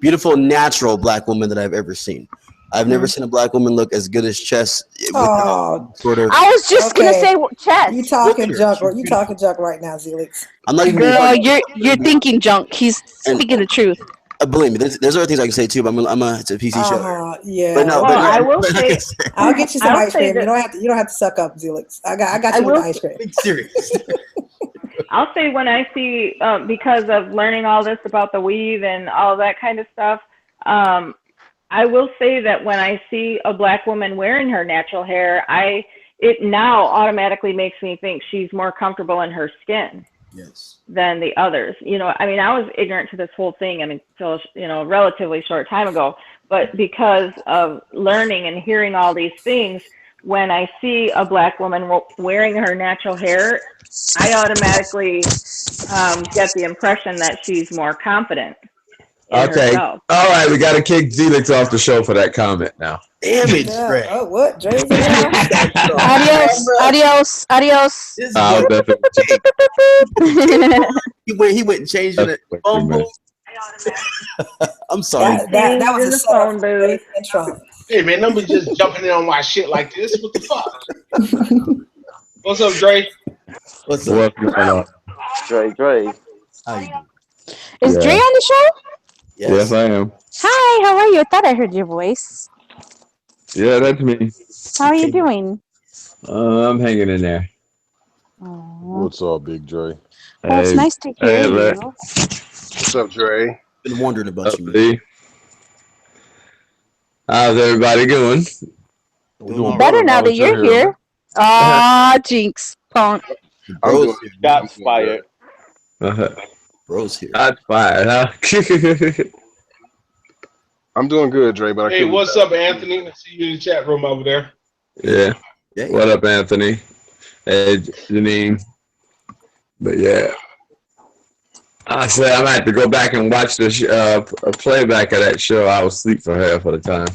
beautiful natural black woman that I've ever seen. I've never seen a black woman look as good as Chess. Sort of. I was just gonna say Chess. You talking junk? You talking junk right now, Zelix? I'm not even. Girl, you're thinking junk. He's speaking the truth. Believe me, there's other things I can say too, but it's a PC show. Yeah. But no, I will say, I'll get you some ice cream. You don't have to suck up, Zelix. I got you with the ice cream. Serious. I'll say, when I see, because of learning all this about the weave and all that kind of stuff, I will say that when I see a black woman wearing her natural hair, it now automatically makes me think she's more comfortable in her skin than the others. I was ignorant to this whole thing, until, a relatively short time ago, but because of learning and hearing all these things, when I see a black woman wearing her natural hair, I automatically get the impression that she's more confident. Okay. Herself. All right, we got to kick Zelix off the show for that comment now. Damn it, Dre. Oh, what? Dre's Adios. He went and changed it. I'm sorry. That was a phone booth. Hey, man, nobody just jumping in on my shit like this. What the fuck? What's up, Dre? What's up? Dre. Is Dre on the show? Yes, I am. Hi, how are you? I thought I heard your voice. Yeah, that's me. How are you doing? I'm hanging in there. What's up, Big Dre? Well, it's nice to hear you. What's up, Dre? Been wondering about you, man. How's everybody doing? Better now that you're here. Jinx. Punk. Shots fired. Bro's here. Shots fired, huh? I'm doing good, Dre. But hey, what's up, Anthony? I see you in the chat room over there. Yeah. What up, Anthony? Hey, Janine. But yeah, I said I'm gonna have to go back and watch the playback of that show. I was asleep for half of the time.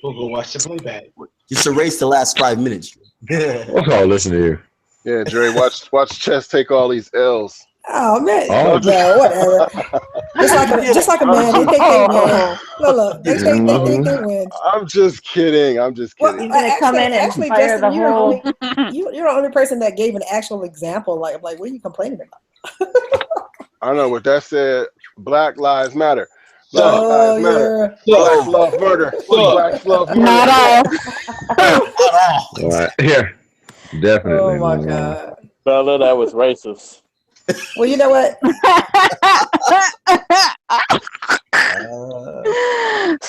We'll go watch the playback. Just erase the last 5 minutes. What's all listen to you? Yeah, Dre, watch Chess take all these L's. Oh man, whatever. just like a man, they think they win. Look, they think they win. I'm just kidding. Well, you're gonna come in and fire Justin, the whole. You're the only person that gave an actual example. Like, what are you complaining about? I know. With that said, Black Lives Matter. Black Lives Matter. Black love murder. Black love murder. Not all. All right, here. Definitely. Oh my god. Fella, that was racist. Well, you know what?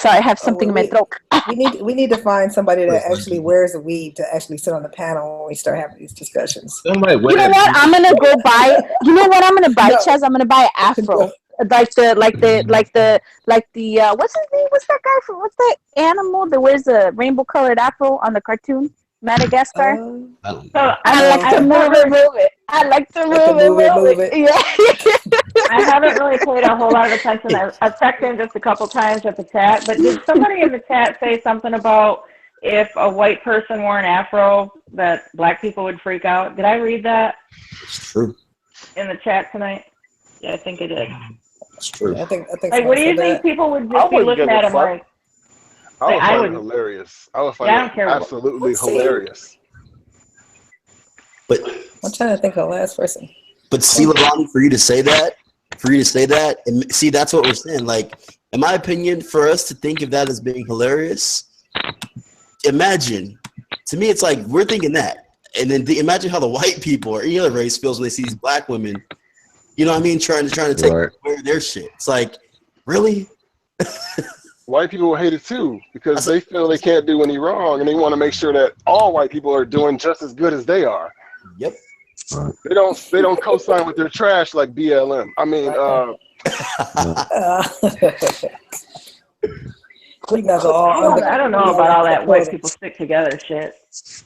sorry, I have something in my throat. We need to find somebody that actually wears a weave to actually sit on the panel when we start having these discussions. You know what? I'm gonna go buy. You know what I'm gonna buy, Chaz? I'm gonna buy an afro, like the what's his name? What's that guy from? What's that animal that wears a rainbow colored afro on the cartoon? Madagascar. I like to move it. I like to move it. Yeah. I haven't really paid a whole lot of attention. I've checked in just a couple times at the chat, but did somebody in the chat say something about if a white person wore an afro that black people would freak out? Did I read that? It's true. In the chat tonight? Yeah, I think I did. It's true. I think like, what do you think people would just be looking at him like? I would find it hilarious. I would find it absolutely hilarious. But I'm trying to think of the last person. But see, Lavani, for you to say that, and see, that's what we're saying. Like, in my opinion, for us to think of that as being hilarious, imagine. To me, it's like we're thinking that, and then imagine how the white people or any other race feels when they see these black women. You know what I mean? Trying to take away their shit. It's like, really? White people will hate it too because they feel they can't do any wrong, and they want to make sure that all white people are doing just as good as they are. Yep. They don't co-sign with their trash like BLM. I mean, I don't know about all that white people stick together shit.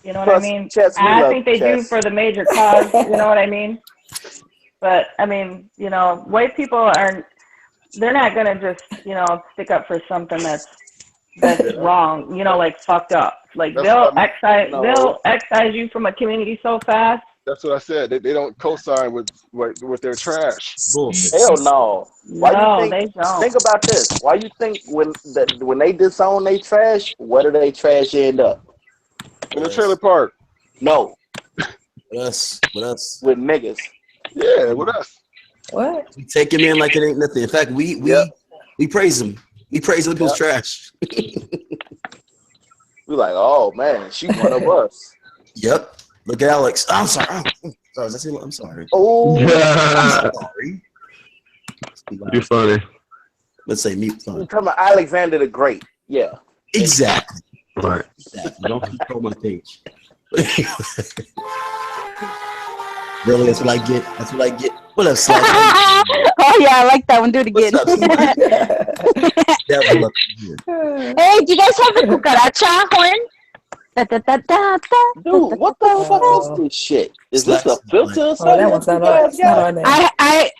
You know what I mean? I think they do for the major cause. You know what I mean? But I mean, you know, white people they're not gonna just, you know, stick up for something that's wrong, you know, like fucked up. Like they'll excise you from a community so fast. That's what I said. They don't co-sign with their trash. Bullshit. Hell no. They don't. Think about this. Why you think when they disown their trash, where do they trash end up? In the trailer park. No. With us. With niggas. Yeah, with us. What? We take him in like it ain't nothing. In fact, we praise him. We praise other people's trash. We like, oh man, she one of us. Yep. Look at Alex. I'm sorry. I'm sorry. Oh, I'm sorry. You're funny. Let's say me. You're talking about Alexander the Great. Yeah. Exactly. Right. Exactly. Don't control my page. Really, that's what I get. That's what I get. What up, Slack? Oh yeah, I like that one. Do it again. Hey, do you guys have the cucaracha horn? Dude, what the fuck is this shit? Is this a filter or something? That one's not on there.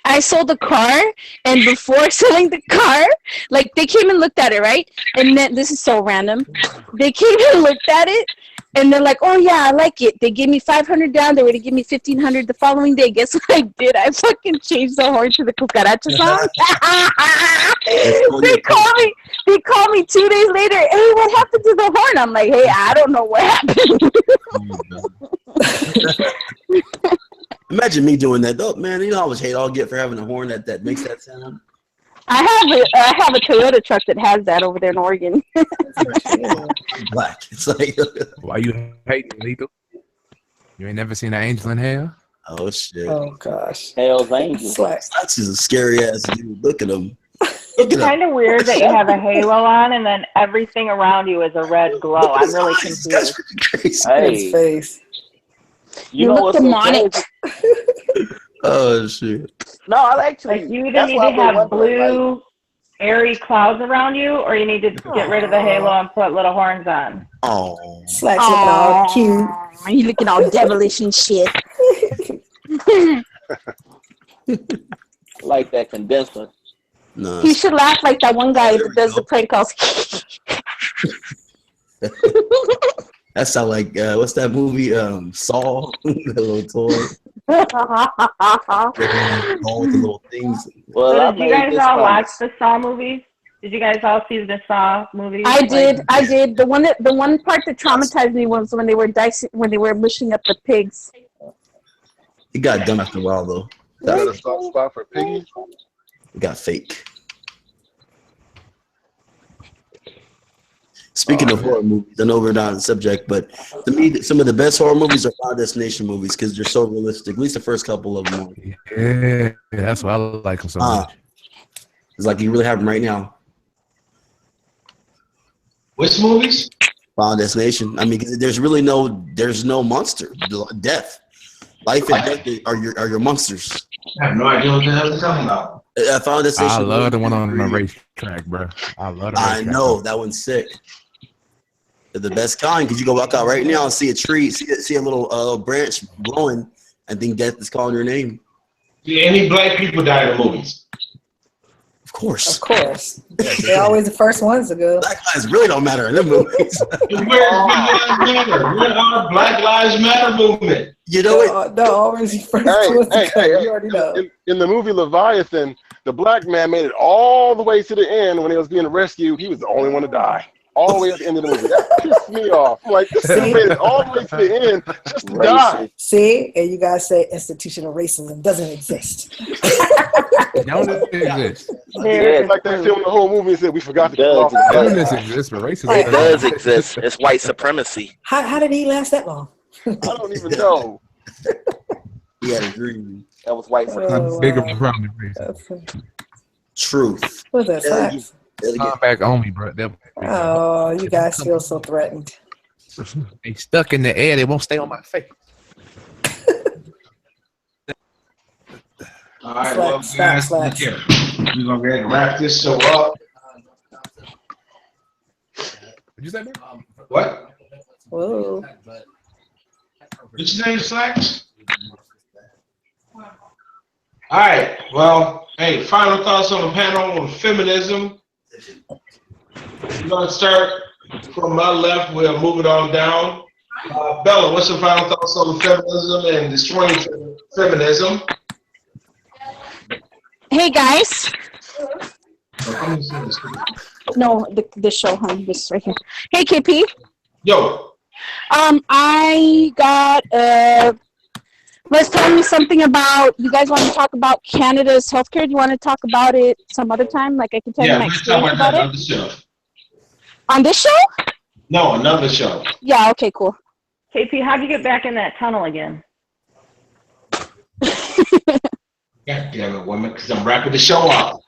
I sold the car, and before selling the car, like they came and looked at it, right? And then this is so random. They came and looked at it, and they're like, "Oh yeah, I like it." They gave me $500 down. They were to give me $1,500 the following day. Guess what I did? I fucking changed the horn to the cucaracha song. They call me 2 days later. Hey, what happened to the horn? I'm like, hey, I don't know what happened. Imagine me doing that, though, man. You know how much hate I'll get for having a horn that makes that sound. I have a Toyota truck that has that over there in Oregon. Black. It's like, why you hating, Lethal? You ain't never seen an angel in hell? Oh shit. Oh gosh. Hell's Angel. That's just a scary ass dude. Look at him. It's kind of weird that you have a halo on and then everything around you is a red glow. I'm really confused. Hey. Face. You know look what's demonic. Oh shit. No, I actually. Like you either need to have blue, airy clouds around you, or you need to get rid of the halo and put little horns on. Oh. Slack's looking all cute. You looking all devilish and shit. Like that condenser. No. He should laugh like that one guy that does the prank calls. That sound like what's that movie? Saw, the little toy. All with the little things. Well, so did you guys all watch the Saw movies? Did you guys all see the Saw movies? I did. The one part that traumatized me was when they were mushing up the pigs. It got done after a while though. Got a soft spot for piggy. It got fake. Speaking of horror movies, I know we're not on the subject, but to me, some of the best horror movies are Final Destination movies because they're so realistic. At least the first couple of them. Yeah, that's why I like them so much. It's like you really have them right now. Which movies? Final Destination. I mean, there's no monster. Death, life, and death are your monsters. I have no idea what the hell you're talking about. Final Destination. I love the one on the racetrack, bro. I love the racetrack. I know that one's sick. They're the best kind because you go walk out right now and see a tree, see a little branch blowing, and think death is calling your name. Do any black people die in the movies? Of course. Of course. They're always the first ones to go. Black lives really don't matter in them movies. Where's Black Lives Matter? Where are Black Lives Matter movement? You know what? They're always the first ones to go. You already know. In the movie Leviathan, the black man made it all the way to the end when he was being rescued. He was the only one to die. All the way at the end of the movie. That pissed me off. I'm like, this man made it all the way to the end just to die. See? And you guys say institutional racism doesn't exist. Don't exist. It's like they filmed the whole movie and said, we forgot to kill off the Feminism exists, but racism It does exist. It's white supremacy. How did he last that long? I don't even know. He had a dream. That was white supremacy. bigger problem than racism. Truth. What's that? Facts? Come back on me, bro. Oh, you guys feel so threatened. They stuck in the air. They won't stay on my face. All right, well, guys, look here. We're going to go ahead and wrap this show up. What'd you say, man? What? Whoa. What's your name, Slacks? All right, well, hey, final thoughts on the panel on feminism. We're going to start from my left. We'll move it on down. Bella, what's your final thoughts on feminism and destroying feminism? Hey guys. No, the show, honey. This is right here. Hey KP. Yo. I got let's tell me something about, you guys want to talk about Canada's healthcare? Do you want to talk about it some other time? Like I can tell you my experience about it? Another show. On this show? No, another show. Yeah, okay, cool. KP, how'd you get back in that tunnel again? God damn it, woman, because I'm wrapping the show up.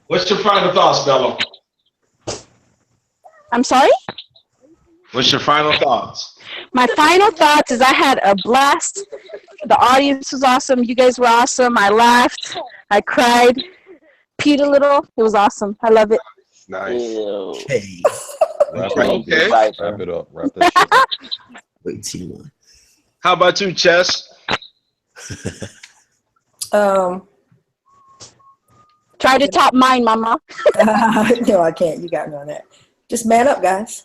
What's your final thoughts, Bella? I'm sorry? What's your final thoughts? My final thoughts is I had a blast. The audience was awesome. You guys were awesome. I laughed. I cried. Peed a little. It was awesome. I love it. Nice. Okay. Wrap it up. Wrap that shit up. Wait, T1. How about you, Chess? Try to top mine, mama. No, I can't. You got me on that. Just man up, guys.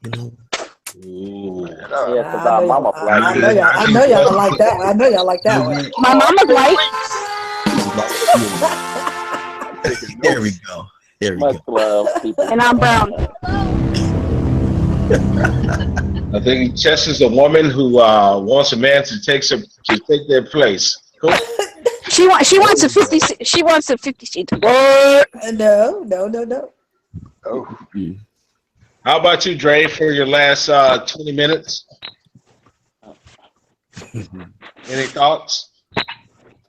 You know. Yeah, because our mama black. I know y'all like that. I know y'all like that one. My mama's white. There we go. There we Much go. love, people. And I'm brown. I think Chess is a woman who wants a man to take their place. Cool. She wants a 50. She wants a 50 Shades of Grey. No. Oh. How about you, Dre, for your last 20 minutes? Any thoughts?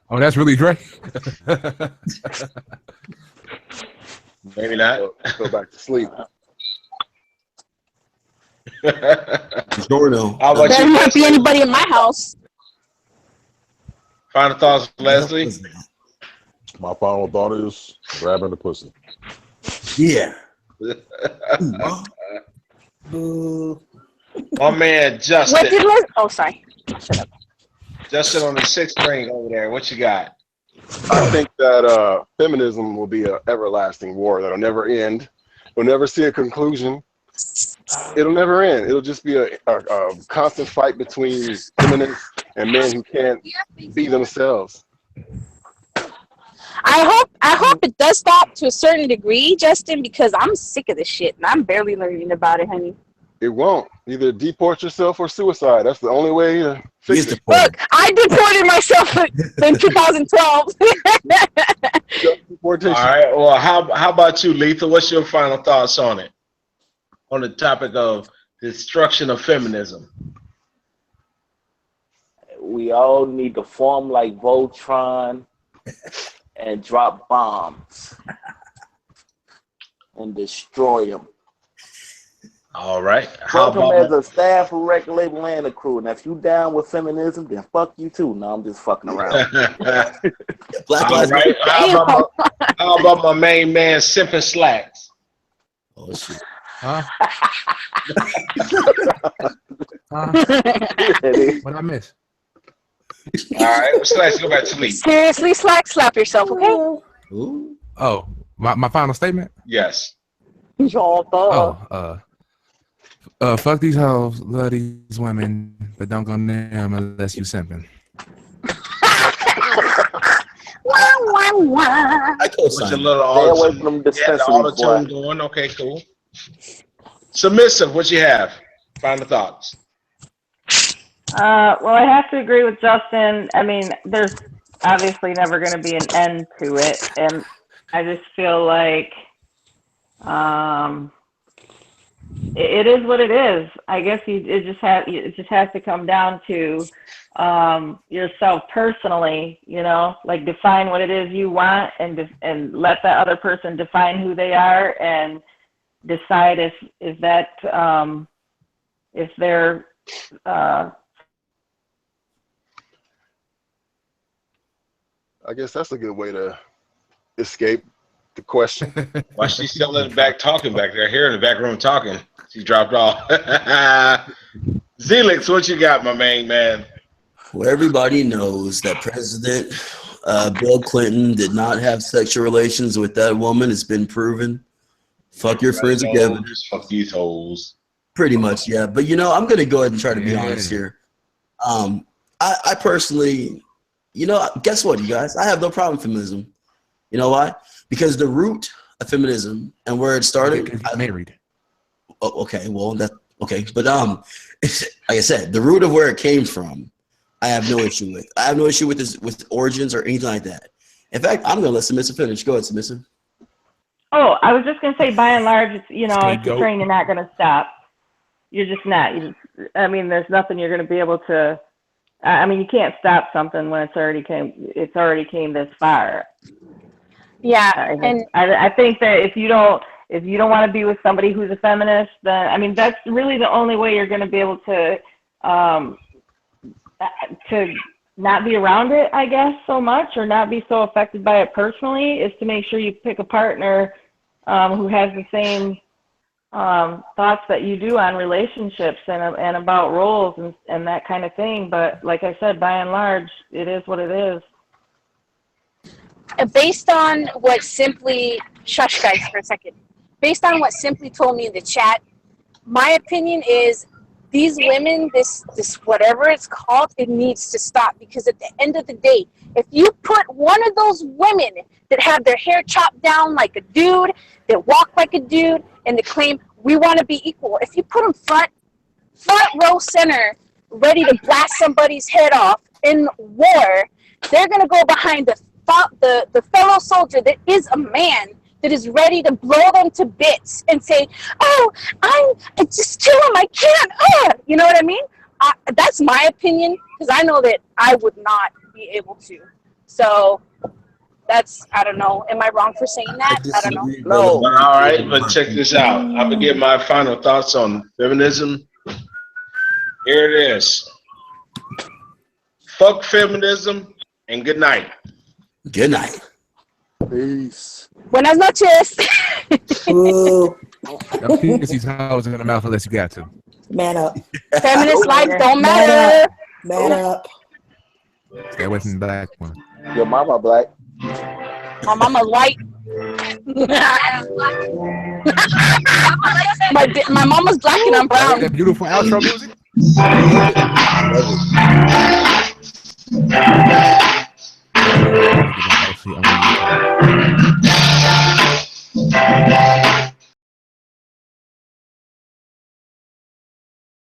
Oh, that's really Dre. Maybe not. Go back to sleep. Jordan. How about There you, might be anybody in my house. final thoughts, Leslie? My final thought is grabbing the pussy. Yeah. Boo. My man, Justin. What did Les? Oh, sorry. Shut up. Justin on the 6th ring over there. What you got? I think that feminism will be an everlasting war that'll never end. We'll never see a conclusion. It'll never end. It'll just be a constant fight between feminists and men who can't be themselves. I hope it does stop to a certain degree, Justin, because I'm sick of this shit and I'm barely learning about it, honey. It won't. Either deport yourself or suicide. That's the only way to fix it. Look, I deported myself in 2012. All right. Well, how about you, Letha? What's your final thoughts on it? On the topic of destruction of feminism. We all need to form like Voltron and drop bombs. and destroy them. All right. How Fuck them about as a staff, record label, and a crew. And if you down with feminism, then fuck you too. No, I'm just fucking around. Black all Lives right? Matter. How about my main man Simping Slacks? Oh shit. Huh? Huh? What I miss? All right, Slacks, go back to sleep. Seriously, slap yourself, okay? Ooh. Oh, my final statement? Yes. Fuck these hoes, love these women, but don't go near them unless you simping. I What's a co-sign. little Stay away auto-tune? from them Yeah, the dispensaries, auto-tune boy. going. Okay, cool. Submissive, what you have? Final thoughts. Well, I have to agree with Justin. I mean, there's obviously never going to be an end to it, and I just feel like it is what it is. I guess it just has to come down to yourself personally. You know, like define what it is you want, and let that other person define who they are, and decide if they're I guess that's a good way to escape the question. Why she's still in the back talking back there? Here in the back room talking. She dropped off. Zelix, what you got, my main man? Well, everybody knows that President Bill Clinton did not have sexual relations with that woman. It's been proven. Fuck your friends together. Fuck these hoes. Pretty much, yeah. But I'm gonna go ahead and try to be honest here. I personally, guess what, you guys? I have no problem with feminism. You know why? Because the root of feminism and where it started. I married. Oh, okay, well okay, but like I said, the root of where it came from, I have no issue with. I have no issue with this, with origins or anything like that. In fact, I'm gonna let Submissive finish. Go ahead, Submissive. Oh, I was just gonna say, by and large, it's it's a train you're not gonna stop. You're just not. There's nothing you're gonna be able to. You can't stop something when it's already came this far. Yeah, and I think that if you don't want to be with somebody who's a feminist, then that's really the only way you're going to be able to not be around it, I guess, so much, or not be so affected by it personally, is to make sure you pick a partner who has the same thoughts that you do on relationships and about roles and that kind of thing. But like I said, by and large, it is what it is. Based on what Simply, shush guys for a second. Based on what Simply told me in the chat, my opinion is these women, this whatever it's called, it needs to stop, because at the end of the day, if you put one of those women that have their hair chopped down like a dude, that walk like a dude, and they claim we want to be equal, if you put them front row center, ready to blast somebody's head off in war, they're going to go behind the fellow soldier that is a man, that is ready to blow them to bits and say, oh, I just kill him, I can't, you know what I mean? That's my opinion, because I know that I would not be able to. So that's, I don't know, am I wrong for saying that? I don't know. No. All right, but check this out. I'm going to give my final thoughts on feminism. Here it is. Fuck feminism and good night. Good night. Peace. Buenas noches. Don't kiss these hoes in the mouth unless you got to. Man up. Feminist lives don't matter. Man up. Stay away from the black one. Your mama black. My mama white. my mama's black and I'm brown. That beautiful outro music. Actually,